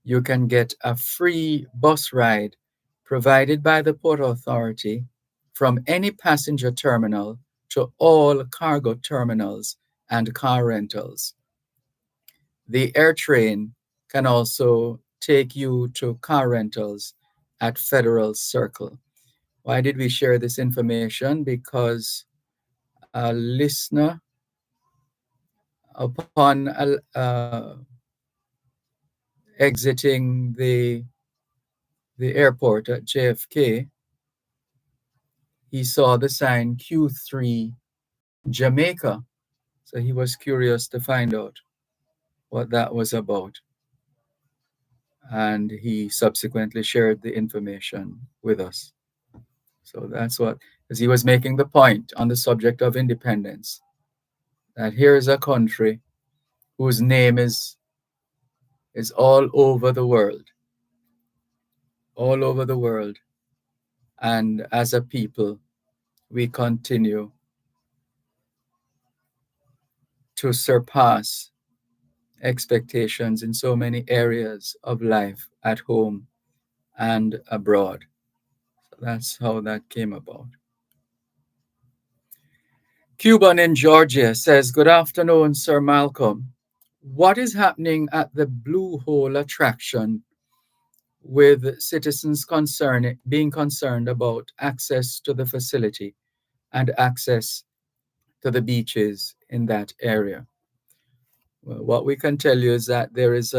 S5: You can get a free bus ride provided by the Port Authority from any passenger terminal to all cargo terminals and car rentals. The air train can also take you to car rentals at Federal Circle. Why did we share this information? Because a listener, upon exiting the airport at JFK, he saw the sign Q3 Jamaica. So he was curious to find out what that was about. And he subsequently shared the information with us. So that's what, as he was making the point on the subject of independence, that here is a country whose name is all over the world, all over the world. And as a people, we continue to surpass expectations in so many areas of life at home and abroad. So that's how that came about. Cuban in Georgia says, "Good afternoon, Sir Malcolm. What is happening at the Blue Hole attraction with citizens being concerned about access to the facility and access to the beaches in that area?" Well, what we can tell you is that there is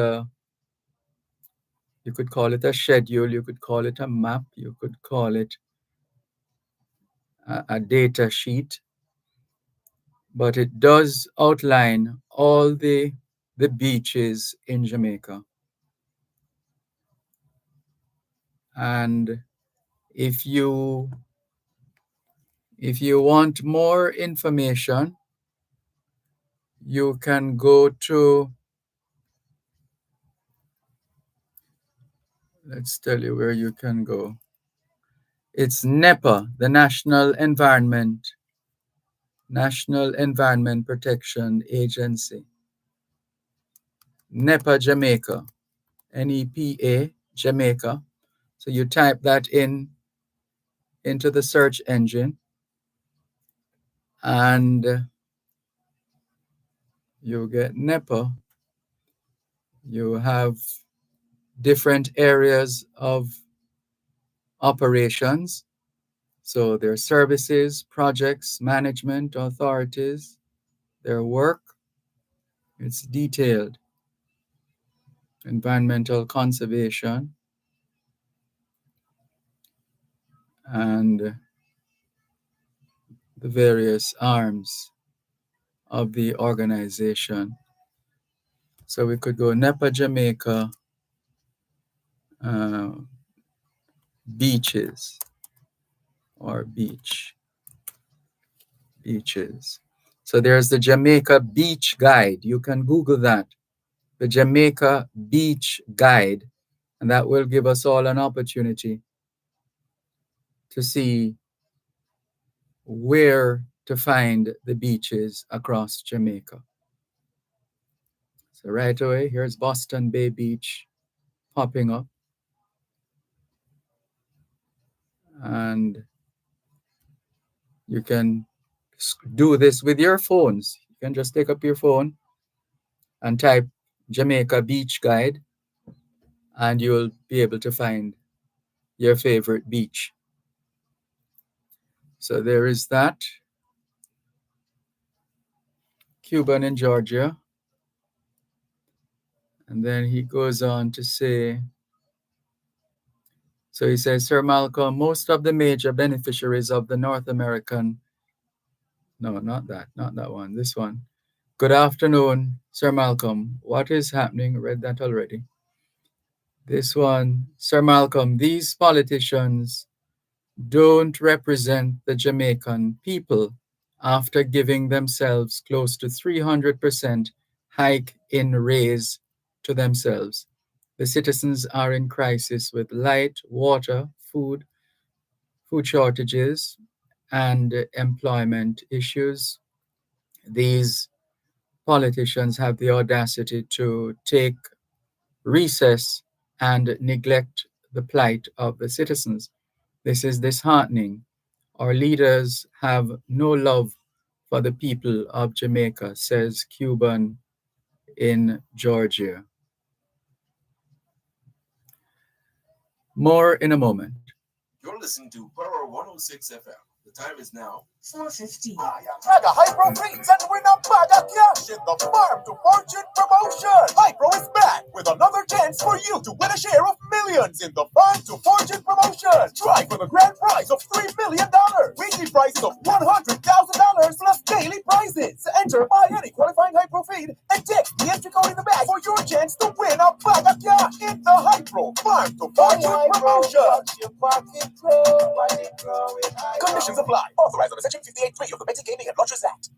S5: you could call it a schedule, you could call it a map, you could call it a data sheet, but it does outline all the beaches in Jamaica. And if you want more information, you can go to, let's tell you where you can go. It's NEPA, the National Environment Protection Agency. NEPA Jamaica, NEPA Jamaica. So you type that into the search engine, and you get NEPA. You have different areas of operations. So their services, projects, management, authorities, their work. It's detailed. Environmental conservation, and the various arms of the organization. So we could go NEPA Jamaica, beaches, or beaches. So there's the Jamaica Beach Guide. You can Google that, the Jamaica Beach Guide, and that will give us all an opportunity to see where to find the beaches across Jamaica. So right away, here's Boston Bay Beach popping up. And you can do this with your phones. You can just take up your phone and type Jamaica Beach Guide, and you'll be able to find your favorite beach. So there is that. Cuban in Georgia. And then he goes on to say, so he says, "Sir Malcolm, most of the major beneficiaries of the North American," no, not that one, this one. "Good afternoon, Sir Malcolm. What is happening?" Read that already. This one, "Sir Malcolm, these politicians don't represent the Jamaican people after giving themselves close to 300% hike in raise to themselves. The citizens are in crisis with light, water, food shortages, and employment issues. These politicians have the audacity to take recess and neglect the plight of the citizens. This is disheartening. Our leaders have no love for the people of Jamaica, says Cuban in Georgia. More in a moment.
S1: You're listening to Power 106 FM. The time is now
S7: 4:50. Mega Hypro Greens and win a bag of cash in the Farm to Fortune promotion. Hypro is back with another chance for you to win a share of millions in the Farm to Fortune promotion. Try for the grand prize of $3 million, weekly prizes of $100,000 plus daily prizes. Enter by any qualifying Hypro feed and text the entry code in the bag for your chance to win a bag of cash in the Hypro Farm to Fortune promotion. Conditions apply. Authorized under Section 58(3) of the Betting Gaming and Lotteries Act.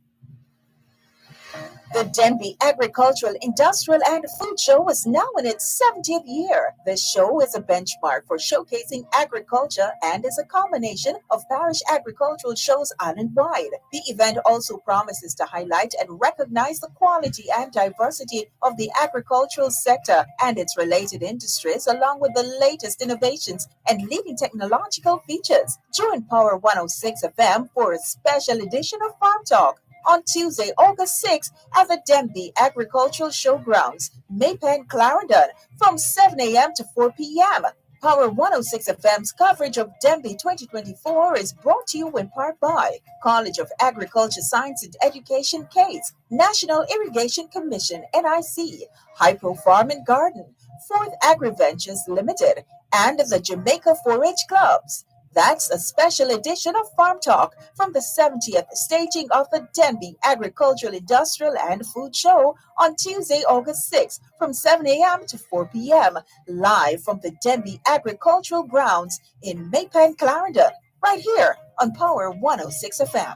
S2: The Denby Agricultural, Industrial and Food Show is now in its 70th year. This show is a benchmark for showcasing agriculture and is a combination of parish agricultural shows island-wide. The event also promises to highlight and recognize the quality and diversity of the agricultural sector and its related industries, along with the latest innovations and leading technological features. Join Power 106 FM for a special edition of Farm Talk on Tuesday, August 6th at the Denby Agricultural Showgrounds, Maypen, Clarendon, from 7 a.m. to 4 p.m. Power 106 FM's coverage of Denby 2024 is brought to you in part by College of Agriculture, Science and Education, CASE, National Irrigation Commission, NIC, Hypro Farm and Garden, Fourth Agri-Ventures Limited, and the Jamaica 4-H Clubs. That's a special edition of Farm Talk from the 70th staging of the Denby Agricultural, Industrial and Food Show on Tuesday, August 6th from 7 a.m. to 4 p.m. live from the Denby Agricultural Grounds in Maypen, Clarendon, right here on Power 106 FM.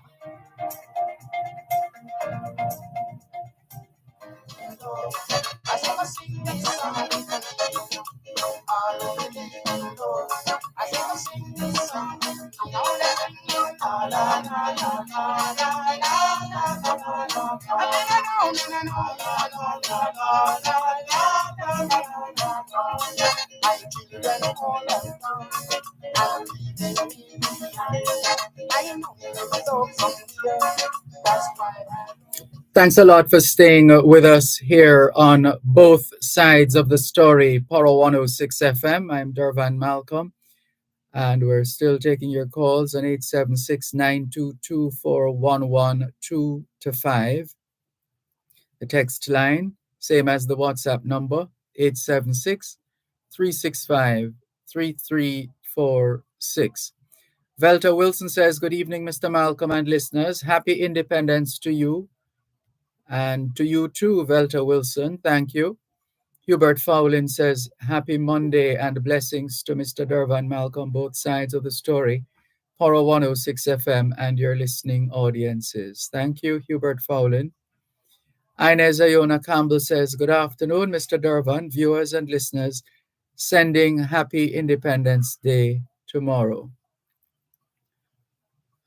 S5: Thanks a lot for staying with us here on both sides of the story, Poro 106 FM. I'm Dervan Malcolm, and we're still taking your calls on 876-922-4112-5. The text line, same as the WhatsApp number, 876-365-3346. Velta Wilson says, good evening, Mr. Malcolm and listeners. Happy Independence to you. And to you too, Velta Wilson. Thank you. Hubert Fowlin says, happy Monday and blessings to Mr. Dervan Malcolm, both sides of the story, Poro 106 FM and your listening audiences. Thank you, Hubert Fowlin. Inez Ayona Campbell says, good afternoon, Mr. Dervan, viewers and listeners, sending happy Independence Day tomorrow.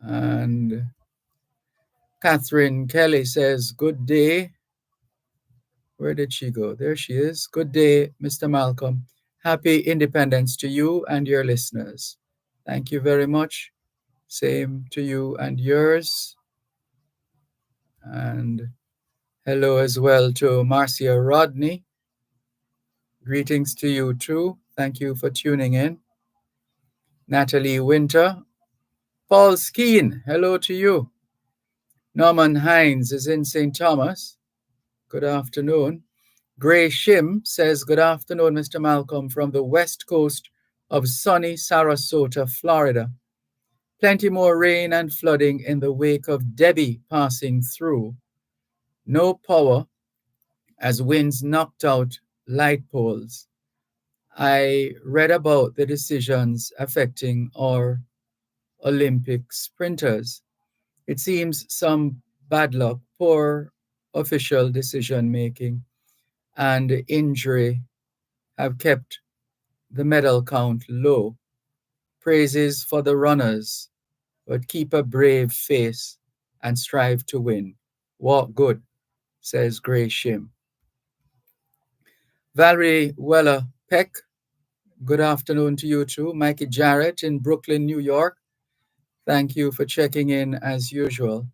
S5: And Catherine Kelly says, good day. Where did she go? There she is. Good day, Mr. Malcolm. Happy Independence to you and your listeners. Thank you very much. Same to you and yours. And hello as well to Marcia Rodney. Greetings to you too. Thank you for tuning in. Natalie Winter. Paul Skeen, hello to you. Norman Hines is in St. Thomas. Good afternoon. Gray Shim says, good afternoon, Mr. Malcolm, from the west coast of sunny Sarasota, Florida. Plenty more rain and flooding in the wake of Debbie passing through. No power as winds knocked out light poles. I read about the decisions affecting our Olympic sprinters. It seems some bad luck. Poor official decision making and injury have kept the medal count low. Praises for the runners, but keep a brave face and strive to win. Walk good, says Gray Shim. Valerie Weller Peck, good afternoon to you too. Mikey Jarrett in Brooklyn, New York. Thank you for checking in as usual.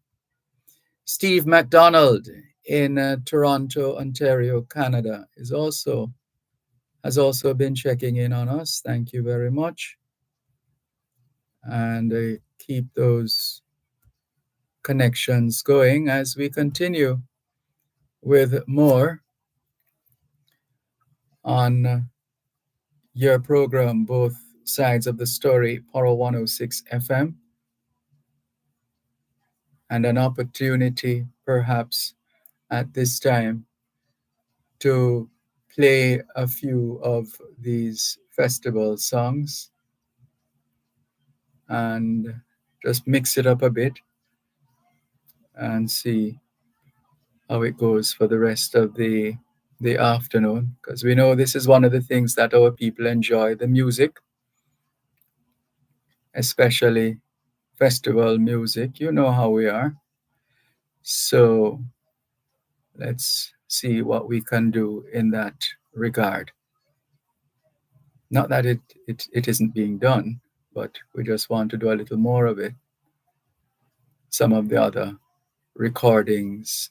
S5: Steve McDonald in Toronto, Ontario, Canada has also been checking in on us. Thank you very much. And keep those connections going as we continue with more on your program, Both Sides of the Story, Poro 106 FM, and an opportunity perhaps at this time to play a few of these festival songs and just mix it up a bit and see how it goes for the rest of the afternoon, because we know this is one of the things that our people enjoy, the music, especially festival music. You know how we are. So let's see what we can do in that regard. Not that it isn't being done, but we just want to do a little more of it. Some of the other recordings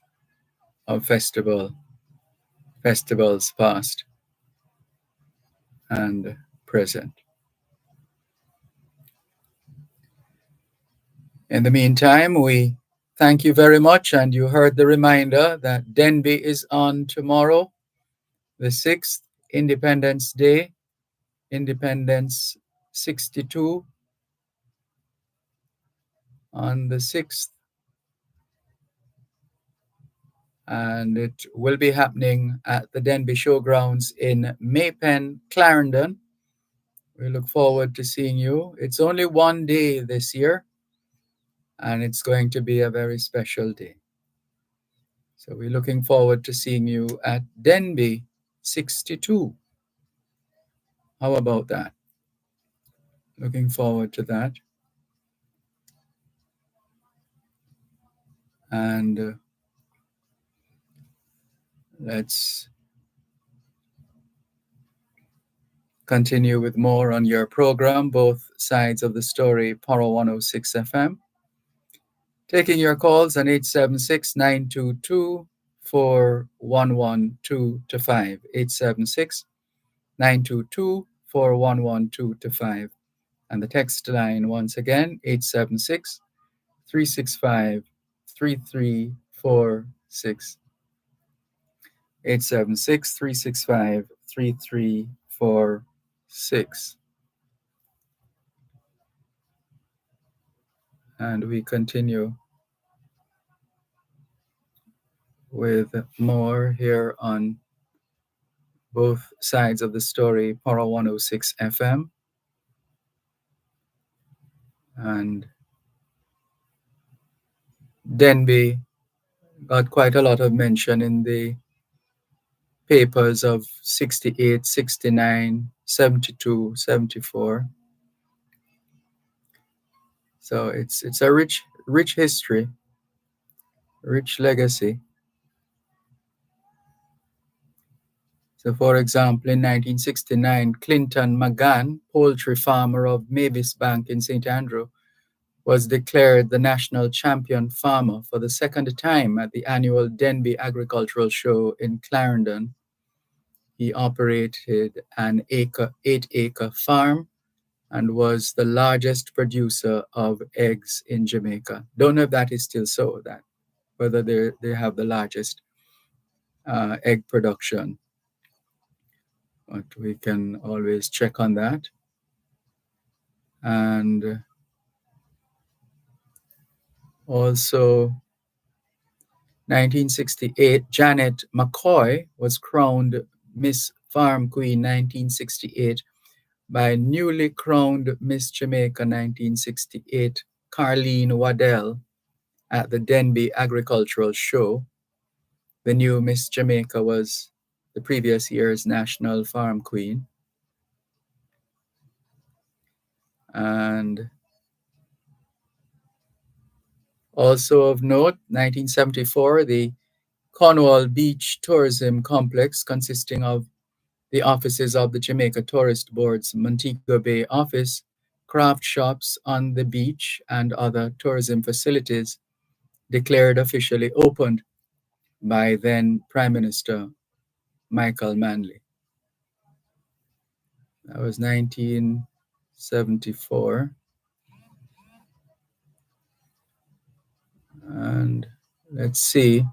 S5: of festivals past and present. In the meantime, we thank you very much, and you heard the reminder that Denby is on tomorrow, the 6th, Independence Day, Independence 62 on the 6th, and it will be happening at the Denby Showgrounds in Maypen, Clarendon. We look forward to seeing you. It's only one day this year, and it's going to be a very special day. So we're looking forward to seeing you at Denby 62. How about that? Looking forward to that. And let's continue with more on your program, Both Sides of the Story, Poro 106 FM. Taking your calls on 876-922-4112-5. 876-922-4112-5. And the text line once again, 876-365-3346. 876-365-3346. And we continue with more here on Both Sides of the Story, Poro 106 FM. And Denby got quite a lot of mention in the papers of 68, 69, 72, 74. So it's a rich history, rich legacy. So, for example, in 1969, Clinton McGann, poultry farmer of Mavis Bank in St. Andrew, was declared the national champion farmer for the second time at the annual Denby Agricultural Show in Clarendon. He operated an 8-acre farm and was the largest producer of eggs in Jamaica. Don't know if that is still so, that whether they have the largest egg production, but we can always check on that. And also 1968, Janet McCoy was crowned Miss Farm Queen 1968 by newly crowned Miss Jamaica 1968, Carleen Waddell, at the Denby Agricultural Show. The new Miss Jamaica was the previous year's National Farm Queen. And also of note, 1974, the Cornwall Beach Tourism Complex, consisting of the offices of the Jamaica Tourist Board's Montego Bay office, craft shops on the beach, and other tourism facilities, declared officially opened by then Prime Minister Michael Manley. That was 1974. And let's see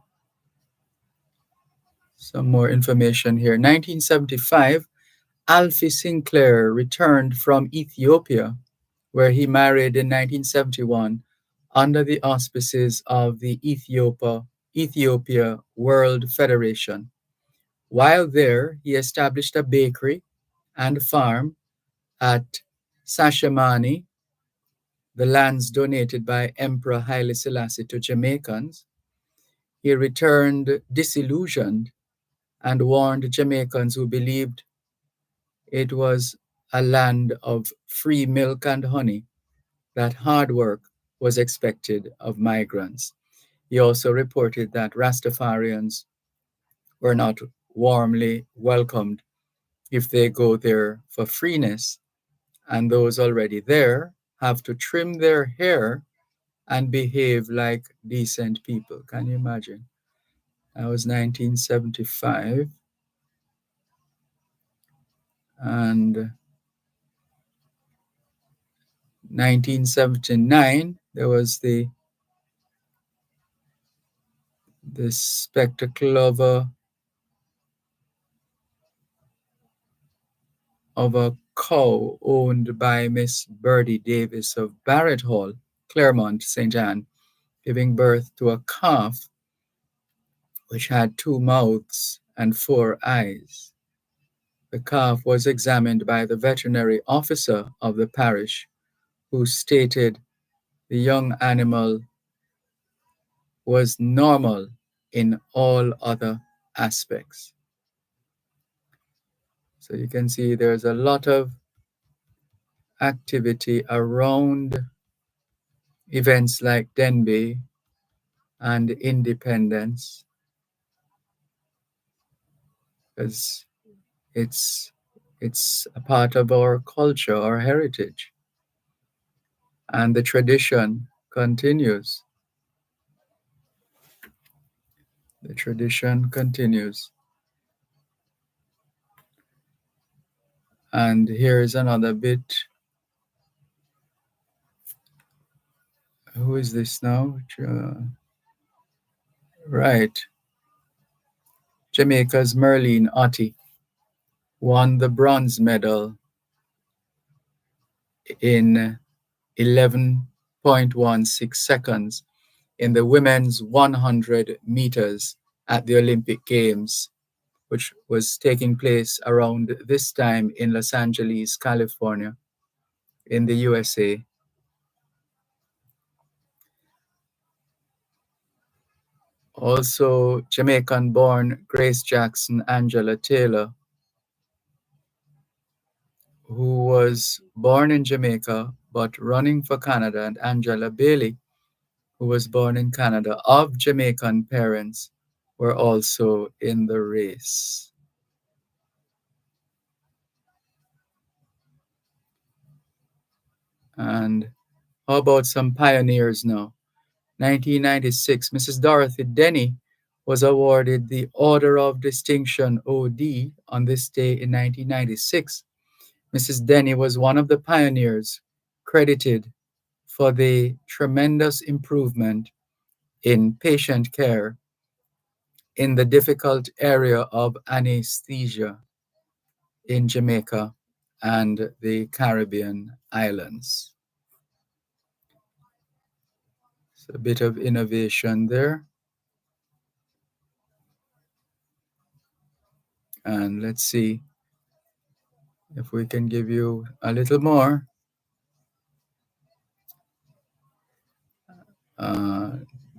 S5: some more information here. 1975, Alfie Sinclair returned from Ethiopia, where he married in 1971 under the auspices of the Ethiopia World Federation. While there, he established a bakery and farm at Sashemani, the lands donated by Emperor Haile Selassie to Jamaicans. He returned disillusioned and warned Jamaicans who believed it was a land of free milk and honey that hard work was expected of migrants. He also reported that Rastafarians were not warmly welcomed if they go there for freeness, and those already there have to trim their hair and behave like decent people. Can you imagine? That was 1975. And 1979, there was the spectacle of a cow owned by Miss Birdie Davis of Barrett Hall, Claremont, St. Anne, giving birth to a calf which had 2 mouths and 4 eyes. The calf was examined by the veterinary officer of the parish, who stated the young animal was normal in all other aspects. So you can see there's a lot of activity around events like Denby and independence, because it's a part of our culture, our heritage, and the tradition continues. The tradition continues. And here's another bit. Who is this now? Right. Jamaica's Merlene Ottey won the bronze medal in 11.16 seconds in the women's 100 meters at the Olympic Games, which was taking place around this time in Los Angeles, California, in the USA. Also, Jamaican-born Grace Jackson Angela Taylor, who was born in Jamaica but running for Canada, and Angela Bailey, who was born in Canada of Jamaican parents, were also in the race. And how about some pioneers now? 1996, Mrs. Dorothy Denny was awarded the Order of Distinction OD on this day in 1996. Mrs. Denny was one of the pioneers credited for the tremendous improvement in patient care in the difficult area of anesthesia in Jamaica and the Caribbean islands. So a bit of innovation there. And let's see if we can give you a little more.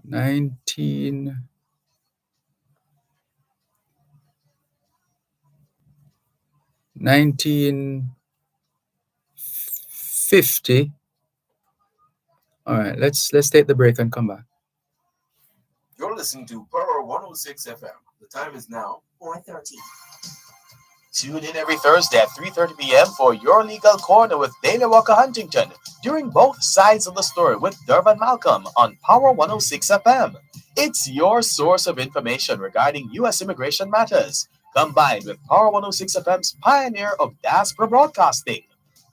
S5: 19 1950. All right, let's take the break and come back.
S1: You're listening to Power 106 FM. The time is now
S2: 4:30.
S8: Tune in every Thursday at 3:30 p.m. for Your Legal Corner with Dana Walker Huntington during both sides of the story with Dervan Malcolm on Power 106 FM. It's your source of information regarding U.S. immigration matters, combined with Power 106 FM's pioneer of diaspora broadcasting.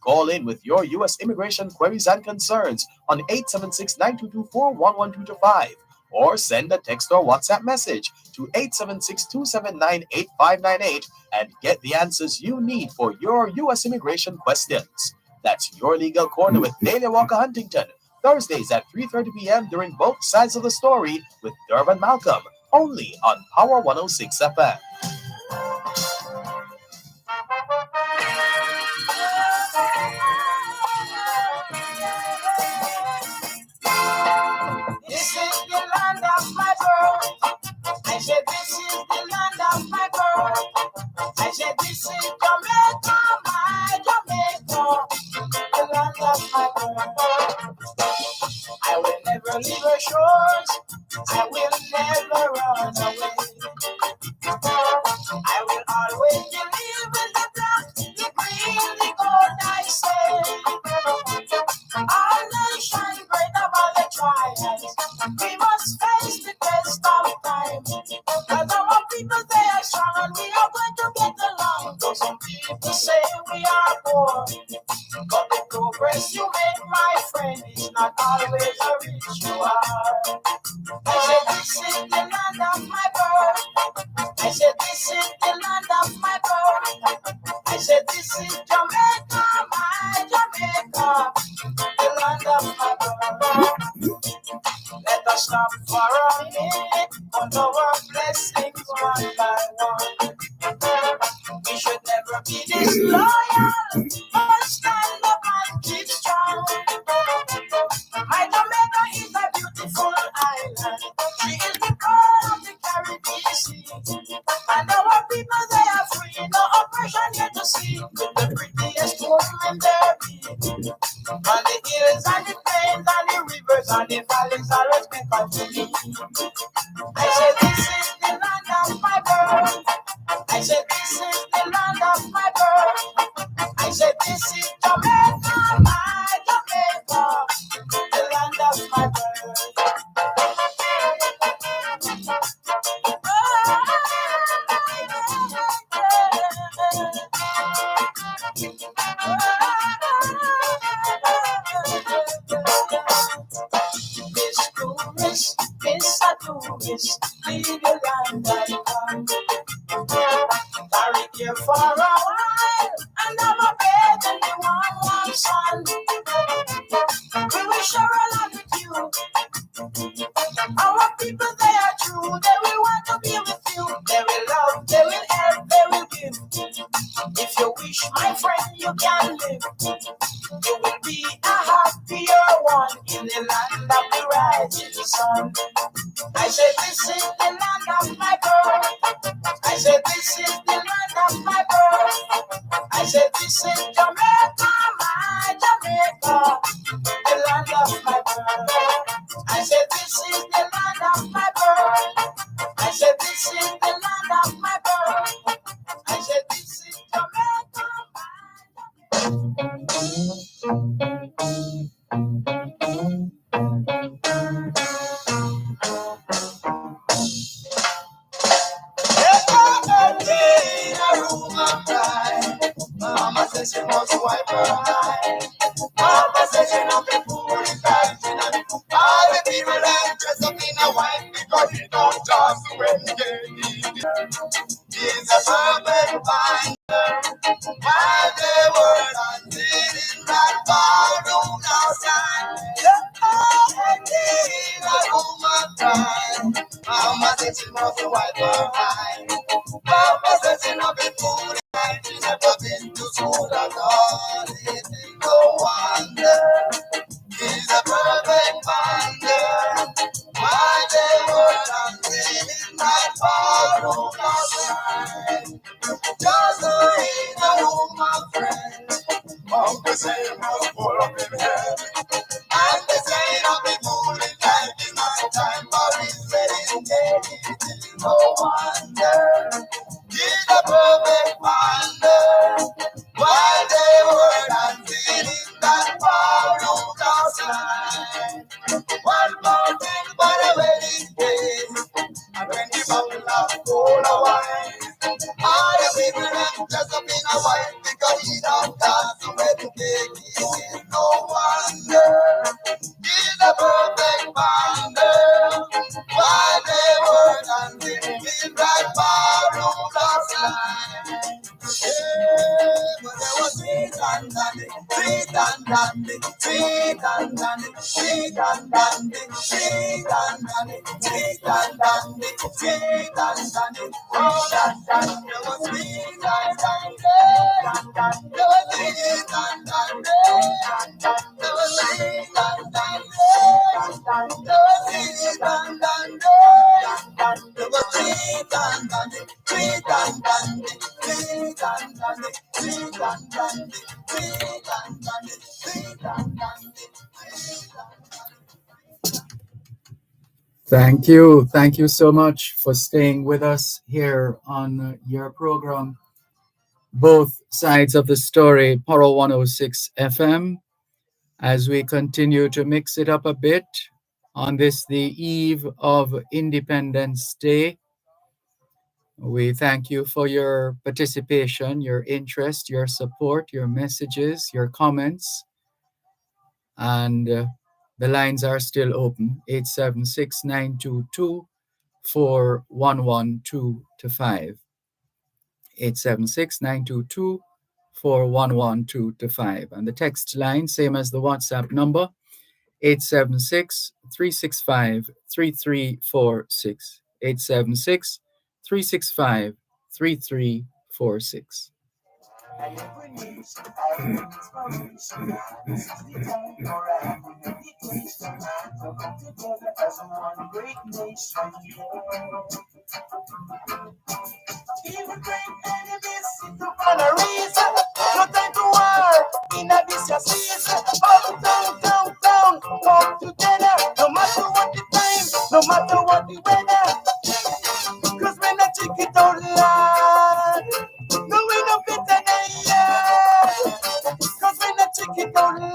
S8: Call in with your U.S. immigration queries and concerns on 876-9224-11225 or send a text or WhatsApp message to 876-279-8598 and get the answers you need for your U.S. immigration questions. That's Your Legal Corner with Dana Walker Huntington, Thursdays at 3:30 p.m. during both sides of the story with Dervan Malcolm, only on Power 106 FM.
S4: This is the land of my birth. I said, this is the land of my birth. I said, this is Jamaica, my Jamaica, the land of my birth. I will never leave her shores. I will never run away. I will always believe in the black, the green, the gold, I say. Our nation great above the trials. We must face the test of time. Cause our people, they are strong and we are going to get along. Though some people say we are poor, but the progress you make, my friend, is not always a rich you are. I said, this is the land of my birth. I said, this is the land of my birth. I said, this is Jamaica, my Jamaica, the land of my birth. Let us stop for a minute, count our blessings one by one. We should never be disloyal, but stand up and keep strong. My Jamaica is a beautiful island. She is the pearl of the Caribbean Sea. And our people, they are free, no oppression yet to see. With the prettiest woman there be. On the hills and the plains and the rivers and the valleys, I respect unto me. I said, this is the land of my birth. I said, this is the land of my birth. I said, this is Jamaica, my Jamaica, the land of my birth. Miss Tourist, Miss a Tourist, leave your land and come. Carry here for a while, and I'm a bed and the warm sun. We will share a lot with you. Our people, they are true, they will want to be with you. They will love, they will help, they will give. If you wish, my friend, you can live. You will be a happier one in the land of the rising sun. I said, this is the land of my birth. I said, this is the land of my birth. I said, this is Jamaica, my Jamaica, the land of my birth. I said, this is the land of my birth. I said, this is the land of my birth. I said, this is Jamaica, my Mama says she wants to wipe her eye. Mama says she not the fool is dancing and all the people that dress up in a white because he don't just when he's a perfect finder. While they were until in that ballroom outside. Mama says she wants to wipe her eye. Papa says she not be fool. She never been to school at all. It ain't no wonder. He's a perfect finder. Why they were until in that ballroom outside. Just a perfect wonder. While they were not feeling that far out of line. One more thing but a wedding day. And when the bottle of cola wine, all the people them dress up in a white because he don't dance to wedding cake. He is no wonder. He's a perfect wonder. While they were not feeling that far out of line. Yeah, but there was sweet and dandy, sweet and dandy, sweet and dandy, sweet and dandy, sweet and dandy, sweet and dandy, sweet and dandy, oh, and dandy. There was sweet and dandy, there was sweet and dandy, there was sweet and dandy, there was sweet and dandy, there was sweet and dandy, sweet and dandy.
S5: Thank you. Thank you so much for staying with us here on your program, Both Sides of the Story, Poro 106 FM, as we continue to mix it up a bit on this, the eve of Independence Day. We thank you for your participation, your interest, your support, your messages, your comments, and the lines are still open, 876-922-4112-5. 876-922-4112-5. And the text line, same as the WhatsApp number, 876-365-3346. 876-365-3346.
S4: And every nation has an inspiration. This is the time for having meditation to come together as one great nation. Even great enemies sit up on a reason. No time to war in a this your season. Up, down, down, down, come together. No matter what the time, no matter what the weather. Cause when I check it out loud, no we no better than ya. Cause when I check it out loud.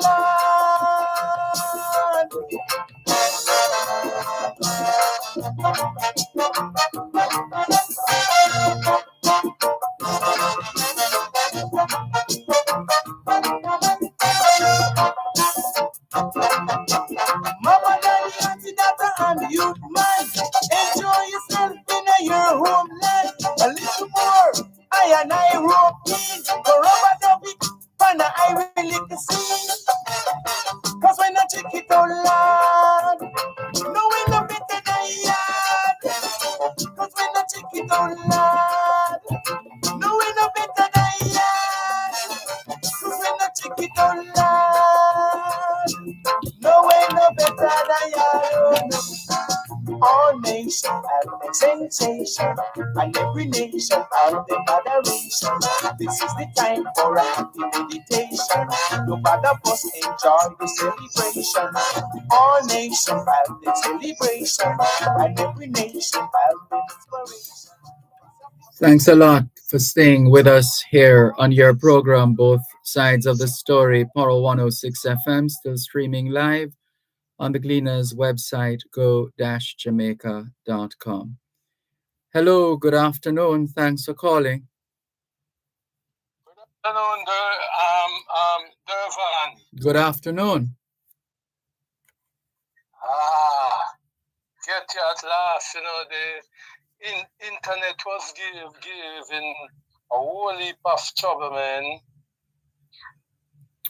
S4: Mama, daddy, auntie, daughter, and youth man, enjoy yourself in your homeland. A little more, I and I rope in. Go rubber dubby, and I will lick the sea. Cause when I check it out loud, no we no better than yard. Cause when I check it out loud, no we no better than yard. Cause when I check it out loud, no way no better than yard. All nations have their sensation, and every nation has their moderation. This is the time for active meditation. No matter us enjoy the celebration. All nations have their celebration, and every nation has their inspiration.
S5: Thanks a lot for staying with us here on your program, Both Sides of the Story, Poro 106 FM, still streaming live on the Gleaners website, go-jamaica.com. Hello, good afternoon. Thanks for calling.
S11: Good afternoon, Dervan.
S5: Good afternoon.
S11: Get you at last. You know, the internet was giving a whole heap of trouble, man.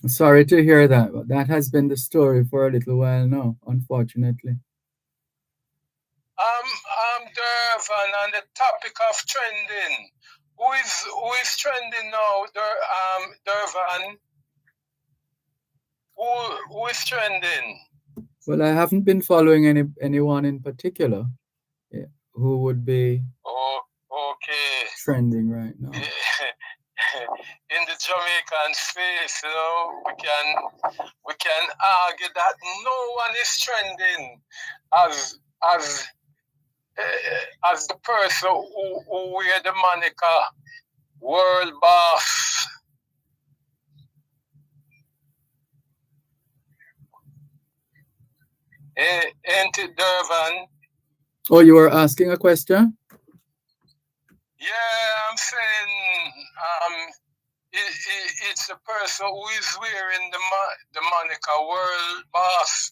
S5: Sorry to hear that, but that has been the story for a little while now, unfortunately.
S11: Dervan, on the topic of trending, who is trending now, Dervan? Who is trending?
S5: Well, I haven't been following anyone in particular who would be trending right now.
S11: In the Jamaican space, you know, we can argue that no one is trending as the person who wear the moniker world boss. Ain't it, Dervan?
S5: Oh, you were asking a question?
S11: Yeah, I'm saying it's a person who is wearing the moniker World Boss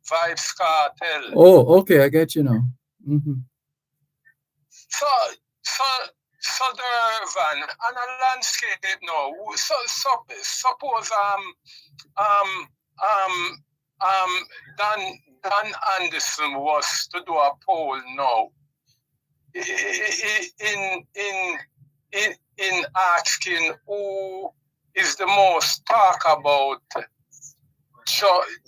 S11: Vibes Cartel.
S5: Oh, okay, I get you now. Mm-hmm.
S11: So Dervan, on a landscape now. Suppose Dan Anderson was to do a poll now. In asking who is the most talk about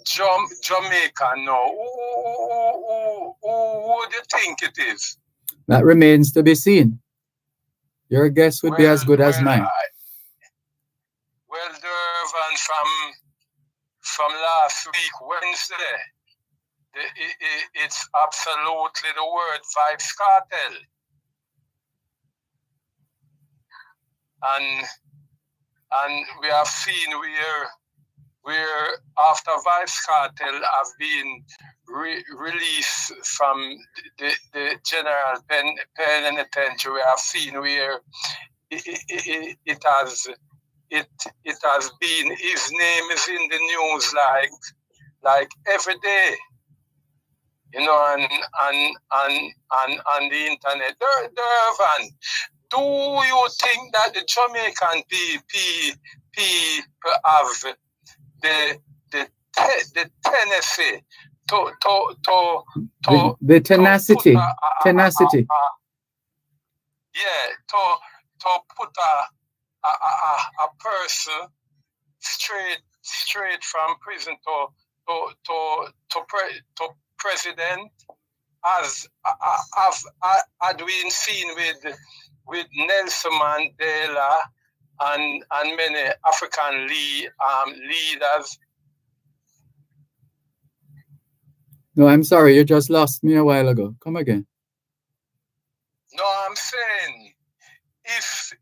S11: Jamaica now, who would you think it is?
S5: That remains to be seen. Your guess would be as good as mine.
S11: Well, Dervan, from last week, Wednesday, it's absolutely the word Vibes Cartel. And we have seen where after Vibes Cartel have been released from the general penitentiary, we have seen where it has been, his name is in the news like every day, you know, on the internet. Dervan, do you think that the Jamaican people have the tenacity
S5: the tenacity,
S11: to put a person straight from prison to president, as had been seen with Nelson Mandela and many African leaders?
S5: No, I'm sorry, you just lost me a while ago. Come again.
S11: No, I'm saying if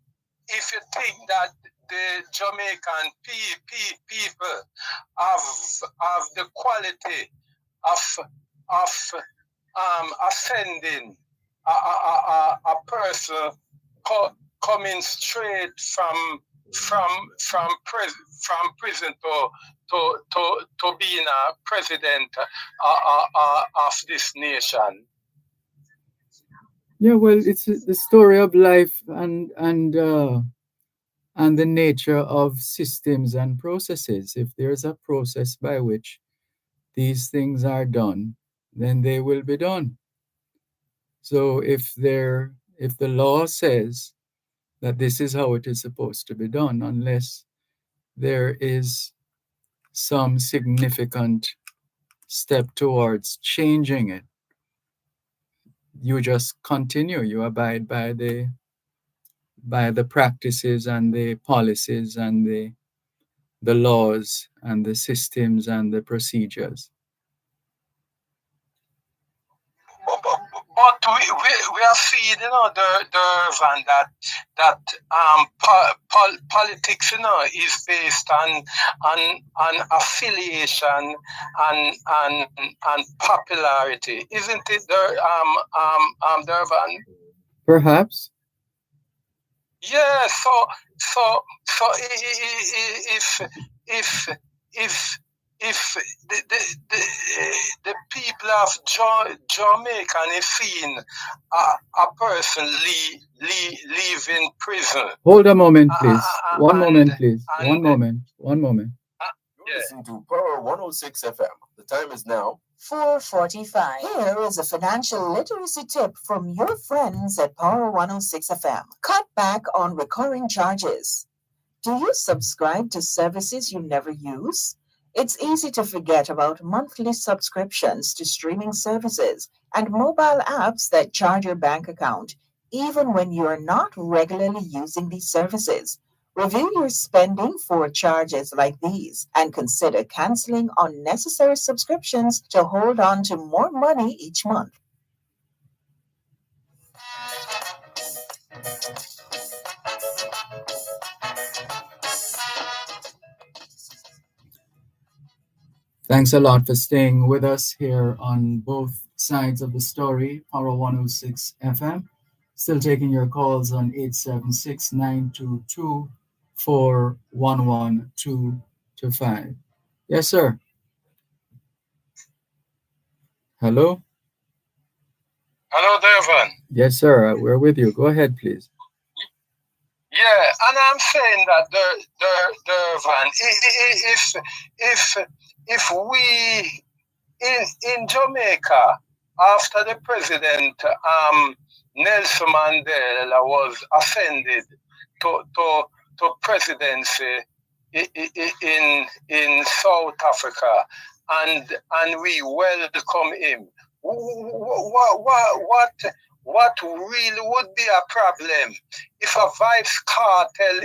S11: you think that the Jamaican people have the quality of ascending a person coming straight from prison to being a president of this nation.
S5: Yeah, well, it's the story of life and the nature of systems and processes. If there's a process by which these things are done, then they will be done. So if the law says that this is how it is supposed to be done, unless there is some significant step towards changing it, you just continue, you abide by the practices and the policies and the laws and the systems and the procedures.
S11: But we are seeing, you know, Dervan, that politics, you know, is based on affiliation and popularity, isn't it, Dervan?
S5: Perhaps.
S11: Yeah. So if the people of Jamaica is seeing a person leave in prison.
S5: Hold a moment, please. One moment, please. One moment.
S1: You're listening to Power 106 FM. The time is now
S2: 4:45. Here is a financial literacy tip from your friends at Power 106 FM. Cut back on recurring charges. Do you subscribe to services you never use? It's easy to forget about monthly subscriptions to streaming services and mobile apps that charge your bank account, even when you're not regularly using these services. Review your spending for charges like these and consider canceling unnecessary subscriptions to hold on to more money each month.
S5: Thanks a lot for staying with us here on both sides of the story, Power 106 FM. Still taking your calls on 876 922 411225. Yes, sir. Hello?
S11: Hello, Dervan.
S5: Yes, sir. We're with you. Go ahead, please.
S11: Yeah, and I'm saying that Dervan, if we in Jamaica, after the president Nelson Mandela was ascended to presidency in South Africa, and we welcome him. What really would be a problem if a vice cartel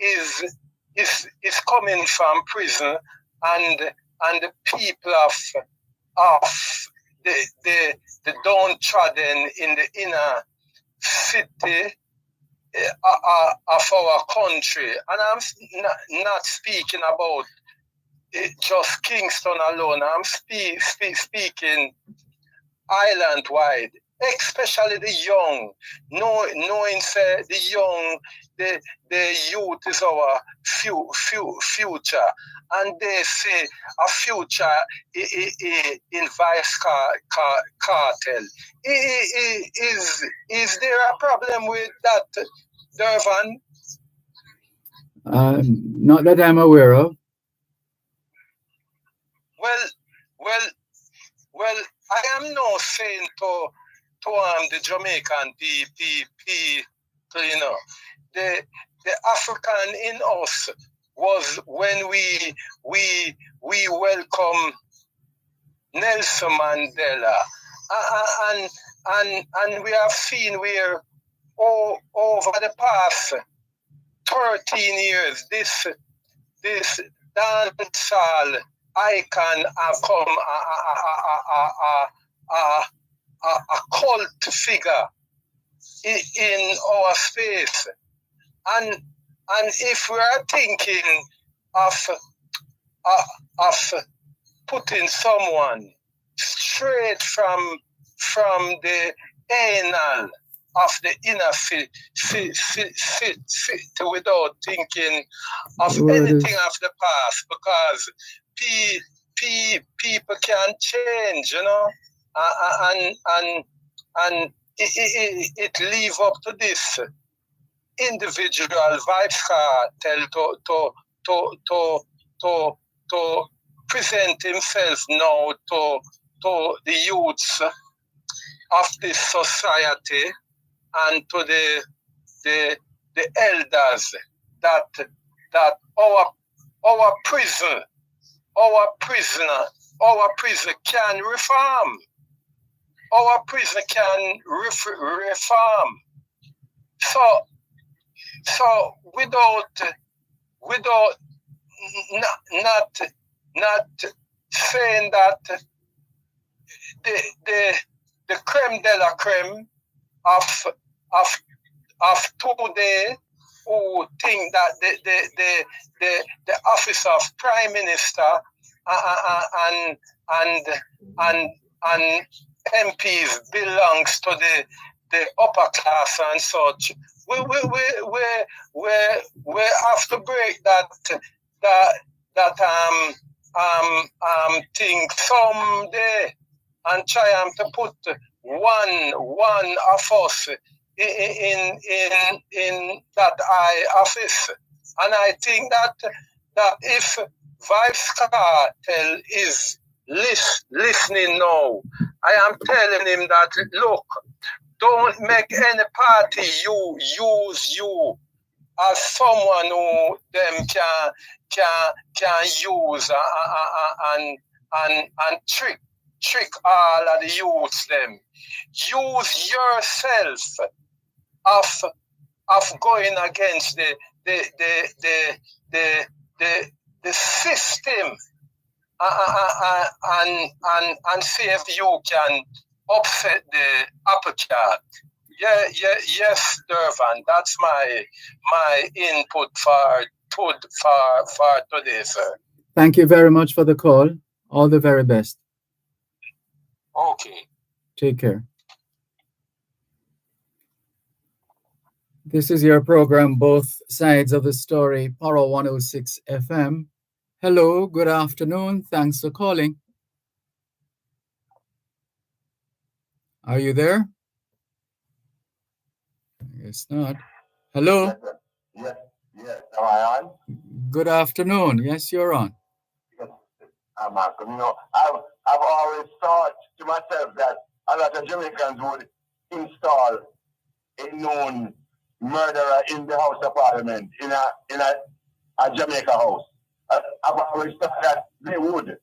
S11: is coming from prison, and the people of the downtrodden in the inner city of our country, and I'm not speaking about just Kingston alone. I'm speaking island-wide, especially the young, knowing the young, the youth is our future, and they say a future in vice cartel. Is there a problem with that, Dervan?
S5: Not that I'm aware of.
S11: Well, I am not saying to the Jamaican people, you know, the African in us was when we welcome Nelson Mandela, and we have seen where over the past 13 years this dancehall icon have come a cult figure in our space, and if we are thinking of putting someone straight from the anal of the inner city without thinking of anything of the past, because people can change, you know, and it leave up to this individual vibes cartel to present himself now to the youths of this society, and to the elders that our prison can reform. Our prison can reform. So without not saying that the creme de la creme of today, who think that the office of Prime Minister and MPs belongs to the upper class and such. We have to break that thing someday, and try to put one of us in that high office. And I think that if Vice Cartel is listening now, I am telling him that, look, don't make any party use you as someone who them can use and trick all of the youths them. Use yourself of going against the system, and see if you can upset the apple cart. Yes, Dervan. That's my input for today, sir.
S5: Thank you very much for the call. All the very best.
S11: Okay.
S5: Take care. This is your program, Both Sides of the Story, Power 106 FM. Hello, good afternoon. Thanks for calling. Are you there? I guess not. Hello?
S7: Yes, am I on?
S5: Good afternoon. Yes, you're on.
S7: Yes, I'm Malcolm. I've always thought to myself that a lot of Jamaicans would install a known murderer in the House of Parliament, in a Jamaica house. I've always thought that they would.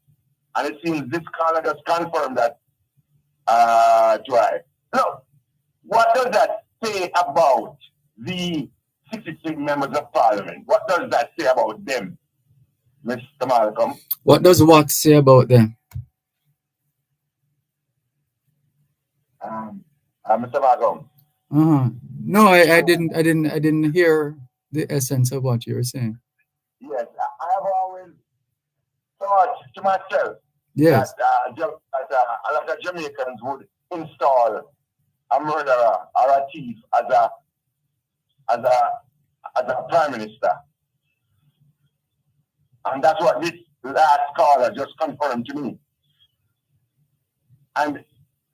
S7: And it seems this caller just confirmed that try. Look, what does that say about the 66 members of Parliament? What does that say about them, Mr. Malcolm?
S5: What does what say about them?
S7: Mr. Malcolm.
S5: No, I didn't hear the essence of what you were saying.
S7: Yes, I have always thought to myself
S5: Yes.
S7: that a lot of Jamaicans would install a murderer or a thief as a prime minister, and that's what this last caller just confirmed to me. And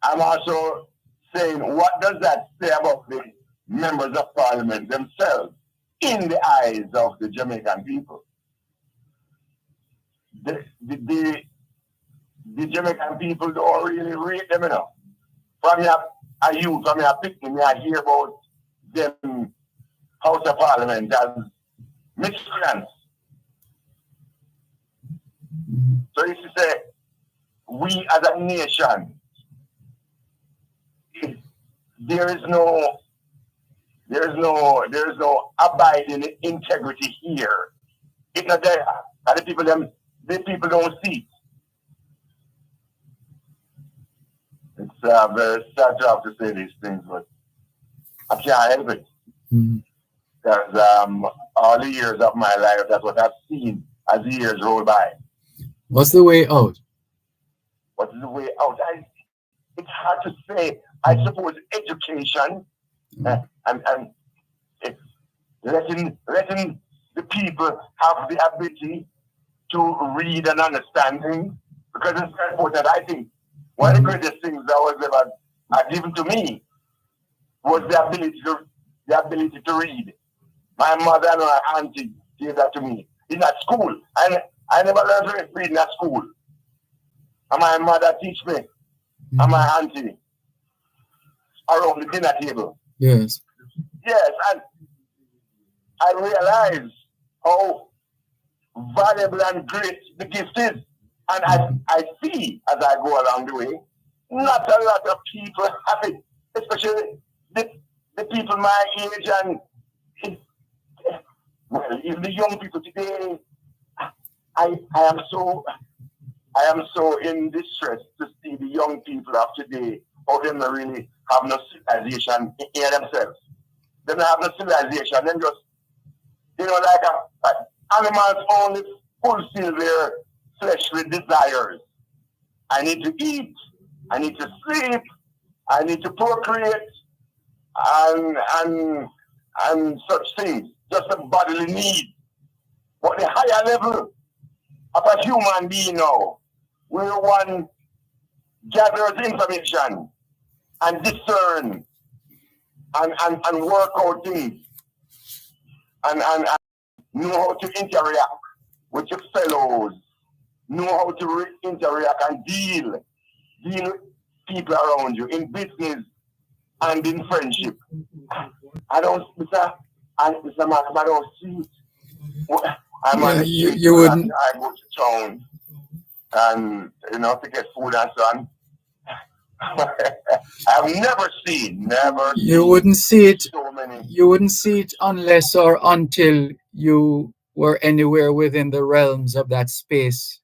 S7: I'm also saying, what does that say about the members of Parliament themselves in the eyes of the Jamaican people? The Jamaican people don't really rate them enough. From a youth, from a picking, I hear about them House of Parliament as miscreants. So you should say, we as a nation, there is no abiding integrity here. It's not there. And the people don't see it. It's very sad to have to say these things, but I can't help it. Because all the years of my life, that's what I've seen as the years roll by.
S5: What's the way out?
S7: What is the way out? It's hard to say. I suppose education and it's letting the people have the ability to read and understand things, because it's very important. I think one of the greatest things that was ever given to me was the ability to read. My mother and my auntie gave that to me in at school. And I never learned to read in at school. And my mother teach me, and my auntie around the dinner table.
S5: Yes.
S7: Yes, and I realize how valuable and great the gift is. And I see as I go along the way, not a lot of people have it, especially the people my age and even the young people today. I am so in distress to see the young people of today, how them not really have no civilization in themselves. They don't have no civilization. Them just, like animals only fulfill their fleshly desires. I need to eat. I need to sleep. I need to procreate, and such things. Just a bodily need. But the higher level of a human being now, where one gathers information and discern and work out things and know how to interact with your fellows, know how to interact and deal with people around you in business and in friendship. I don't, Mr. Malcolm, I don't see it.
S5: You wouldn't.
S7: I go to town and to get food and so on. I've never seen.
S5: You wouldn't see it.
S7: So many.
S5: You wouldn't see it unless or until you were anywhere within the realms of that space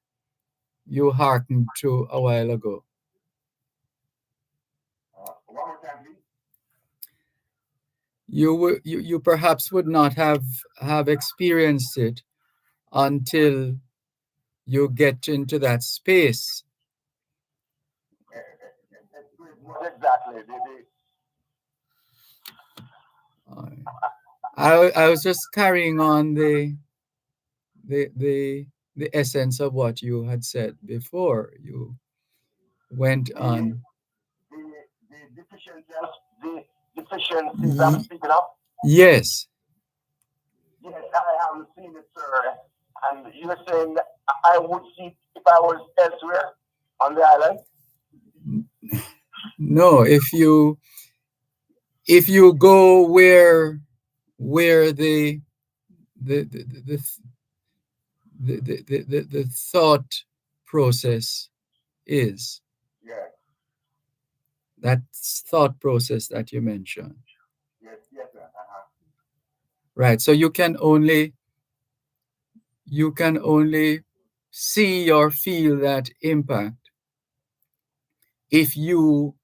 S5: you hearkened to a while ago.
S7: One more time, please.
S5: You perhaps would not have experienced it until you get into that space.
S6: Exactly.
S5: I was just carrying on the essence of what you had said before. You went on.
S6: The deficiencies I'm speaking of.
S5: Yes.
S6: Yes, I haven't seen it, sir. And you're saying that I would see it if I was elsewhere on the island?
S5: No, if you go where the thought process is.
S6: Yeah.
S5: That thought process that you mentioned.
S6: Yes, sir.
S5: Right. So you can only see or feel that impact if you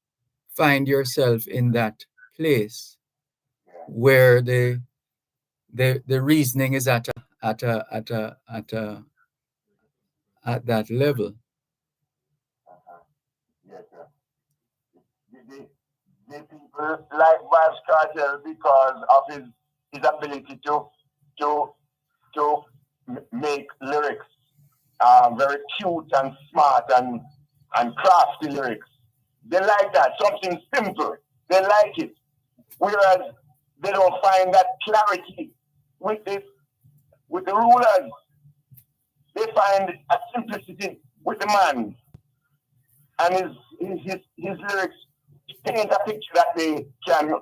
S5: find yourself in that place where the reasoning is at that level.
S6: Yes, sir. The people like Vibes Cartel because of his ability to make lyrics very cute and smart and crafty lyrics. They like that, something simple. They like it. Whereas they don't find that clarity with the rulers. They find a simplicity with the man. And his lyrics paint a picture that they can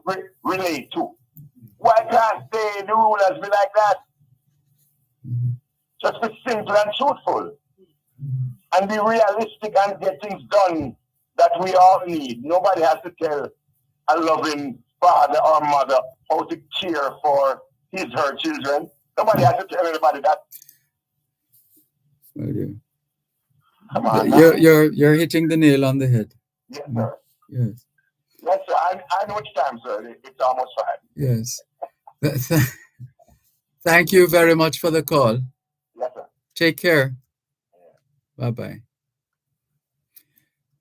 S6: relate to. Why can't the rulers be like that? Just be simple and truthful. And be realistic and get things done that we all need. Nobody has to tell a loving father or mother how to care for her children. Nobody has to tell anybody that.
S5: Okay.
S6: Come on,
S5: you're hitting the nail on the head.
S6: Yes, sir.
S5: Yes.
S6: Yes, sir. I know it's time, sir. It's almost 5.
S5: Yes. Thank you very much for the call.
S6: Yes, sir.
S5: Take care. Yeah. Bye-bye.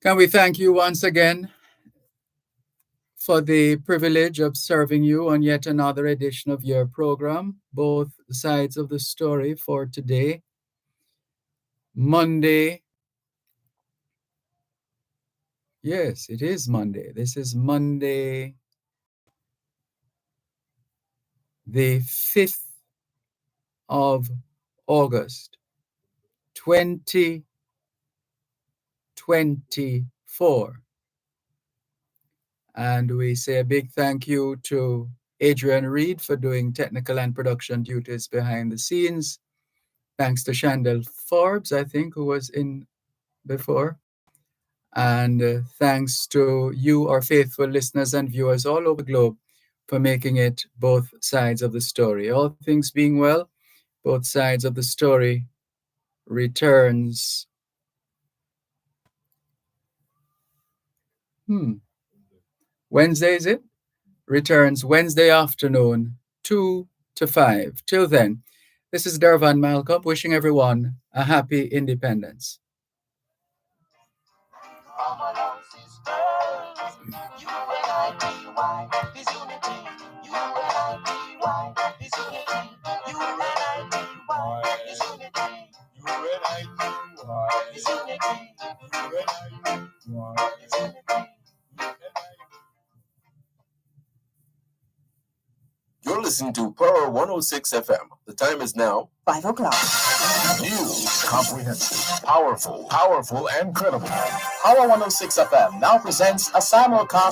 S5: Can we thank you once again for the privilege of serving you on yet another edition of your program, Both Sides of the Story, for today, Monday. Yes, it is Monday. This is Monday, the 5th of August, 2024. And we say a big thank you to Adrian Reed for doing technical and production duties behind the scenes. Thanks to Shandell Forbes, I think, who was in before. And thanks to you, our faithful listeners and viewers all over the globe, for making it Both Sides of the Story. All things being well, Both Sides of the Story returns. Wednesday, is it? Returns Wednesday afternoon, 2 to 5. Till then, this is Dervan Malcolm wishing everyone a happy independence.
S1: You're listening to Power 106 FM. The time is now
S2: 5 o'clock.
S3: News, comprehensive, powerful, and credible.
S8: Power 106 FM now presents a simulcast